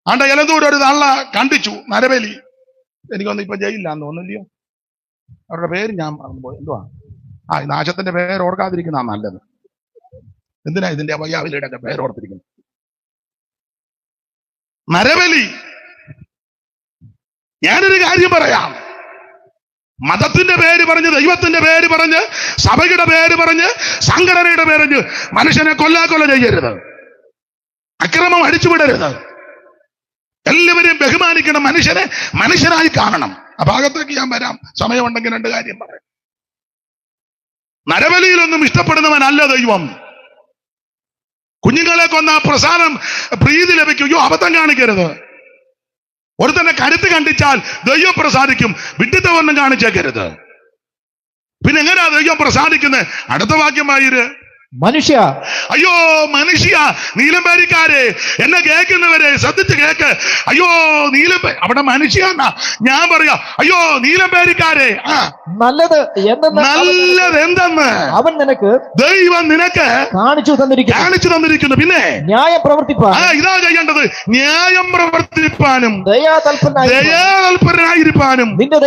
Speaker 1: ആണ്ട എലന്തൂർ ഒരു തള്ള കണ്ടിച്ചു നരബലി. എനിക്കൊന്നും ഇപ്പൊ ജയിലില്ലാന്ന് തോന്നില്ലയോ? അവരുടെ പേര് ഞാൻ മറന്നുപോയി. എന്തുവാ ഈ നാശത്തിന്റെ പേര് ഓർക്കാതിരിക്കുന്ന നല്ലത്. എന്തിനാ ഇതിന്റെ വയ്യാവിലിയുടെ പേരോർത്തിരിക്കുന്നത്? നരബലി. ഞാനൊരു കാര്യം പറയാം. മതത്തിന്റെ പേര് പറഞ്ഞ്, ദൈവത്തിന്റെ പേര് പറഞ്ഞ്, സഭയുടെ പേര് പറഞ്ഞ്, സംഘടനയുടെ പേര് മനുഷ്യനെ കൊല്ലാക്കൊല ചെയ്യരുത്. അക്രമം അടിച്ചുവിടരുത്. എല്ലാവരെയും ബഹുമാനിക്കണം. മനുഷ്യനെ മനുഷ്യനായി കാണണം. ആ ഭാഗത്തേക്ക് ഞാൻ വരാം. സമയമുണ്ടെങ്കിൽ 2 കാര്യം പറയാം. നരബലിയിലൊന്നും ഇഷ്ടപ്പെടുന്നവനല്ല ദൈവം. കുഞ്ഞുങ്ങളെ കൊന്ന പ്രസാദം പ്രീതി ലഭിക്കുകയോ അബദ്ധം കാണിക്കരുത്. ഒരുത്തന്നെ കരുത്ത് കണ്ടിച്ചാൽ ദൈവം പ്രസാദിക്കും. വിഡ്ഢിത്തമൊന്നും കാണിച്ചേക്കരുത്. പിന്നെ എങ്ങനെയാ ദൈവം പ്രസാദിക്കുന്നത്? അടുത്ത വാക്യമായിര്.
Speaker 3: മനുഷ്യ
Speaker 1: നീലംപേരിക്കാരെ, എന്നെ കേൾക്കുന്നവരെ ശ്രദ്ധിച്ച് കേക്ക്. അയ്യോ അവിടെ മനുഷ്യ ഞാൻ പറയാ. അയ്യോ നീലംപേരിക്കാരെ,
Speaker 3: നല്ലത്
Speaker 1: എന്തെന്ന്
Speaker 3: അവൻ
Speaker 1: ദൈവം നിനക്ക് കാണിച്ചു തന്നിരിക്കുന്നു. പിന്നെ
Speaker 3: ന്യായം പ്രവർത്തിപ്പാൻ,
Speaker 1: ഇതാ ചെയ്യേണ്ടത്. ന്യായം പ്രവർത്തിപ്പാനും ദയാതൽപരനായിരിക്കാനും നിന്റെ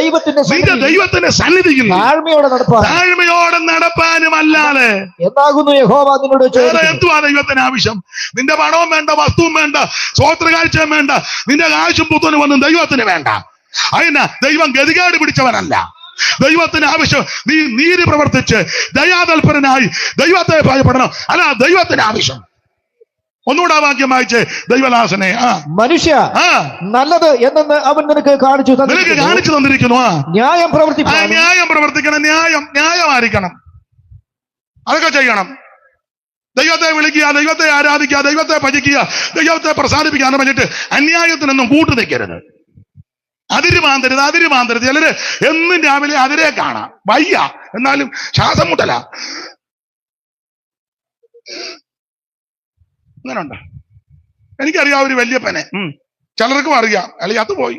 Speaker 1: ദൈവത്തിന്റെ സന്നിധിയിൽ താഴ്മയോടെ നടപ്പാനും അല്ലാതെ
Speaker 3: എന്താകുന്നു യഹോവ നിന്നോട് ചോദിക്കുന്നത്?
Speaker 1: എന്തുവാ ദൈവത്തിന് ആവശ്യം? നിന്റെ പണവും വേണ്ട, വസ്തുവും വേണ്ട, സ്വോത്രകാഴ്ചയും വേണ്ട, നിന്റെ കാശും പുത്തനും ഒന്നും ദൈവത്തിന് വേണ്ട. അതിനാ ദൈവം ഗതികേട് പിടിച്ചവനല്ല. ദൈവത്തിന് ആവശ്യം നീ നീതി പ്രവർത്തിച്ച് ദയാതൽപരനായി ദൈവത്തെ ഭയപ്പെടണം. അല്ല ദൈവത്തിന് ആവശ്യം. ഒന്നുകൂടെ വാക്യം വായിച്ച് ദൈവദാസനെ.
Speaker 3: മനുഷ്യ നല്ലത് എന്നെന്ന് അവൻ നിനക്ക് കാണിച്ചു
Speaker 1: തന്നിരിക്കുന്നു.
Speaker 3: ന്യായം
Speaker 1: പ്രവർത്തിക്കണം. ന്യായമായിരിക്കണം. അതൊക്കെ ചെയ്യണം. ദൈവത്തെ വിളിക്കുക, ദൈവത്തെ ആരാധിക്കുക, ദൈവത്തെ ഭജിക്കുക, ദൈവത്തെ പ്രസാദിപ്പിക്കുക എന്ന് പറഞ്ഞിട്ട് അന്യായത്തിനൊന്നും കൂട്ടു നിൽക്കരുത്. അതിര് മാന്തരുത്. ചിലര് എന്നും രാവിലെ അതിരെ കാണാം. വയ്യ, എന്നാലും ശ്വാസം മുട്ടല. അങ്ങനെയുണ്ട്. എനിക്കറിയാം ഒരു വല്യപ്പനെ, ചിലർക്കും അറിയാം, അല്ലെങ്കിൽ അത് പോയി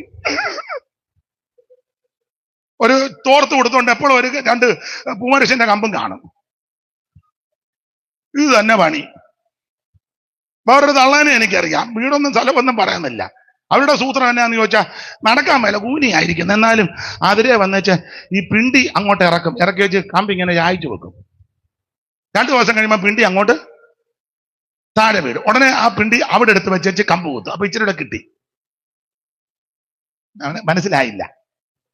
Speaker 1: ഒരു തോർത്ത് കൊടുത്തോണ്ട് എപ്പോഴും ഒരു 2 പൂമരശന്റെ കമ്പും കാണും. ഇത് തന്നെ പണി. വേറൊരു തള്ളാനെ എനിക്കറിയാം, വീടൊന്നും സ്ഥലമൊന്നും പറയുന്നില്ല. അവരുടെ സൂത്രം എന്നാന്ന് ചോദിച്ചാൽ, നടക്കാൻ മേല കൂനിയായിരിക്കും, എന്നാലും അതിരെ വന്നേച്ച് ഈ പിണ്ടി അങ്ങോട്ട് ഇറക്കി വെച്ച് കമ്പ് ഇങ്ങനെ ചായച്ചു വെക്കും. 2 ദിവസം കഴിയുമ്പോൾ പിണ്ടി അങ്ങോട്ട് താഴെ വീടും. ഉടനെ ആ പിണ്ടി അവിടെ എടുത്ത് വെച്ച് കമ്പ് കുത്തും. അപ്പൊ ഇച്ചിരി കിട്ടി. മനസ്സിലായില്ല.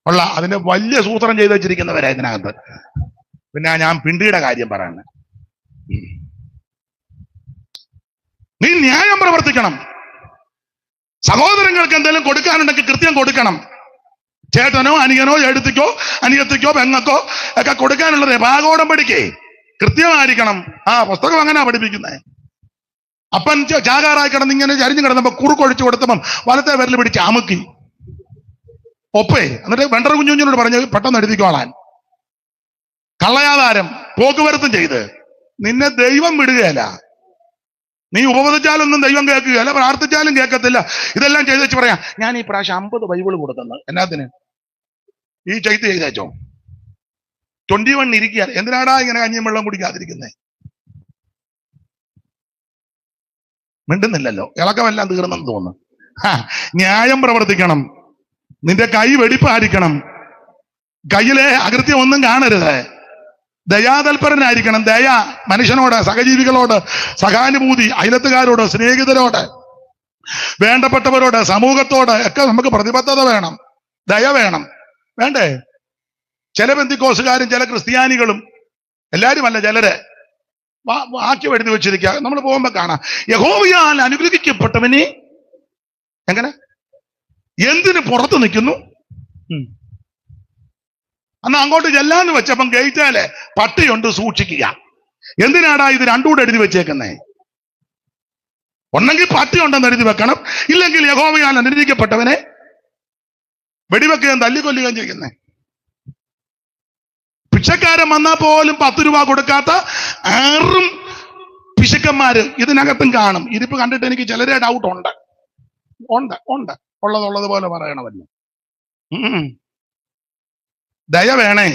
Speaker 1: ഉള്ള അതിന്റെ വലിയ സൂത്രം ചെയ്ത് വെച്ചിരിക്കുന്നവരാ ഇതിനകത്ത്. പിന്നെ ഞാൻ പിണ്ടിയുടെ കാര്യം പറയുന്നത്, നീ ന്യായം പ്രവർത്തിക്കണം. സഹോദരങ്ങൾക്ക് എന്തെങ്കിലും കൊടുക്കാനുണ്ടെങ്കിൽ കൃത്യം കൊടുക്കണം. ചേട്ടനോ അനിയനോ എഴുത്തിക്കോ അനിയത്തിക്കോ പെങ്ങക്കോ ഒക്കെ കൊടുക്കാനുള്ളത് ഭാഗോടം പഠിക്കേ, കൃത്യമായിരിക്കണം. പുസ്തകം അങ്ങനെ പഠിപ്പിക്കുന്നത്. അപ്പൻ ചാകാറായി കിടന്ന് ഇങ്ങനെ ചരിഞ്ഞു കിടന്നപ്പോ കുറുക്കൊഴിച്ചു കൊടുത്തപ്പം വലത്തെ വിരൽ പിടിച്ച് അമുക്കി ഒപ്പേ, എന്നിട്ട് വെണ്ടർ കുഞ്ഞുഞ്ഞിനോട് പറഞ്ഞു പെട്ടെന്ന് എഴുതിക്കോളാൻ. കള്ളയാധാരം പോക്കുവരത്തും ചെയ്ത് നിന്നെ ദൈവം വിടുകയല്ല. നീ ഉപവദിച്ചാലൊന്നും ദൈവം കേൾക്കുകയല്ല, പ്രാർത്ഥിച്ചാലും കേൾക്കത്തില്ല. ഇതെല്ലാം ചെയ്ത് വെച്ച് പറയാം, ഞാൻ ഈ പ്രാവശ്യം 50 ബൈബിൾ കൊടുക്കുന്നത്. എന്നാത്തിന്? ഈ ചെയ്ത് ചെയ്തേച്ചോ. 21 ഇരിക്കുക. എന്തിനാടാ ഇങ്ങനെ കഞ്ഞിയും വെള്ളം കുടിക്കാതിരിക്കുന്നേ? മിണ്ടുന്നില്ലല്ലോ, ഇളക്കമെല്ലാം തീർന്നെന്ന് തോന്നുന്നു. ന്യായം പ്രവർത്തിക്കണം. നിന്റെ കൈ വെടിപ്പായിരിക്കണം. കയ്യിലെ അകൃത്യം ഒന്നും കാണരുത്. ദയാതൽപരനായിരിക്കണം. ദയ, മനുഷ്യനോട്, സഹജീവികളോട് സഹാനുഭൂതി, അയലത്തുകാരോട്, സ്നേഹിതരോട്, വേണ്ടപ്പെട്ടവരോട്, സമൂഹത്തോട് ഒക്കെ നമുക്ക് പ്രതിബദ്ധത വേണം. ദയ വേണം. വേണ്ടേ? ചില പെന്തിക്കോസുകാരും ചില ക്രിസ്ത്യാനികളും, എല്ലാരുമല്ല, ചിലര് വാക്യം എഴുതി വെച്ചിരിക്കുക. നമ്മൾ പോകുമ്പോ കാണാം, യഹോവയാൽ അനുഗ്രഹിക്കപ്പെട്ടവനെ എങ്ങനെ എന്തിന് പുറത്ത് നിൽക്കുന്നു. അന്ന് അങ്ങോട്ട് ചെല്ലാന്ന് വെച്ചപ്പം ഗേറ്റാലെ പട്ടിയുണ്ട്, സൂക്ഷിക്കുക. എന്തിനാടാ ഇത് രണ്ടും കൂടെ എഴുതി വെച്ചേക്കുന്നേ? ഒന്നെങ്കിൽ പട്ടിയുണ്ടെന്ന് എഴുതി വെക്കണം, ഇല്ലെങ്കിൽ യഹോവയാൽ അനുഗ്രഹിക്കപ്പെട്ടവനെ വെടിവെക്കുകയും തല്ലിക്കൊല്ലുകയും ചെയ്യുന്നേ. ഭിക്ഷക്കാരൻ വന്നാൽ പോലും 10 രൂപ കൊടുക്കാത്ത 6 പിശുക്കന്മാര് ഇതിനകത്തും കാണും. ഇരിപ്പ് കണ്ടിട്ട് എനിക്ക് ചിലരെ ഡൗട്ട് ഉണ്ട്. ഉള്ളതുപോലെ പറയണമല്ലോ. ദയ വേണേ,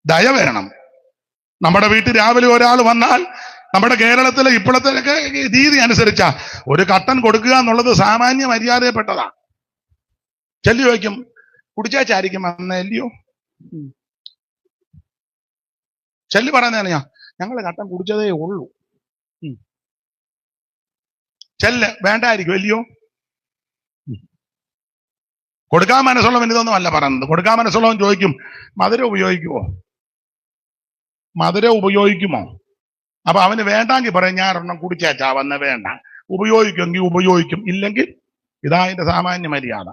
Speaker 1: ദയ വേണം. നമ്മുടെ വീട്ടിൽ രാവിലെ ഒരാൾ വന്നാൽ നമ്മുടെ കേരളത്തിലെ ഇപ്പോഴത്തെ രീതി അനുസരിച്ചാ ഒരു കട്ടൻ കൊടുക്കുക എന്നുള്ളത് സാമാന്യ മര്യാദപ്പെട്ടതാ. ചെല്ലി വയ്ക്കും, കുടിച്ചാച്ചായിരിക്കും വന്നല്ലയോ. ചെല്ലി പറയുന്നതാണ്, ഞങ്ങൾ കട്ടൻ കുടിച്ചതേ ഉള്ളൂ. ചെല്ല് വേണ്ടായിരിക്കും അല്ലയോ. കൊടുക്കാൻ മനസ്സുള്ളവൻ ഇതൊന്നും അല്ല പറയുന്നത്. കൊടുക്കാൻ മനസ്സുള്ളവൻ ചോദിക്കും, മധുരം ഉപയോഗിക്കുമോ? അപ്പൊ അവന് വേണ്ടെങ്കിൽ പറയും, ഞാൻ ഒരെണ്ണം കുടിച്ചാച്ചാ വന്ന വേണ്ട. ഉപയോഗിക്കുമെങ്കിൽ ഉപയോഗിക്കും, ഇല്ലെങ്കിൽ ഇതാ അതിന്റെ സാമാന്യ മര്യാദ.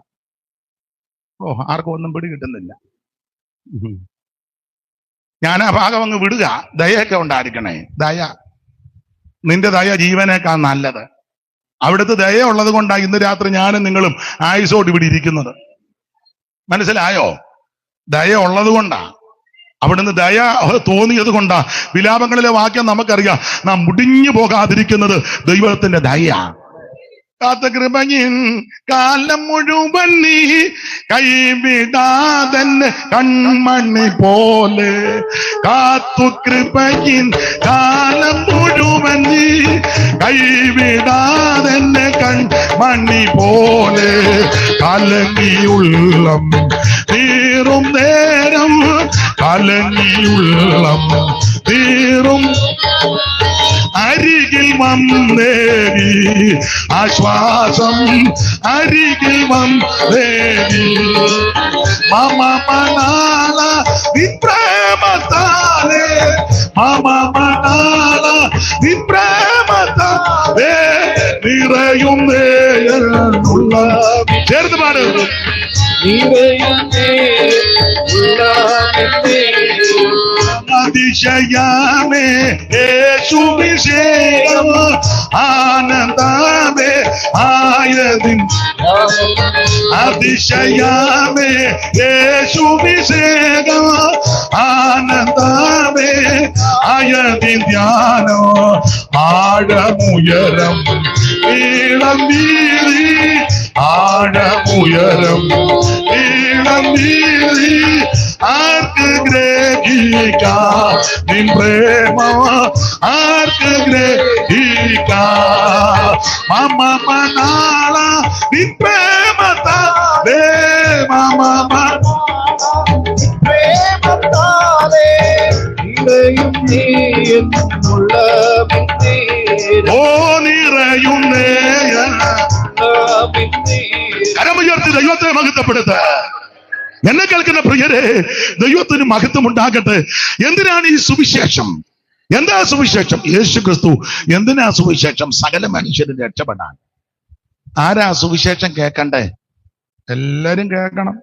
Speaker 1: ആർക്കും ഒന്നും പിടി കിട്ടുന്നില്ല. ഞാൻ ആ ഭാഗം അങ്ങ് വിടുക. ദയൊക്കെ ഉണ്ടായിരിക്കണേ. ദയ, നിന്റെ ദയ ജീവനേക്കാൾ നല്ലത്. അവിടുത്തെ ദയ ഉള്ളത് കൊണ്ടാണ് ഇന്ന് രാത്രി ഞാനും നിങ്ങളും ആയുസോട് ഇവിടെ ഇരിക്കുന്നത്. മനസ്സിലായോ? ദയ ഉള്ളത് കൊണ്ടാ, അവിടുന്ന് ദയ തോന്നിയത് കൊണ്ടാ. വിലാപങ്ങളിലെ വാക്യം നമുക്കറിയാം, നാം മുടിഞ്ഞു പോകാതിരിക്കുന്നത് ദൈവത്തിന്റെ ദയ. കാത്ത കൃപയിൻ കാലം മുഴുവൻ നീ കൈവിടാതെന്നെ കൺമണി പോലെ. കാത്തു കൃപയിൻ കാലം മുഴുവൻ നീ കൈവിടാതെന്നെ കൺമണി പോലെ. കലങ്ങിയുള്ളം തീറും നേരം, കലങ്ങിയുള്ളം തീറും അരികിൽ വന്നേരി ആശ്വാസം, അരികിൽ വന്നേരി മമ മനാല വിപ്രേമത്താലേ, മമ മനാല വിപ്രേമത്താലേ നിറയും നേയുള്ള. ചേർത്ത് പാട്. നദി അതിശയമേ യേശുവിശേഷം ആനന്ദമേ ആയതിൻ അതിശയമേ യേശുവിശേഷം ആനന്ദമേ ആയതിൻ ധ്യാനോ ആഴമുയരം ഈളം വീതി ആഴമുയരം ഈളം വീതി ആർക്ക് ഗ്രഹിക്കാം നിൻ പ്രേമ ആർക്ക് ഗ്രഹിക്കാം മമ മനാള നിൻ പ്രേമത്താലേ മമ
Speaker 3: പ്രേമത്താലേ ഇടയും നീ എന്നുള്ള
Speaker 1: ഓ നിറയുന്നേ കരമുയർത്തി ദൈവത്തെ മഹത്വപ്പെടുത്ത എന്നെ കേൾക്കുന്ന പ്രിയരെ, ദൈവത്തിന് മഹത്വം ഉണ്ടാകട്ടെ. എന്തിനാണ് ഈ സുവിശേഷം? എന്താ സുവിശേഷം? യേശു ക്രിസ്തു. എന്തിനാ സുവിശേഷം? സകല മനുഷ്യരും രക്ഷപ്പെടാൻ. ആരാ സുവിശേഷം കേൾക്കണ്ടേ? എല്ലാരും കേൾക്കണം.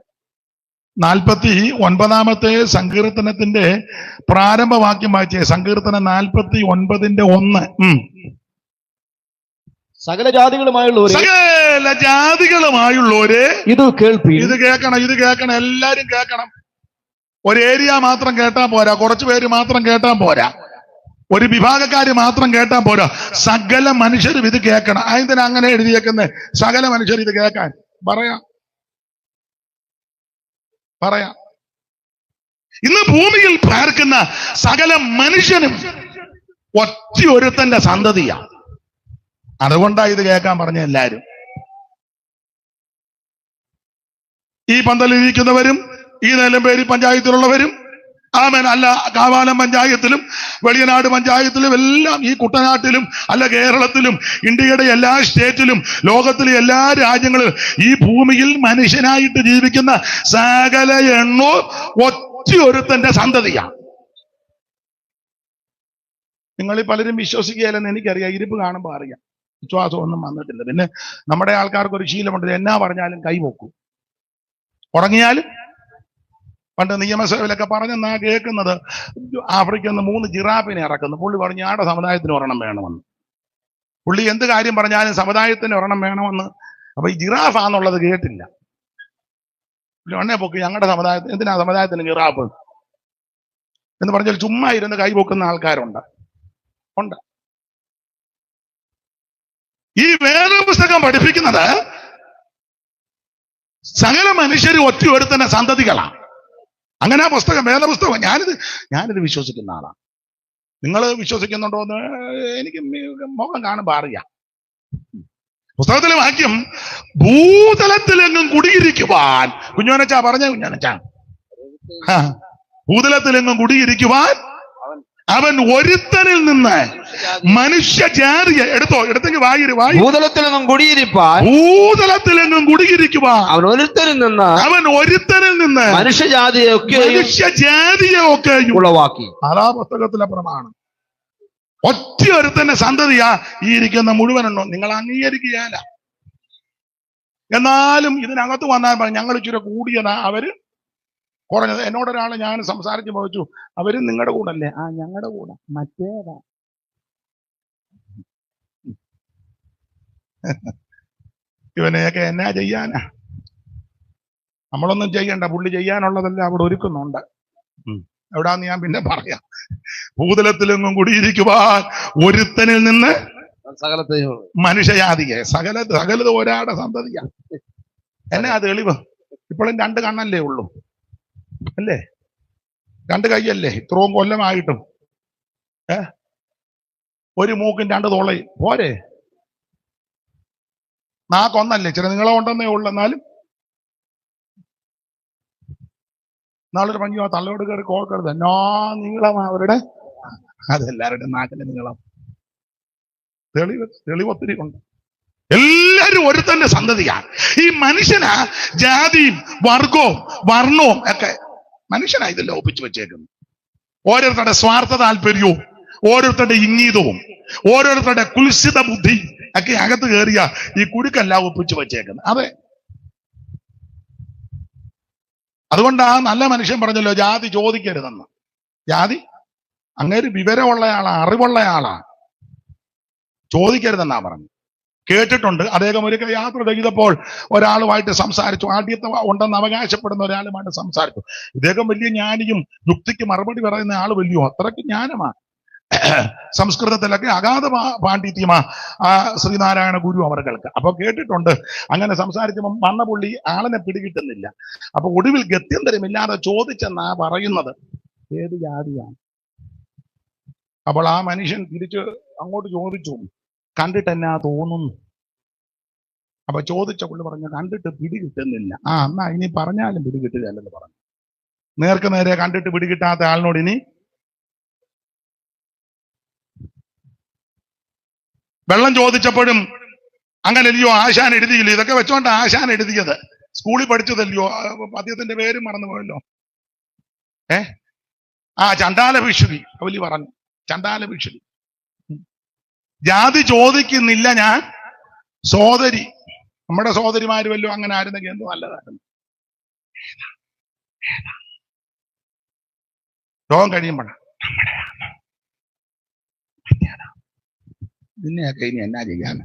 Speaker 1: 49 സങ്കീർത്തനത്തിന്റെ പ്രാരംഭവാക്യം വായിച്ചേ. സങ്കീർത്തനം 49:1.
Speaker 3: സകല ജാതികളുമായുള്ളവരെ ഇത് കേൾപ്പീൻ.
Speaker 1: ഇത് കേൾക്കണം, ഇത് കേൾക്കണം, എല്ലാരും കേൾക്കണം. ഒരു ഏരിയ മാത്രം കേട്ടാൽ പോരാ, കുറച്ചു പേര് മാത്രം കേട്ടാൽ പോരാ, ഒരു വിഭാഗക്കാര് മാത്രം കേട്ടാൽ പോരാ, സകല മനുഷ്യരും ഇത് കേൾക്കണം. അതിന് അങ്ങനെ എഴുതിയേക്കുന്നത് സകല മനുഷ്യർ ഇത് കേൾക്കാൻ. പറയാം ഇന്ന് ഭൂമിയിൽ പാർക്കുന്ന സകല മനുഷ്യനും ഒറ്റ ഒരുത്തന്റെ സന്തതിയാ. അതുകൊണ്ടാ ഇത് കേൾക്കാൻ പറഞ്ഞ എല്ലാരും. ഈ പന്തലിരിക്കുന്നവരും ഈ നെല്ലമ്പേരി പഞ്ചായത്തിലുള്ളവരും ആമേൻ, അല്ല കാവാലം പഞ്ചായത്തിലും വെളിയനാട് പഞ്ചായത്തിലും എല്ലാം, ഈ കുട്ടനാട്ടിലും അല്ല കേരളത്തിലും ഇന്ത്യയുടെ എല്ലാ സ്റ്റേറ്റിലും ലോകത്തിലെ എല്ലാ രാജ്യങ്ങളിലും ഈ ഭൂമിയിൽ മനുഷ്യനായിട്ട് ജീവിക്കുന്ന സകല എണ്ണവും ഒറ്റ ഒരുത്തന്റെ സന്തതിയാണ്. നിങ്ങളിൽ പലരും വിശ്വസിക്കുകയില്ലെന്ന് എനിക്കറിയാം. ഇരിപ്പ് കാണുമ്പോൾ അറിയാം. വിശ്വാസമൊന്നും വന്നിട്ടില്ല. പിന്നെ നമ്മുടെ ആൾക്കാർക്ക് ഒരു ശീലമുണ്ട്, എന്നാ പറഞ്ഞാലും കൈവോക്കും. ഉറങ്ങിയാലും പണ്ട് നിയമസഭയിലൊക്കെ പറഞ്ഞെന്നാ കേൾക്കുന്നത്, ആഫ്രിക്കയിൽ നിന്ന് 3 ജിറാഫിനെ ഇറക്കുന്നു. പുള്ളി പറഞ്ഞു ഞങ്ങളുടെ സമുദായത്തിന് ഒരെണ്ണം വേണമെന്ന്. പുള്ളി എന്ത് കാര്യം പറഞ്ഞാലും സമുദായത്തിന് ഒരെണ്ണം വേണമെന്ന്. അപ്പൊ ഈ ജിറാഫാന്നുള്ളത് കേട്ടില്ല. ഒന്നേ പൊക്കി ഞങ്ങളുടെ സമുദായത്തിന്, എന്തിനാ സമുദായത്തിന് ജിറാഫ് എന്ന് പറഞ്ഞാൽ ചുമ്മാ ഇരുന്ന് കൈ പൊക്കുന്ന ആൾക്കാരുണ്ട്. ഈ വേദപുസ്തകം പഠിപ്പിക്കുന്നത് സകല മനുഷ്യർ ഒറ്റ ഒരുത്തന്നെ സന്തതികളാണ്. അങ്ങനെ ആ പുസ്തകം, വേദപുസ്തകം, ഞാനിത് വിശ്വസിക്കുന്ന ആളാണ്. നിങ്ങൾ വിശ്വസിക്കുന്നുണ്ടോ എന്ന് എനിക്ക് മുഖം കാണുമ്പോൾ അറിയാം. പുസ്തകത്തിലെ വാക്യം ഭൂതലത്തിലെങ്ങും കുടിയിരിക്കുവാൻ, കുഞ്ഞോനച്ചാ പറഞ്ഞ കുഞ്ഞോനച്ചാ, ഭൂതലത്തിലെങ്ങും കുടിയിരിക്കുവാൻ അവൻ ഒരുത്തനിൽ നിന്ന് മനുഷ്യജാതിയെ എടുത്തെങ്കിൽ വായി
Speaker 2: ഭൂതലത്തിലെങ്ങും കുടിയിരിക്കുവാൻ
Speaker 1: അവൻ ഒരുത്തനിൽ നിന്ന് മനുഷ്യജാതിയെ ഒക്കെ
Speaker 2: ഉളവാക്കി.
Speaker 1: അതാ പുസ്തകത്തിലെ പ്രമാണം. ഒറ്റ ഒരുത്തന്റെ സന്തതിയാ ഈ ഇരിക്കുന്ന മുഴുവനെണ്ണോ. നിങ്ങൾ അംഗീകരിക്കുകയല്ല. എന്നാലും ഇതിനകത്ത് വന്നാൽ ഞങ്ങൾ ഇച്ചിരി കൂടിയതാ, അവര് കുറഞ്ഞത്. എന്നോടൊരാള് ഞാൻ സംസാരിച്ച് ചോദിച്ചു, അവരും നിങ്ങളുടെ കൂടെ അല്ലേ? ആ, ഞങ്ങളുടെ കൂടെ. മറ്റേതാ? ഇവനെയൊക്കെ എന്നാ ചെയ്യാനാ? നമ്മളൊന്നും ചെയ്യണ്ട, പുള്ളി ചെയ്യാനുള്ളതല്ല അവിടെ ഒരുക്കുന്നുണ്ട്. എവിടാന്ന് ഞാൻ പിന്നെ പറയാം. ഭൂതലത്തിലെങ്ങും കുടിയിരിക്കുവാൻ ഒരുത്തനിൽ നിന്ന് മനുഷ്യജാതിയെ സകലത് ഒരാടെ സന്തതിയാ. എന്നാ തെളിവ്? ഇപ്പോഴും 2 കണ്ണല്ലേ ഉള്ളൂ, അല്ലേ? 2 കൈയല്ലേ? ഇത്രയും കൊല്ലമായിട്ടും ഒരു മൂക്കും 2 തോളയും പോരെ? നാക്കൊന്നല്ലേ? ചില നിങ്ങളെ ഉണ്ടെന്നേ ഉള്ളു. എന്നാലും നാളൊരു പഞ്ചു ആ തള്ളയോട് കയറി കോർക്കരുത്. എന്നാ നീളം അവരുടെ, അതെല്ലാവരുടെ നാക്കിന്റെ നീളം. തെളിവ് ഒത്തിരി ഉണ്ട്. എല്ലാരും ഒരുത്തന്റെ സന്തതിയാണ്. ഈ മനുഷ്യനാ ജാതിയും വർഗവും വർണ്ണവും ഒക്കെ മനുഷ്യനാ ഇതെല്ലാം ഒപ്പിച്ചു വെച്ചേക്കുന്നു. ഓരോരുത്തരുടെ സ്വാർത്ഥ താല്പര്യവും ഓരോരുത്തരുടെ ഇംഗീതവും ഓരോരുത്തരുടെ കുൽസിത ബുദ്ധി ഒക്കെ അകത്ത് കയറിയ ഈ കുരുക്കെല്ലാം ഒപ്പിച്ചു വെച്ചേക്കുന്നത്. അതെ, അതുകൊണ്ടാ നല്ല മനുഷ്യൻ പറഞ്ഞല്ലോ, ജാതി ചോദിക്കരുതെന്ന്. ജാതി അങ്ങേര് വിവരമുള്ളയാളാ, അറിവുള്ളയാളാ, ചോദിക്കരുതെന്നാ പറഞ്ഞു. കേട്ടിട്ടുണ്ട്. അദ്ദേഹം ഒരു യാത്ര ചെയ്തപ്പോൾ ഒരാളുമായിട്ട് സംസാരിച്ചു, ആദ്യത്തെ ഉണ്ടെന്ന് അവകാശപ്പെടുന്ന ഒരാളുമായിട്ട് സംസാരിച്ചു. ഇദ്ദേഹം വലിയ ജ്ഞാനിയും യുക്തിക്ക് മറുപടി പറയുന്ന ആള് വലിയോ, അത്രയ്ക്ക് ജ്ഞാനമാണ്. സംസ്കൃതത്തിലൊക്കെ അഗാധ പാണ്ഡിത്യമാ ആ ശ്രീനാരായണ ഗുരു അവർക്കൾക്ക്. അപ്പൊ കേട്ടിട്ടുണ്ട്. അങ്ങനെ സംസാരിക്കുമ്പോൾ വന്ന പുള്ളി ആളിനെ പിടികിട്ടുന്നില്ല. അപ്പൊ ഒടുവിൽ ഗത്യന്തരമില്ലാതെ ചോദിച്ചെന്നാ പറയുന്നത്, ഏത് ജാതിയാണ്? അപ്പോൾ ആ മനുഷ്യൻ തിരിച്ച് അങ്ങോട്ട് ചോദിച്ചു, കണ്ടിട്ട് എന്നാ തോന്നുന്നു? അപ്പൊ ചോദിച്ച പുള്ളി പറഞ്ഞു, കണ്ടിട്ട് പിടികിട്ടുന്നില്ല. എന്നാ ഇനി പറഞ്ഞാലും പിടികിട്ടുകയല്ലെന്ന് പറഞ്ഞു. നേർക്ക് നേരെ കണ്ടിട്ട് പിടികിട്ടാത്ത ആളിനോട് ഇനി വെള്ളം ചോദിച്ചപ്പോഴും അങ്ങനല്ലയോ ആശാൻ എഴുതിയില്ല. ഇതൊക്കെ വെച്ചോണ്ട് ആശാൻ എഴുതിയത്, സ്കൂളിൽ പഠിച്ചതല്ലയോ. പദ്യത്തിന്റെ പേരും മറന്നു പോയല്ലോ. ചണ്ടാല ഭിക്ഷുകി അവലി പറഞ്ഞു, ചണ്ടാല ഭിക്ഷുകി. ജാതി ചോദിക്കുന്നില്ല ഞാൻ, സോദരി. നമ്മുടെ സോദരിമാര് വല്ലോ അങ്ങനെ ആയിരുന്നെങ്കിൽ എന്ത് നല്ലതായിരുന്നു. രോഗം കഴിയുമ്പോഴാണ് നിന്നെയൊക്കെ ഇനി എന്നാ ചെയ്യാൻ.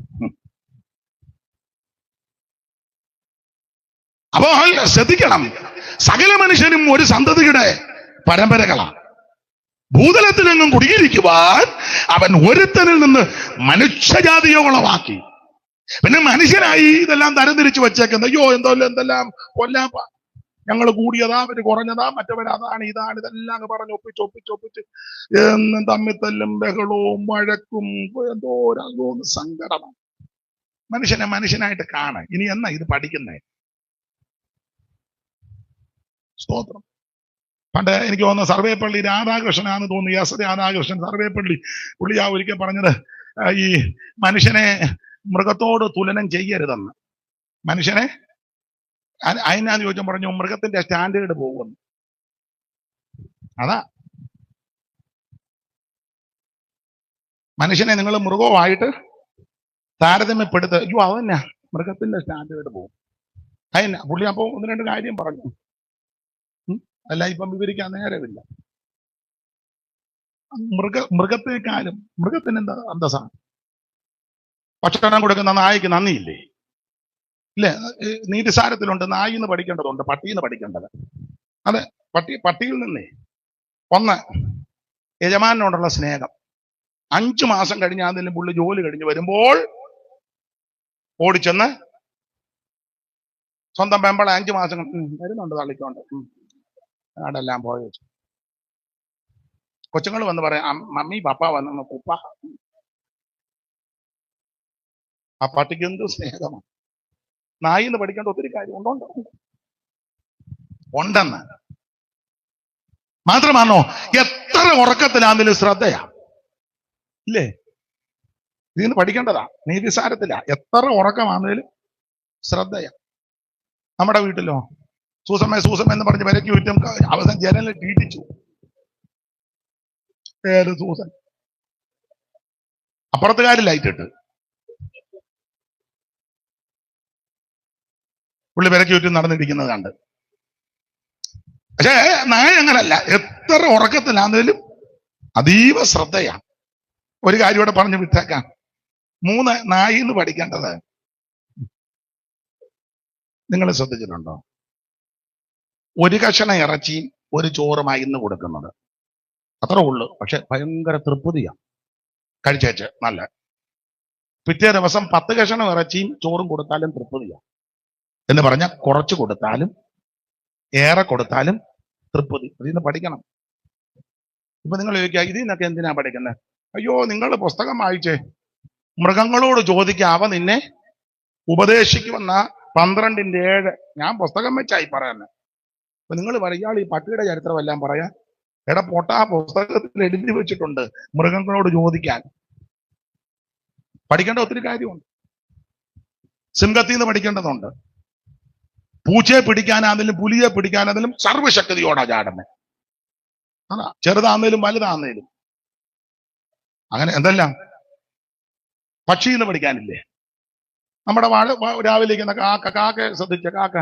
Speaker 1: അപ്പോൾ ശ്രദ്ധിക്കണം, സകല മനുഷ്യനും ഒരു സന്തതിയുടെ പരമ്പരകളാണ്. ഭൂതലത്തിലെങ്ങും കുടിയിരിക്കുവാൻ അവൻ ഒരുത്തനിൽ നിന്ന് മനുഷ്യജാതിയോളമാക്കി. പിന്നെ മനുഷ്യനായി ഇതെല്ലാം തരംതിരിച്ചു വച്ചേക്കുന്നത്. അയ്യോ എന്തെല്ലാം കൊല്ലാൻ ഞങ്ങൾ കൂടിയതാ, അവര് കുറഞ്ഞതാ, മറ്റവരതാണ് ഇതാണ്, ഇതെല്ലാം പറഞ്ഞ് ഒപ്പിച്ച് എന്നും തമ്മിത്തല്ലും ബഹളവും വഴക്കും എന്തോ സങ്കടമാണ്. മനുഷ്യനെ മനുഷ്യനായിട്ട് കാണാൻ ഇനി എന്നാ ഇത് പഠിക്കുന്നേ? സ്തോത്രം. പണ്ട് എനിക്ക് തോന്നുന്നു സർവേപ്പള്ളി രാധാകൃഷ്ണനാന്ന് തോന്നുന്നു, എസ് രാധാകൃഷ്ണൻ സർവേപ്പള്ളി, പുള്ളിയാ ഒരിക്കൽ പറഞ്ഞത്, ഈ മനുഷ്യനെ മൃഗത്തോട് തുലനം ചെയ്യരുതെന്ന്. മനുഷ്യനെ അതിനാന്ന് ചോദിച്ചാൽ പറഞ്ഞു, മൃഗത്തിന്റെ സ്റ്റാൻഡേർഡ് പോകുന്നു. അതാ മനുഷ്യനെ നിങ്ങൾ മൃഗവുമായിട്ട് താരതമ്യപ്പെടുത്ത, അയ്യോ അതന്നെ മൃഗത്തിന്റെ സ്റ്റാൻഡേർഡ് പോകും. അതിനാ പുള്ളി അപ്പോ ഒന്ന് രണ്ട് കാര്യം പറഞ്ഞു. അല്ല ഇപ്പം വിവരിക്കാൻ നേരമില്ല. മൃഗത്തെക്കാളും മൃഗത്തിന് എന്താ അന്തസ്സാണ്. ഭക്ഷണം കൊടുക്കുന്ന നായ്ക്ക് നന്ദിയില്ലേ? ഇല്ലേ? നീതിസാരത്തിലുണ്ട് നായിന്ന് പഠിക്കേണ്ടതുണ്ട്, പട്ടിന്ന് പഠിക്കേണ്ടത്. അതെ, പട്ടിയിൽ നിന്നേ ഒന്ന് യജമാനോടുള്ള സ്നേഹം. 5 മാസം കഴിഞ്ഞ് ആണെങ്കിലും പുള്ളി ജോലി കഴിഞ്ഞ് വരുമ്പോൾ ഓടിച്ചെന്ന് സ്വന്തം പെമ്പളെ 5 മാസം വരുന്നുണ്ട് തള്ളിക്കൊണ്ട് അവിടെല്ലാം പോയി വെച്ചു. കൊച്ചുങ്ങൾ വന്ന് പറയാം, മമ്മി പപ്പ വന്നു ഉപ്പ. ആ പട്ടിക്ക് എന്ത് സ്നേഹമാണ്. നായിന്ന് പഠിക്കേണ്ട ഒത്തിരി കാര്യം ഉണ്ടെന്ന്. മാത്രമാണോ എത്ര ഉറക്കത്തിലാണെങ്കിലും ശ്രദ്ധയാ, ഇല്ലേ? ഇതിന്ന് പഠിക്കേണ്ടതാ. നീതിസാരത്തില എത്ര ഉറക്കമാണെങ്കിലും ശ്രദ്ധയാ. നമ്മുടെ വീട്ടിലോ സൂസമ്മ എന്ന് പറഞ്ഞ് വിലക്ക് വിറ്റും അവസാനം ജനലിൽ ടീറ്റിച്ചു. സൂസൻ അപ്പുറത്തുകാരിൽ ലൈറ്റിട്ട് പുള്ളി വിലക്ക് വിറ്റും നടന്നിരിക്കുന്നത് കണ്ട്. പക്ഷേ നായ അങ്ങനല്ല, എത്ര ഉറക്കത്തിലാണെങ്കിലും അതീവ ശ്രദ്ധയാ. ഒരു കാര്യം ഇവിടെ പറഞ്ഞു വിട്ടേക്കാം. 3 നായിന്ന് പഠിക്കേണ്ടത് നിങ്ങൾ ശ്രദ്ധിച്ചിട്ടുണ്ടോ? ഒരു കഷണ ഇറച്ചിയും ഒരു ചോറുമായി ഇന്ന് കൊടുക്കുന്നത് അത്രേ ഉള്ളു. പക്ഷെ ഭയങ്കര തൃപ്തിയാ കഴിച്ചേച്ച് നല്ല. പിറ്റേ ദിവസം 10 കഷണം ഇറച്ചിയും ചോറും കൊടുത്താലും തൃപ്തിയാ. എന്ന് പറഞ്ഞാൽ കുറച്ച് കൊടുത്താലും ഏറെ കൊടുത്താലും തൃപ്തി. ഇതിന്ന് പഠിക്കണം. ഇപ്പൊ നിങ്ങൾ ചോദിക്കുക, ഇതിന്നൊക്കെ എന്തിനാ പഠിക്കുന്നത്? അയ്യോ നിങ്ങൾ പുസ്തകം വായിച്ചേ. മൃഗങ്ങളോട് ചോദിക്കുക, അവ നിന്നെ ഉപദേശിക്കുമെന്ന 12:7. ഞാൻ പുസ്തകം വെച്ചായി പറയാന്ന്. അപ്പൊ നിങ്ങൾ പറയാൾ ഈ പട്ടിയുടെ ചരിത്രം എല്ലാം പറയാ. എടാ പൊട്ടാ, പുസ്തകത്തിൽ എഴുതി വെച്ചിട്ടുണ്ട് മൃഗങ്ങളോട് ചോദിക്കാൻ. പഠിക്കേണ്ട ഒത്തിരി കാര്യമുണ്ട്. സിംഹത്തിൽ നിന്ന് പഠിക്കേണ്ടതുണ്ട്. പൂച്ചയെ പിടിക്കാനാണെങ്കിലും പുലിയെ പിടിക്കാനാണെങ്കിലും സർവശക്തിയോടാ ചാടുന്നത്. അതാ ചെറുതാന്നേലും വലുതാന്നേലും. അങ്ങനെ എന്തെല്ലാം. പക്ഷിന്ന് പഠിക്കാനില്ലേ? നമ്മുടെ രാവിലെ കാക്ക ശ്രദ്ധിച്ച കാക്ക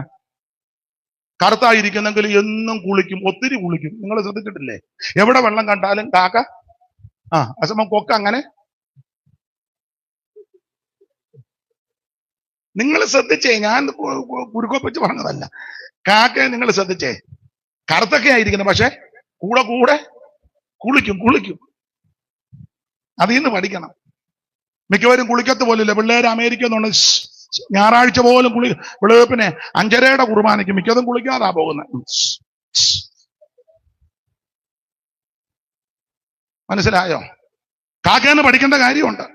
Speaker 1: കറുത്തായിരിക്കുന്നെങ്കിൽ എന്നും കുളിക്കും, ഒത്തിരി കുളിക്കും. നിങ്ങൾ ശ്രദ്ധിച്ചിട്ടില്ലേ? എവിടെ വെള്ളം കണ്ടാലും കാക്ക അസമം കൊക്ക അങ്ങനെ. നിങ്ങൾ ശ്രദ്ധിച്ചേ, ഞാൻ കുരുക്കോപ്പിച്ച് പറഞ്ഞതല്ല. കാക്ക നിങ്ങൾ ശ്രദ്ധിച്ചേ, കറുത്തൊക്കെ ആയിരിക്കണം, പക്ഷെ കൂടെ കൂടെ കുളിക്കും. അതിൽ നിന്ന് പഠിക്കണം. മിക്കവരും കുളിക്കത്ത് പോലില്ല. പിള്ളേര് അമേരിക്ക എന്നുണ്ട് ഞായറാഴ്ച പോലും വെളുപ്പിനെ 5:30 കുർബാനയ്ക്ക് മിക്കതും കുളിക്കാതാ പോകുന്നത്. മനസ്സിലായോ? കാക്കേന്ന് പഠിക്കേണ്ട കാര്യമുണ്ട്.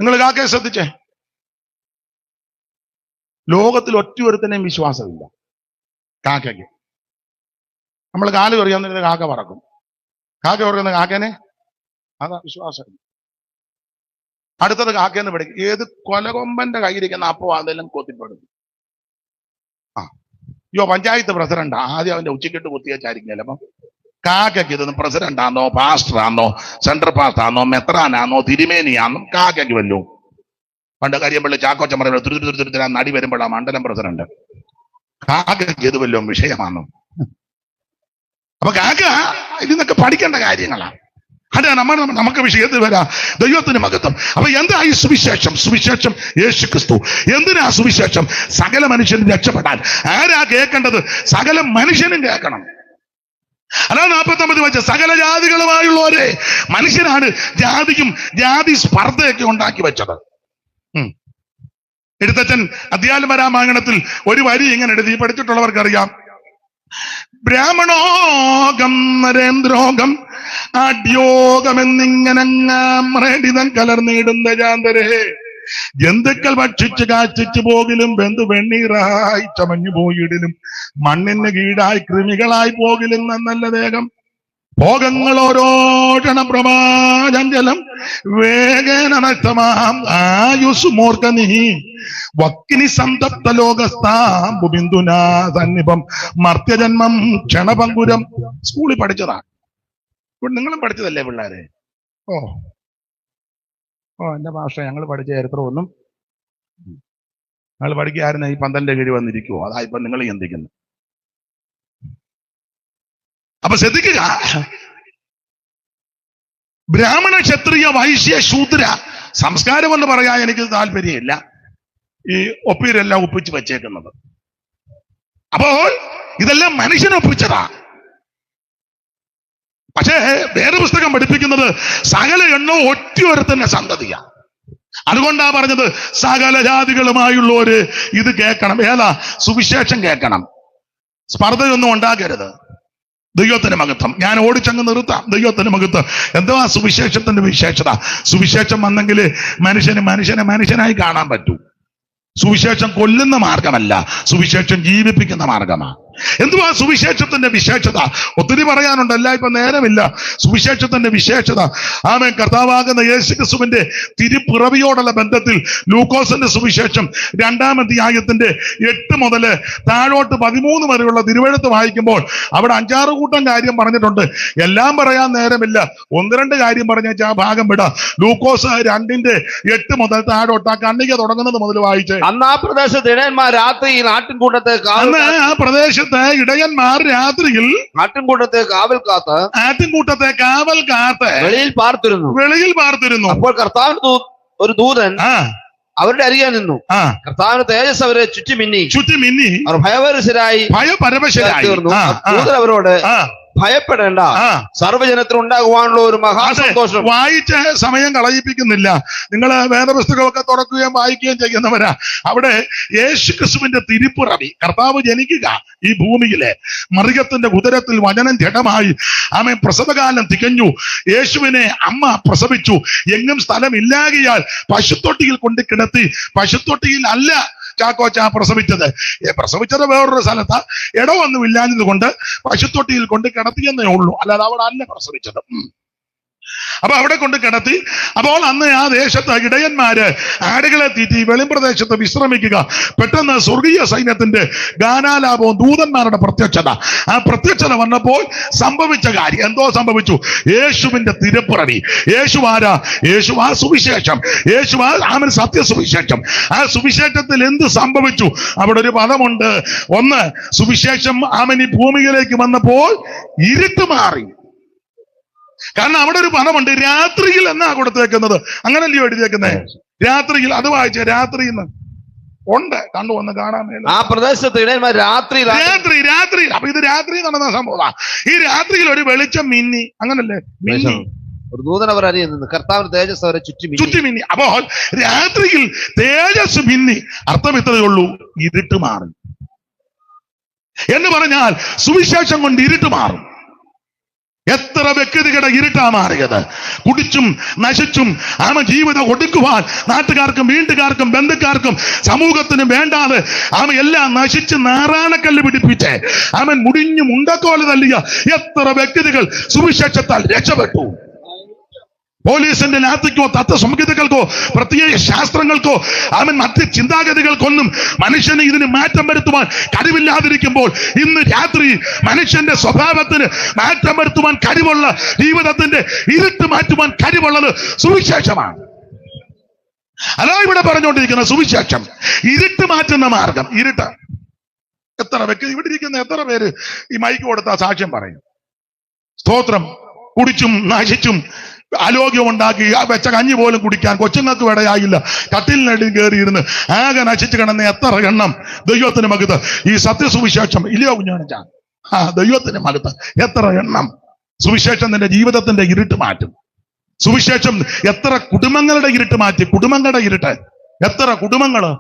Speaker 1: നിങ്ങൾ കാക്കയെ ശ്രദ്ധിച്ചേ. ലോകത്തിൽ ഒറ്റയൊരുത്തനെയും വിശ്വാസമില്ല കാക്കയ്ക്ക്. നമ്മൾ കാല് പറയാന്നിരുന്ന കാക്ക പറക്കും. കാക്ക പറയുന്ന കാക്കേനെ അതാ വിശ്വാസം. അടുത്തത് കാക്കേന്ന് പഠിക്കും. ഏത് കൊലകൊമ്പന്റെ കയ്യിരിക്കുന്ന അപ്പോ അതെല്ലാം കൊത്തിപ്പെടും. പഞ്ചായത്ത് പ്രസിഡന്റ് ആദ്യം അവന്റെ ഉച്ചക്കിട്ട് കുത്തിയച്ചായിരിക്കും. അപ്പം കാക്കയ്ക്ക് ഇതൊന്നും പ്രസിഡന്റ് ആണോ, പാസ്റ്റർ ആണോ, സെൻട്രൽ പാസ്റ്റർ ആണോ, മെത്രാനാണോ, തിരുമേനിയാണോ കാക്കയ്ക്ക് വല്ലോ. പണ്ട് കാര്യമ്പള്ളി ചാക്കോച്ചൻ പറയുമ്പോൾ തുരുതുരുത്തുരുത്തിനാ നടി വരുമ്പോഴാ മണ്ഡലം പ്രസിഡന്റ്. കാക്കയ്ക്ക് ഇത് വല്ലോ വിഷയമാണോ? അപ്പൊ കാക്ക ഇതിന്നൊക്കെ പഠിക്കേണ്ട കാര്യങ്ങളാണ്. അതെ, നമുക്ക് വിഷയത്തിൽ വരാം. ദൈവത്തിന് മഹത്വം. അപ്പൊ എന്താ ഈ സുവിശേഷം? സുവിശേഷം യേശു ക്രിസ്തു. എന്തിനാ സുവിശേഷം? സകല മനുഷ്യനും രക്ഷപ്പെടാൻ. ആരാ കേൾക്കേണ്ടത്? സകല മനുഷ്യനും കേൾക്കണം. അതാണ് 49 വെച്ച സകല ജാതികളുമായുള്ളവരെ. മനുഷ്യനാണ് ജാതി സ്പർദ്ധയൊക്കെ ഉണ്ടാക്കി വെച്ചത്. എഴുത്തച്ഛൻ അധ്യാത്മരാമായണത്തിൽ ഒരു വരി ഇങ്ങനെ എഴുതി, പഠിച്ചിട്ടുള്ളവർക്കറിയാം. ബ്രാഹ്മണോകം നരേന്ദ്രോകം ആഡ്യോഗമെന്നിങ്ങനങ്ങാമൃഡിതം കലർന്നിടുന്ന ജാന്തരേ, ജന്തുക്കൾ ഭക്ഷിച്ച് കാച്ചിച്ചു പോകിലും ബന്ധു വെണ്ണീറായി ചമഞ്ഞു പോയിടിലും മണ്ണിന് കീടായി കൃമികളായി പോകിലും നല്ല ദേഹം ഭോഗങ്ങൾ ഓരോഷണ പ്രമാചഞ്ചലം വേഗേന നഷ്ടമാം ആയുസ് മൂർഖ നീ വക്കിനി സന്തപ്ത ലോകസ്ഥാബുബിന്ദുനാ സന്നിപം മർത്യജന്മം ക്ഷണപങ്കുരം. സ്കൂളിൽ പഠിച്ചതാ. നിങ്ങളും പഠിച്ചതല്ലേ പിള്ളേരെ? ഓ എന്റെ ഭാഷ ഞങ്ങൾ പഠിച്ച ചരിത്രമൊന്നും ഞങ്ങൾ പഠിക്കായിരുന്നു. ഈ പന്തലിന്റെ കീഴിൽ വന്നിരിക്കുവോ? അതാ ഇപ്പൊ നിങ്ങൾ ചിന്തിക്കുന്നു. അപ്പൊ ശ്രദ്ധിക്കുക, ബ്രാഹ്മണ ക്ഷത്രിയ വൈശ്യ ശൂദ്ര സംസ്കാരം എന്ന് പറയാൻ എനിക്ക് താല്പര്യമില്ല. ഈ ഒപ്പീരെല്ലാം ഒപ്പിച്ച് വെച്ചേക്കുന്നത്. അപ്പോൾ ഇതെല്ലാം മനുഷ്യനൊപ്പിച്ചതാ. പക്ഷേ വേറെ പുസ്തകം പഠിപ്പിക്കുന്നത് സകല എണ്ണോ ഒറ്റയൊരുത്തന്നെ സന്തതിയാ. അതുകൊണ്ടാ പറഞ്ഞത് സകല ജാതികളുമായുള്ളവര് ഇത് കേൾക്കണം. ഏതാ? സുവിശേഷം കേൾക്കണം. സ്പർദ്ധയൊന്നും ഉണ്ടാക്കരുത്. ദൈവത്തിന് മഹത്വം. ഞാൻ ഓടിച്ചങ്ങ് നിർത്താം. ദൈവത്തിന് മഹത്വം. എന്തുവാ സുവിശേഷത്തിന്റെ വിശേഷത? സുവിശേഷം വന്നെങ്കിൽ മനുഷ്യനായി കാണാൻ പറ്റൂ. സുവിശേഷം കൊല്ലുന്ന മാർഗമല്ല, സുവിശേഷം ജീവിപ്പിക്കുന്ന മാർഗമാണ്. എന്തുവാ സുവിശേഷത്തിന്റെ വിശേഷത? ഒത്തിരി പറയാനുണ്ട്, എല്ലാം ഇപ്പൊ നേരമില്ല. സുവിശേഷത്തിന്റെ വിശേഷത ആമേൻ. കർത്താവാകുന്ന യേശു ക്രിസ്തുവിന്റെ തിരുപ്പിറവിയോടുള്ള ബന്ധത്തിൽ ലൂക്കോസിന്റെ സുവിശേഷം 2-ാം അധ്യായത്തിന്റെ 8 മുതൽ താഴോട്ട് 13 വരെയുള്ള തിരുവെഴുത്ത് വായിക്കുമ്പോൾ അവിടെ 5-6 കൂട്ടം കാര്യം പറഞ്ഞിട്ടുണ്ട്. എല്ലാം പറയാൻ നേരമില്ല. 1-2 കാര്യം പറഞ്ഞേച്ച് ആ ഭാഗം വിടാം. ലൂക്കോസ് 2-ന്റെ 8 മുതൽ താഴോട്ട് ആ കണ്ണിക തുടങ്ങുന്നത് മുതൽ വായിച്ചേ.
Speaker 2: അന്ന് ആ പ്രദേശത്ത് ഇടയന്മാർ രാത്രിയിൽ ആട്ടിൻകൂട്ടത്തെ
Speaker 1: ഇടയന്മാർ രാത്രിയിൽ
Speaker 2: ആട്ടിൻകൂട്ടത്തെ കാവൽ കാത്ത് വെളിയിൽ പാർത്തിരുന്നു. അപ്പോൾ കർത്താവിന് ഒരു ദൂതൻ അവരുടെ അരികെ നിന്നു. കർത്താവിന്റെ തേജസ് അവരെ ചുറ്റി മിന്നി അവർ ഭയപരവശരായി തീർന്നു. ദൂതൻ അവരോട് ഭയപ്പെടേണ്ട, സർവ്വജനത്തിന് ഉണ്ടാകുവാനുള്ള ഒരു മഹാസന്തോഷം.
Speaker 1: വായിച്ച സമയം കളയിപ്പിക്കുന്നില്ല. നിങ്ങൾ വേദപുസ്തകമൊക്കെ തുറക്കുകയും വായിക്കുകയും ചെയ്യുന്നവരാ. അവിടെ യേശു ക്രിസ്തുവിന്റെ തിരുപ്പിറവി, കർത്താവ് ജനിക്കുക ഈ ഭൂമിയിലെ മറിയത്തിന്റെ ഉദരത്തിൽ വചനം ജഡമായി. ആമേൻ. പ്രസവകാലം തികഞ്ഞു. യേശുവിനെ അമ്മ പ്രസവിച്ചു. എങ്ങും സ്ഥലമില്ലാകിയാൽ പശുത്തൊട്ടിയിൽ കൊണ്ട് കിടത്തി. പശുത്തൊട്ടിയിൽ അല്ല ചാക്കോച്ച പ്രസവിച്ചത് വേറൊരു സ്ഥലത്ത്. ഇടമൊന്നും ഇല്ലാഞ്ഞത് കൊണ്ട് പശുത്തൊട്ടിയിൽ കൊണ്ട് കിടത്തിയെന്നേ ഉള്ളൂ. അല്ലാതെ അവിടെ അല്ല പ്രസവിച്ചത്. അപ്പൊ അവിടെ കൊണ്ട് കിടത്തി. അപ്പോൾ അന്ന് ആ ദേശത്ത് ഇടയന്മാര് ആടുകളെ തീറ്റി വെളിമ്പ്രദേശത്ത് വിശ്രമിക്കുക. പെട്ടെന്ന് സ്വർഗീയ സൈന്യത്തിന്റെ ഗാനാലാപവും ദൂതന്മാരുടെ പ്രത്യക്ഷത. ആ പ്രത്യക്ഷത വന്നപ്പോൾ സംഭവിച്ച കാര്യം എന്തോ സംഭവിച്ചു. യേശുവിന്റെ തിരുപ്പിറവി. യേശു ആരാ? യേശു ആ സുവിശേഷം. യേശു ആമൻ സത്യസുവിശേഷം. ആ സുവിശേഷത്തിൽ എന്ത് സംഭവിച്ചു? അവിടെ ഒരു പദമുണ്ട്. ഒന്ന്, സുവിശേഷം ആമൻ ഈ ഭൂമിയിലേക്ക് വന്നപ്പോൾ ഇരുട്ട് മാറി.
Speaker 4: കാരണം അവിടെ ഒരു പദമുണ്ട്, രാത്രിയിൽ എന്നാ കൊടുത്തേക്കുന്നത്. അങ്ങനല്ലയോ എഴുതിയേക്കുന്നത്? രാത്രിയിൽ. അത് വായിച്ച രാത്രിയിൽ ഉണ്ട്, കണ്ടു വന്ന് കാണാൻ മേല.
Speaker 2: ആ പ്രദേശത്ത് ഇടയന്മാർ രാത്രി
Speaker 4: അപ്പൊ ഇത് രാത്രി നടന്ന സംഭവം. ഈ രാത്രിയിൽ ഒരു വെളിച്ചം മിന്നി, അങ്ങനല്ലേ? മിന്നി.
Speaker 2: ഒരു ദൂതൻ അവർ അറിയുന്നത് കർത്താവിന്റെ തേജസ് അവരെ ചുറ്റി
Speaker 4: മിന്നി. അപ്പോൾ രാത്രിയിൽ തേജസ് മിന്നി. അർത്ഥം ഇത്രയേ ഉള്ളൂ, ഇരുട്ട് മാറി എന്ന് പറഞ്ഞാൽ സുവിശേഷം കൊണ്ട് ഇരുട്ട് മാറും. എത്ര വ്യക്തികളുടെ ഇരുട്ടാ മാറിയത്. കുടിച്ചും നശിച്ചും ജീവിതം ഒടുക്കുവാൻ നാട്ടുകാർക്കും വീട്ടുകാർക്കും ബന്ധുക്കാർക്കും സമൂഹത്തിനും വേണ്ടാതെ എല്ലാം നശിച്ച് നാറാണക്കല്ല് പിടിപ്പിച്ച് മുടിഞ്ഞു മുണ്ടക്കോല് തല്ലിയ എത്ര വ്യക്തികൾ സുവിശേഷത്താൽ രക്ഷപ്പെട്ടു. പോലീസിന്റെ ലാത്തിക്കോ തത്വസംഹിതകൾക്കോ പ്രത്യേക ശാസ്ത്രങ്ങൾക്കോ മറ്റ് ചിന്താഗതികൾക്കൊന്നും മനുഷ്യന് ഇതിന് മാറ്റം വരുത്തുവാൻ കഴിവില്ലാതിരിക്കുമ്പോൾ ഇന്ന് രാത്രി മനുഷ്യന്റെ സ്വഭാവത്തിന് മാറ്റം വരുത്തുവാൻ കഴിവുള്ള, ജീവിതത്തിന്റെ ഇരുട്ട് മാറ്റുവാൻ കഴിവുള്ളത് സുവിശേഷമാണ്. അതാ ഇവിടെ പറഞ്ഞുകൊണ്ടിരിക്കുന്ന സുവിശേഷം ഇരുട്ട് മാറ്റുന്ന മാർഗം. ഇരുട്ട് എത്ര വ്യക്തി ഇവിടെ ഇരിക്കുന്ന എത്ര പേര് ഈ മൈക്ക് കൊടുത്ത സാക്ഷ്യം പറയും? സ്തോത്രം. കുടിച്ചും നശിച്ചും ആരോഗ്യം ഉണ്ടാക്കി വെച്ച കഞ്ഞി പോലും കുടിക്കാൻ കൊച്ചുങ്ങൾക്ക് ഇടയായില്ല. കട്ടിലിനടി കയറിയിരുന്ന് ആകെ നശിച്ചു കിടന്ന എത്ര എണ്ണം. ദൈവത്തിന് മകത്ത് ഈ സത്യസുവിശേഷം ഇല്ലയോ കുഞ്ഞാണച്ചാ? ദൈവത്തിന് മകത്ത് എത്ര എണ്ണം. സുവിശേഷം നിന്റെ ജീവിതത്തിന്റെ ഇരുട്ട് മാറ്റും. സുവിശേഷം എത്ര കുടുംബങ്ങളുടെ ഇരുട്ട് മാറ്റി. കുടുംബങ്ങളുടെ ഇരുട്ട് എത്ര കുടുംബങ്ങള്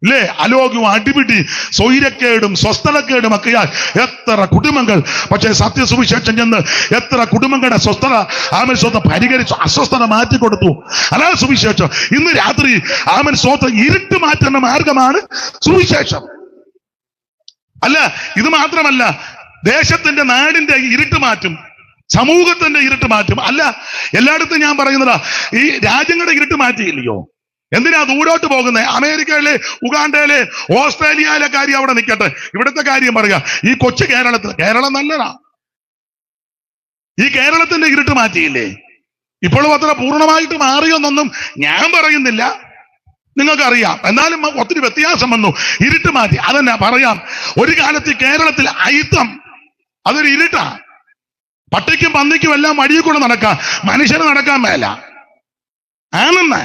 Speaker 4: ഇല്ലേ? അലോകവും അടിപിടി സ്വൈരക്കേടും സ്വസ്ഥതക്കേടും ഒക്കെയാൽ എത്ര കുടുംബങ്ങൾ. പക്ഷേ സത്യസുവിശേഷം ചെന്ന് എത്ര കുടുംബങ്ങളുടെ സ്വസ്ഥത പരിഹരിച്ചു, അസ്വസ്ഥത മാറ്റിക്കൊടുത്തു. അല്ലാ സുവിശേഷം. ഇന്ന് രാത്രി ഇരുട്ട് മാറ്റുന്ന മാർഗമാണ് സുവിശേഷം. അല്ല, ഇത് മാത്രമല്ല, ദേശത്തിന്റെ നാടിന്റെ ഇരുട്ട് മാറ്റും, സമൂഹത്തിന്റെ ഇരുട്ട് മാറ്റും. അല്ല, എല്ലായിടത്തും ഞാൻ പറയുന്നതാ, ഈ രാജ്യങ്ങളുടെ ഇരുട്ട് മാറ്റിയില്ലയോ? എന്തിനാ ദൂരോട്ട് പോകുന്നത്? അമേരിക്കയിലെ, ഉഗാണ്ടയിലെ, ഓസ്ട്രേലിയയിലെ കാര്യം അവിടെ നിൽക്കട്ടെ, ഇവിടുത്തെ കാര്യം പറയുക. ഈ കൊച്ചു കേരളം നല്ലതാ. ഈ കേരളത്തിന്റെ ഇരുട്ട് മാറ്റിയില്ലേ? ഇപ്പോഴും അത്ര പൂർണ്ണമായിട്ട് മാറിയെന്നൊന്നും ഞാൻ പറയുന്നില്ല, നിങ്ങൾക്കറിയാം. എന്നാലും ഒത്തിരി വ്യത്യാസം വന്നു. ഇരുട്ട് മാറ്റി. അതെന്നാ പറയാം. ഒരു കാലത്ത് കേരളത്തിൽ അയിത്തം അതൊരു ഇരുട്ടാ. പട്ടിക്കും പന്നിക്കും എല്ലാം വഴിയിൽ കൂടെ നടക്കാം, മനുഷ്യന് നടക്കാൻ മേല. ആണെന്ന്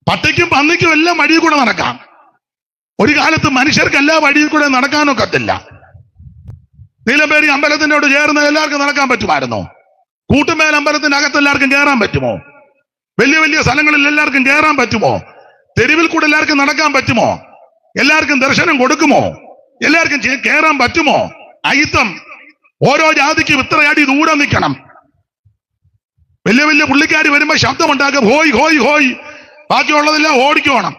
Speaker 4: പട്ടിക്കും പന്നിക്കും എല്ലാം വഴിയിൽ കൂടെ നടക്കാം. ഒരു കാലത്ത് മനുഷ്യർക്ക് എല്ലാ വഴിയിൽ കൂടെ നടക്കാനൊക്കത്തില്ല. നീലമ്പേരി അമ്പലത്തിനോട് ചേർന്ന് എല്ലാവർക്കും നടക്കാൻ പറ്റുമായിരുന്നോ? കൂട്ടുമേൽ അമ്പലത്തിന്റെ അകത്ത് എല്ലാവർക്കും കയറാൻ പറ്റുമോ? വലിയ വലിയ സ്ഥലങ്ങളിൽ എല്ലാവർക്കും കയറാൻ പറ്റുമോ? തെരുവിൽ കൂടെ എല്ലാവർക്കും നടക്കാൻ പറ്റുമോ? എല്ലാവർക്കും ദർശനം കൊടുക്കുമോ? എല്ലാവർക്കും കയറാൻ പറ്റുമോ? അയിത്തം. ഓരോ ജാതിക്കും ഇത്ര അടി ദൂരം നിൽക്കണം. വലിയ വലിയ പുള്ളിക്കാരി വരുമ്പോ ശബ്ദമുണ്ടാക്കും, ഹോയ് ഹോയ് ഹോയ്. ബാക്കിയുള്ളതെല്ലാം ഓടിക്കോണം.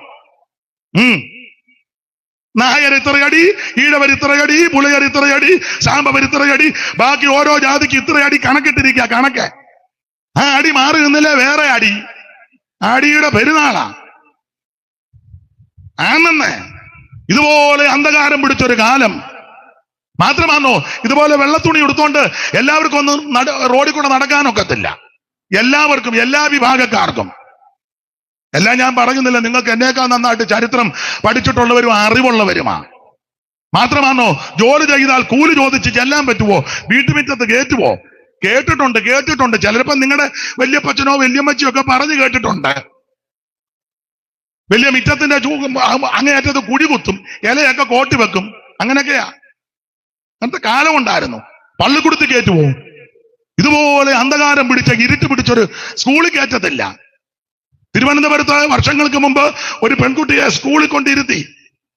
Speaker 4: നായർ ഇത്രയടി, ഈഴവർ ഇത്രയടി, പുലയർ ഇത്രയടി, സാമ്പവർ ഇത്രയടി, ബാക്കി ഓരോ ജാതിക്ക് ഇത്രയടി കണക്കിട്ടിരിക്കുക. കണക്ക്. ആ അടി മാറി നിന്നില്ലേ വേറെ അടി. അടിയുടെ പെരുന്നാളാ. ആണെന്ന് ഇതുപോലെ അന്ധകാരം പിടിച്ചൊരു കാലം. മാത്രമാണോ ഇതുപോലെ വെള്ളത്തുണി എടുത്തോണ്ട് എല്ലാവർക്കും ഒന്നും റോഡിൽ കൂടെ നടക്കാനൊക്കത്തില്ല. എല്ലാവർക്കും, എല്ലാ വിഭാഗക്കാർക്കും. എല്ലാം ഞാൻ പറയുന്നില്ല, നിങ്ങൾക്ക് എന്നേക്കാൾ നന്നായിട്ട് ചരിത്രം പഠിച്ചിട്ടുള്ളവരും അറിവുള്ളവരുമാ. മാത്രമാണോ ജോലി ചെയ്താൽ കൂലി ചോദിച്ച് ചെല്ലാൻ പറ്റുമോ? വീട്ടുമുറ്റത്ത് കയറ്റുമോ? കേട്ടിട്ടുണ്ട്. ചിലപ്പോൾ നിങ്ങളുടെ വല്യപ്പച്ചനോ വല്യമ്മച്ചിയോ ഒക്കെ പറഞ്ഞു കേട്ടിട്ടുണ്ട്. വലിയ മിറ്റത്തിന്റെ അങ്ങേയറ്റത്ത് കുഴി കുത്തും, ഇലയൊക്കെ കോട്ടി വെക്കും. അങ്ങനെയൊക്കെയാ. അങ്ങനത്തെ കാലം ഉണ്ടായിരുന്നു. പള്ളിക്കൂടത്തിൽ കയറ്റുമോ? ഇതുപോലെ അന്ധകാരം പിടിച്ച ഇരുട്ട് പിടിച്ചൊരു സ്കൂളിൽ കയറ്റത്തില്ല. തിരുവനന്തപുരത്ത് വർഷങ്ങൾക്ക് മുമ്പ് ഒരു പെൺകുട്ടിയെ സ്കൂളിൽ കൊണ്ടിരുത്തി.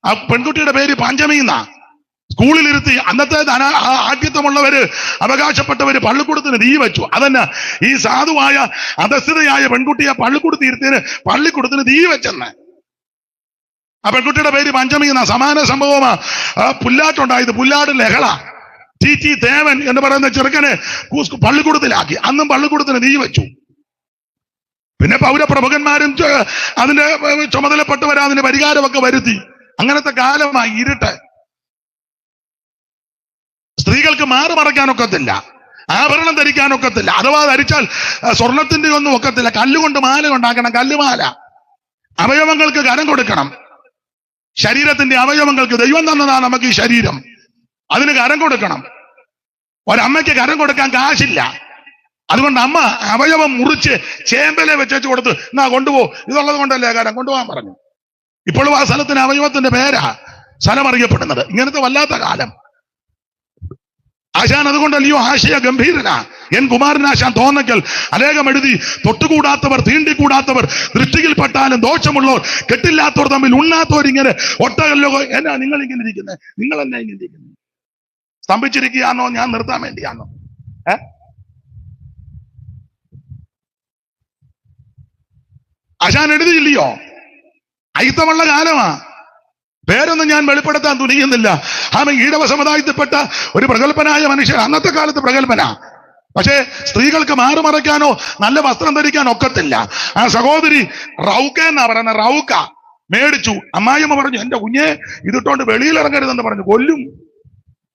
Speaker 4: ആ പെൺകുട്ടിയുടെ പേര് പഞ്ചമീന്ന. സ്കൂളിലിരുത്തി. അന്നത്തെ ആഠ്യത്വമുള്ളവര്, അവകാശപ്പെട്ടവര് പള്ളിക്കൂടത്തിന് തീ വെച്ചു. അതന്നെ ഈ സാധുവായ അധസ്ഥിതയായ പെൺകുട്ടിയെ പള്ളിക്കൂടത്തിന് തീ വെച്ചെന്ന്. ആ പെൺകുട്ടിയുടെ പേര് പഞ്ചമീന്ന. സമാന സംഭവമാ പുല്ലാട്ടുണ്ടായത്. പുല്ലാട് ലഹള. ടി തേവൻ എന്ന് പറയുന്ന ചെറുക്കനെ പള്ളിക്കൂടത്തിലാക്കി. അന്നും പള്ളിക്കൂടത്തിന് തീ വെച്ചു. പിന്നെ പൗരപ്രമുഖന്മാരും അതിന്റെ ചുമതലപ്പെട്ടവരാ അതിന്റെ പരിഹാരമൊക്കെ വരുത്തി. അങ്ങനത്തെ കാലമായി ഇരുട്ട്. സ്ത്രീകൾക്ക് മാറി മറയ്ക്കാനൊക്കത്തില്ല, ആഭരണം ധരിക്കാനൊക്കത്തില്ല. അഥവാ ധരിച്ചാൽ സ്വർണത്തിന്റെ ഒന്നും ഒക്കത്തില്ല. കല്ലുകൊണ്ട് മാല ഉണ്ടാക്കണം, കല്ലുമാല. അവയവങ്ങൾക്ക് കരം കൊടുക്കണം. ശരീരത്തിന്റെ അവയവങ്ങൾക്ക് ദൈവം തന്നതാണ് നമുക്ക് ഈ ശരീരം. അതിന് കരം കൊടുക്കണം. ഒരമ്മയ്ക്ക് കരം കൊടുക്കാൻ കാശില്ല. അതുകൊണ്ട് അമ്മ അവയവം മുറിച്ച് ചേമ്പലെ വെച്ചു കൊടുത്ത് എന്നാ കൊണ്ടുപോ, ഇതുള്ളത് കൊണ്ടല്ലേ കാര്യം കൊണ്ടുപോകാൻ പറഞ്ഞു. ഇപ്പോഴും ആ സ്ഥലത്തിന് അവയവത്തിന്റെ പേരാ സ്ഥലം അറിയപ്പെടുന്നത്. ഇങ്ങനത്തെ വല്ലാത്ത കാലം. ആശാൻ അതുകൊണ്ടല്ലയോ ആശയ ഗംഭീരനാ എൻ കുമാരനാശാൻ തോന്നക്കൽ അനേകം എഴുതി. തൊട്ടുകൂടാത്തവർ, തീണ്ടിക്കൂടാത്തവർ, ദൃഷ്ടിയിൽപ്പെട്ടാലും ദോഷമുള്ളവർ, കെട്ടില്ലാത്തവർ തമ്മിൽ ഉണ്ണാത്തവർ, ഇങ്ങനെ ഒട്ടകല്ലോ. എന്നാ നിങ്ങൾ ഇങ്ങനെ ഇരിക്കുന്നത്? നിങ്ങൾ എന്നാ ഇങ്ങനെ ഇരിക്കുന്നത്? സ്തംഭിച്ചിരിക്കുകയാണോ? ഞാൻ നിർത്താൻ വേണ്ടിയാണോ? ആശാൻ എഴുതിയില്ലയോ? അയിത്തമുള്ള കാലമാ. പേരൊന്നും ഞാൻ വെളിപ്പെടുത്താൻ തുനിയുന്നില്ല. ആമ ഈഴവ സമുദായത്തിൽപ്പെട്ട ഒരു പ്രഗത്ഭനായ മനുഷ്യൻ, അന്നത്തെ കാലത്ത് പ്രഗത്ഭന. പക്ഷേ സ്ത്രീകൾക്ക് മാറുമറയ്ക്കാനോ നല്ല വസ്ത്രം ധരിക്കാനോ ഒക്കത്തില്ല. ആ സഹോദരി റൗക്ക എന്നാ പറയുന്ന, റൗക്ക മേടിച്ചു. അമ്മായിയമ്മ പറഞ്ഞു, എന്റെ കുഞ്ഞെ ഇതിട്ടോണ്ട് വെളിയിലിറങ്ങരുതെന്ന് പറഞ്ഞു, കൊല്ലും.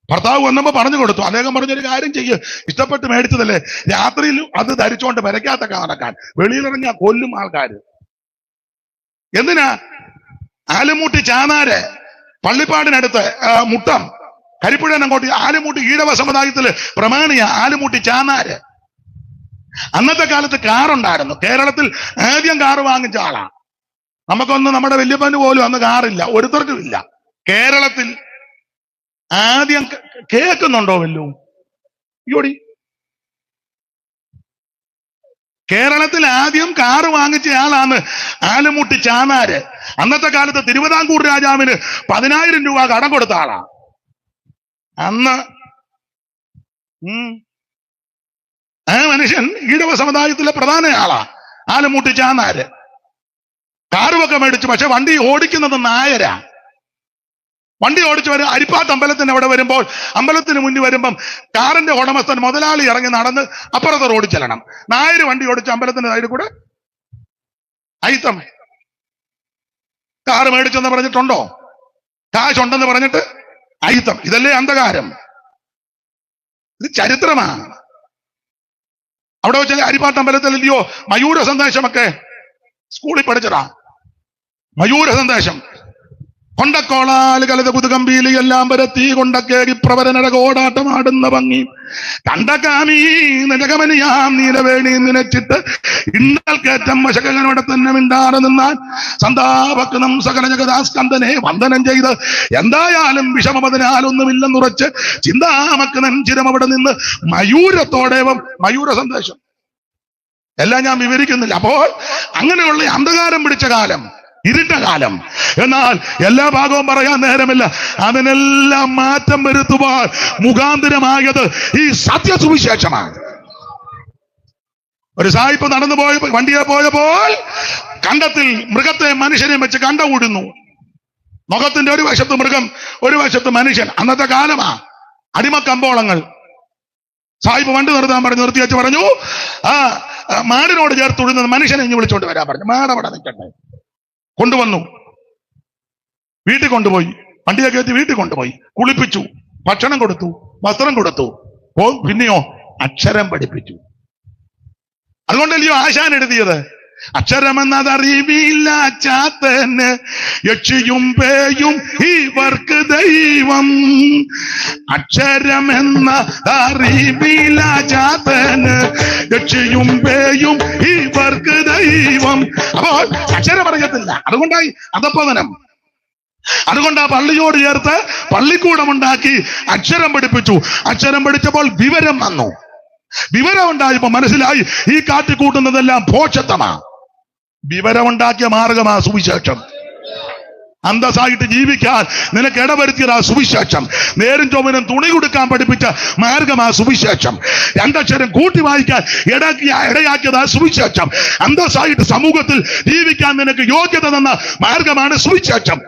Speaker 4: ഭർത്താവ് വന്നപ്പോ പറഞ്ഞു കൊടുത്തു. അദ്ദേഹം പറഞ്ഞൊരു കാര്യം ചെയ്യ്, ഇഷ്ടപ്പെട്ട് മേടിച്ചതല്ലേ, രാത്രിയിൽ അത് ധരിച്ചോണ്ട് വരയ്ക്കാത്ത നടക്കാൻ, വെളിയിലിറങ്ങിയാ കൊല്ലും ആൾക്കാര്. എന്തിനാ? ആലുമൂട്ടി ചാനാര്, പള്ളിപ്പാടിനടുത്ത് മുട്ടം, കരിപ്പുഴ അങ്ങോട്ട് ആലുമൂട്ടി ഈഴവ സമുദായത്തില് പ്രമാണിയ ആലുമൂട്ടി ചാനാര്. അന്നത്തെ കാലത്ത് കാറുണ്ടായിരുന്നു. കേരളത്തിൽ ആദ്യം കാറ് വാങ്ങിച്ച ആളാ. നമുക്കൊന്നും നമ്മുടെ വല്യപ്പന് പോലും അന്ന് കാറില്ല, ഒരുത്തർക്കും ഇല്ല. കേരളത്തിൽ ആദ്യം കേൾക്കുന്നുണ്ടോ വല്ലോ? യോടി, കേരളത്തിൽ ആദ്യം കാറ് വാങ്ങിച്ച ആളാണ് ആലുമുട്ടി ചാനാര്. അന്നത്തെ കാലത്ത് തിരുവിതാംകൂർ രാജാവിന് 10,000 രൂപ കടം കൊടുത്ത ആളാ അന്ന്. ആ മനുഷ്യൻ ഈഴവ സമുദായത്തിലെ പ്രധാന ആളാ ആലുമുട്ടി ചാനാര്. കാറുമൊക്കെ മേടിച്ചു. പക്ഷെ വണ്ടി ഓടിക്കുന്നത് നായരാ. വണ്ടി ഓടിച്ചു വരും. അരിപ്പാട്ട് അമ്പലത്തിന് അവിടെ വരുമ്പോൾ, അമ്പലത്തിന് മുന്നിൽ വരുമ്പം കാറിന്റെ ഉടമസ്ഥൻ മുതലാളി ഇറങ്ങി നടന്ന് അപ്പുറത്തെ റോഡിൽ ചെല്ലണം. നായര് വണ്ടി ഓടിച്ച് അമ്പലത്തിന്റെ സൈഡിൽ കൂടെ അയിത്തം. കാറ് മേടിച്ചെന്ന് പറഞ്ഞിട്ടുണ്ടോ? കാശുണ്ടെന്ന് പറഞ്ഞിട്ട് അയിത്തം. ഇതല്ലേ അന്ധകാരം? ഇത് ചരിത്രമാണ്. അവിടെ വെച്ചാൽ അരിപ്പാട്ട് അമ്പലത്തിലല്ലയോ മയൂര സന്ദേശമൊക്കെ സ്കൂളിൽ പഠിച്ചതാ. മയൂര സന്ദേശം. കൊണ്ടക്കോളാല് കലത പുതുകമ്പിയില് എല്ലാം പരത്തി കൊണ്ടക്കേറി പ്രവരനടകോടാട്ടമാടുന്ന ഭംഗി കണ്ടക്കാമീ നിജകമനിയാം നീലവേണി നിനച്ചിട്ട് ഇന്നൽ കയറ്റം വശകനോടെ തന്നെ മിണ്ടാറ് നിന്നാൽ സന്താപക്നം സകല ജഗദാസ്കന്ദനെ വന്ദനം ചെയ്ത് എന്തായാലും വിഷമപതിനാലൊന്നുമില്ലെന്നുറച്ച് ചിന്താമക്കനൻ ചിരം അവിടെ നിന്ന് മയൂരത്തോടേവം. മയൂര സന്ദേശം എല്ലാം ഞാൻ വിവരിക്കുന്നില്ല. അപ്പോൾ അങ്ങനെയുള്ള അന്ധകാരം പിടിച്ച കാലം, ഇരുട്ട കാലം. എന്നാൽ എല്ലാ ഭാഗവും പറയാൻ നേരമില്ല. അതിനെല്ലാം മാറ്റം വരുത്തുവാൻ മുഖാന്തരമായത് ഈ സത്യസുവിശേഷമാണ്. ഒരു സായിപ്പ് നടന്നു പോയ വണ്ടിയെ പോയപ്പോൾ കണ്ടത്തിൽ മൃഗത്തെ മനുഷ്യനെ വെച്ച് കണ്ടകൂടുന്നു. മുഖത്തിന്റെ ഒരു വശത്ത് മൃഗം, ഒരു വശത്ത് മനുഷ്യൻ. അന്നത്തെ കാലമാ. അടിമക്കമ്പോളങ്ങൾ. സായിപ്പ് വണ്ടി നിർത്താൻ പറഞ്ഞു. നിർത്തി വെച്ച് പറഞ്ഞു, ആ മാടിനോട് ചേർത്തുടുന്നത് മനുഷ്യനെ ഇനി വിളിച്ചോണ്ട് വരാൻ പറഞ്ഞു. മാടവിടെ നിൽക്കട്ടെ. കൊണ്ടുവന്നു. വീട്ടിൽ കൊണ്ടുപോയി. വണ്ടിയെ കയറ്റി വീട്ടിൽ കൊണ്ടുപോയി. കുളിപ്പിച്ചു, ഭക്ഷണം കൊടുത്തു, വസ്ത്രം കൊടുത്തു. പിന്നെയോ അക്ഷരം പഠിപ്പിച്ചു. അതുകൊണ്ടല്ലയോ ആശാൻ എഴുതിയത്, അക്ഷരമെന്നതറിവില്ല ചാത്തന് യക്ഷിയും പേയും ഇവർക്ക് ദൈവം. അക്ഷരമെന്നതറിവില്ല ചാത്തന് യക്ഷിയും പേയും ഇവർക്ക് ദൈവം. അപ്പോൾ അക്ഷരം അറിയത്തില്ല. അതുകൊണ്ടായി അധപ്പതനം. അതുകൊണ്ടാ പള്ളിയോട് ചേർത്ത് പള്ളിക്കൂടമുണ്ടാക്കി അക്ഷരം പഠിപ്പിച്ചു. അക്ഷരം പഠിച്ചപ്പോൾ വിവരം വന്നു. വിവരം ഉണ്ടായപ്പോ മനസ്സിലായി ഈ കാട്ടിക്കൂട്ടുന്നതെല്ലാം ഭോഷത്വമാ. വിവരമുണ്ടാക്കിയ മാർഗമാ സുവിശേഷം. അന്തസ്സായിട്ട് ജീവിക്കാൻ നിനക്ക് ഇടവരുത്തിയതാ സുവിശേഷം. നേരും ചൊവ്വനും തുണി കൊടുക്കാൻ പഠിപ്പിച്ച മാർഗമാ സുവിശേഷം. രണ്ടക്ഷരം കൂട്ടി വായിക്കാൻ ഇടയാക്കിയതാ സുവിശേഷം. അന്തസ്സായിട്ട് സമൂഹത്തിൽ ജീവിക്കാൻ നിനക്ക് യോഗ്യത തന്ന മാർഗമാണ് സുവിശേഷം.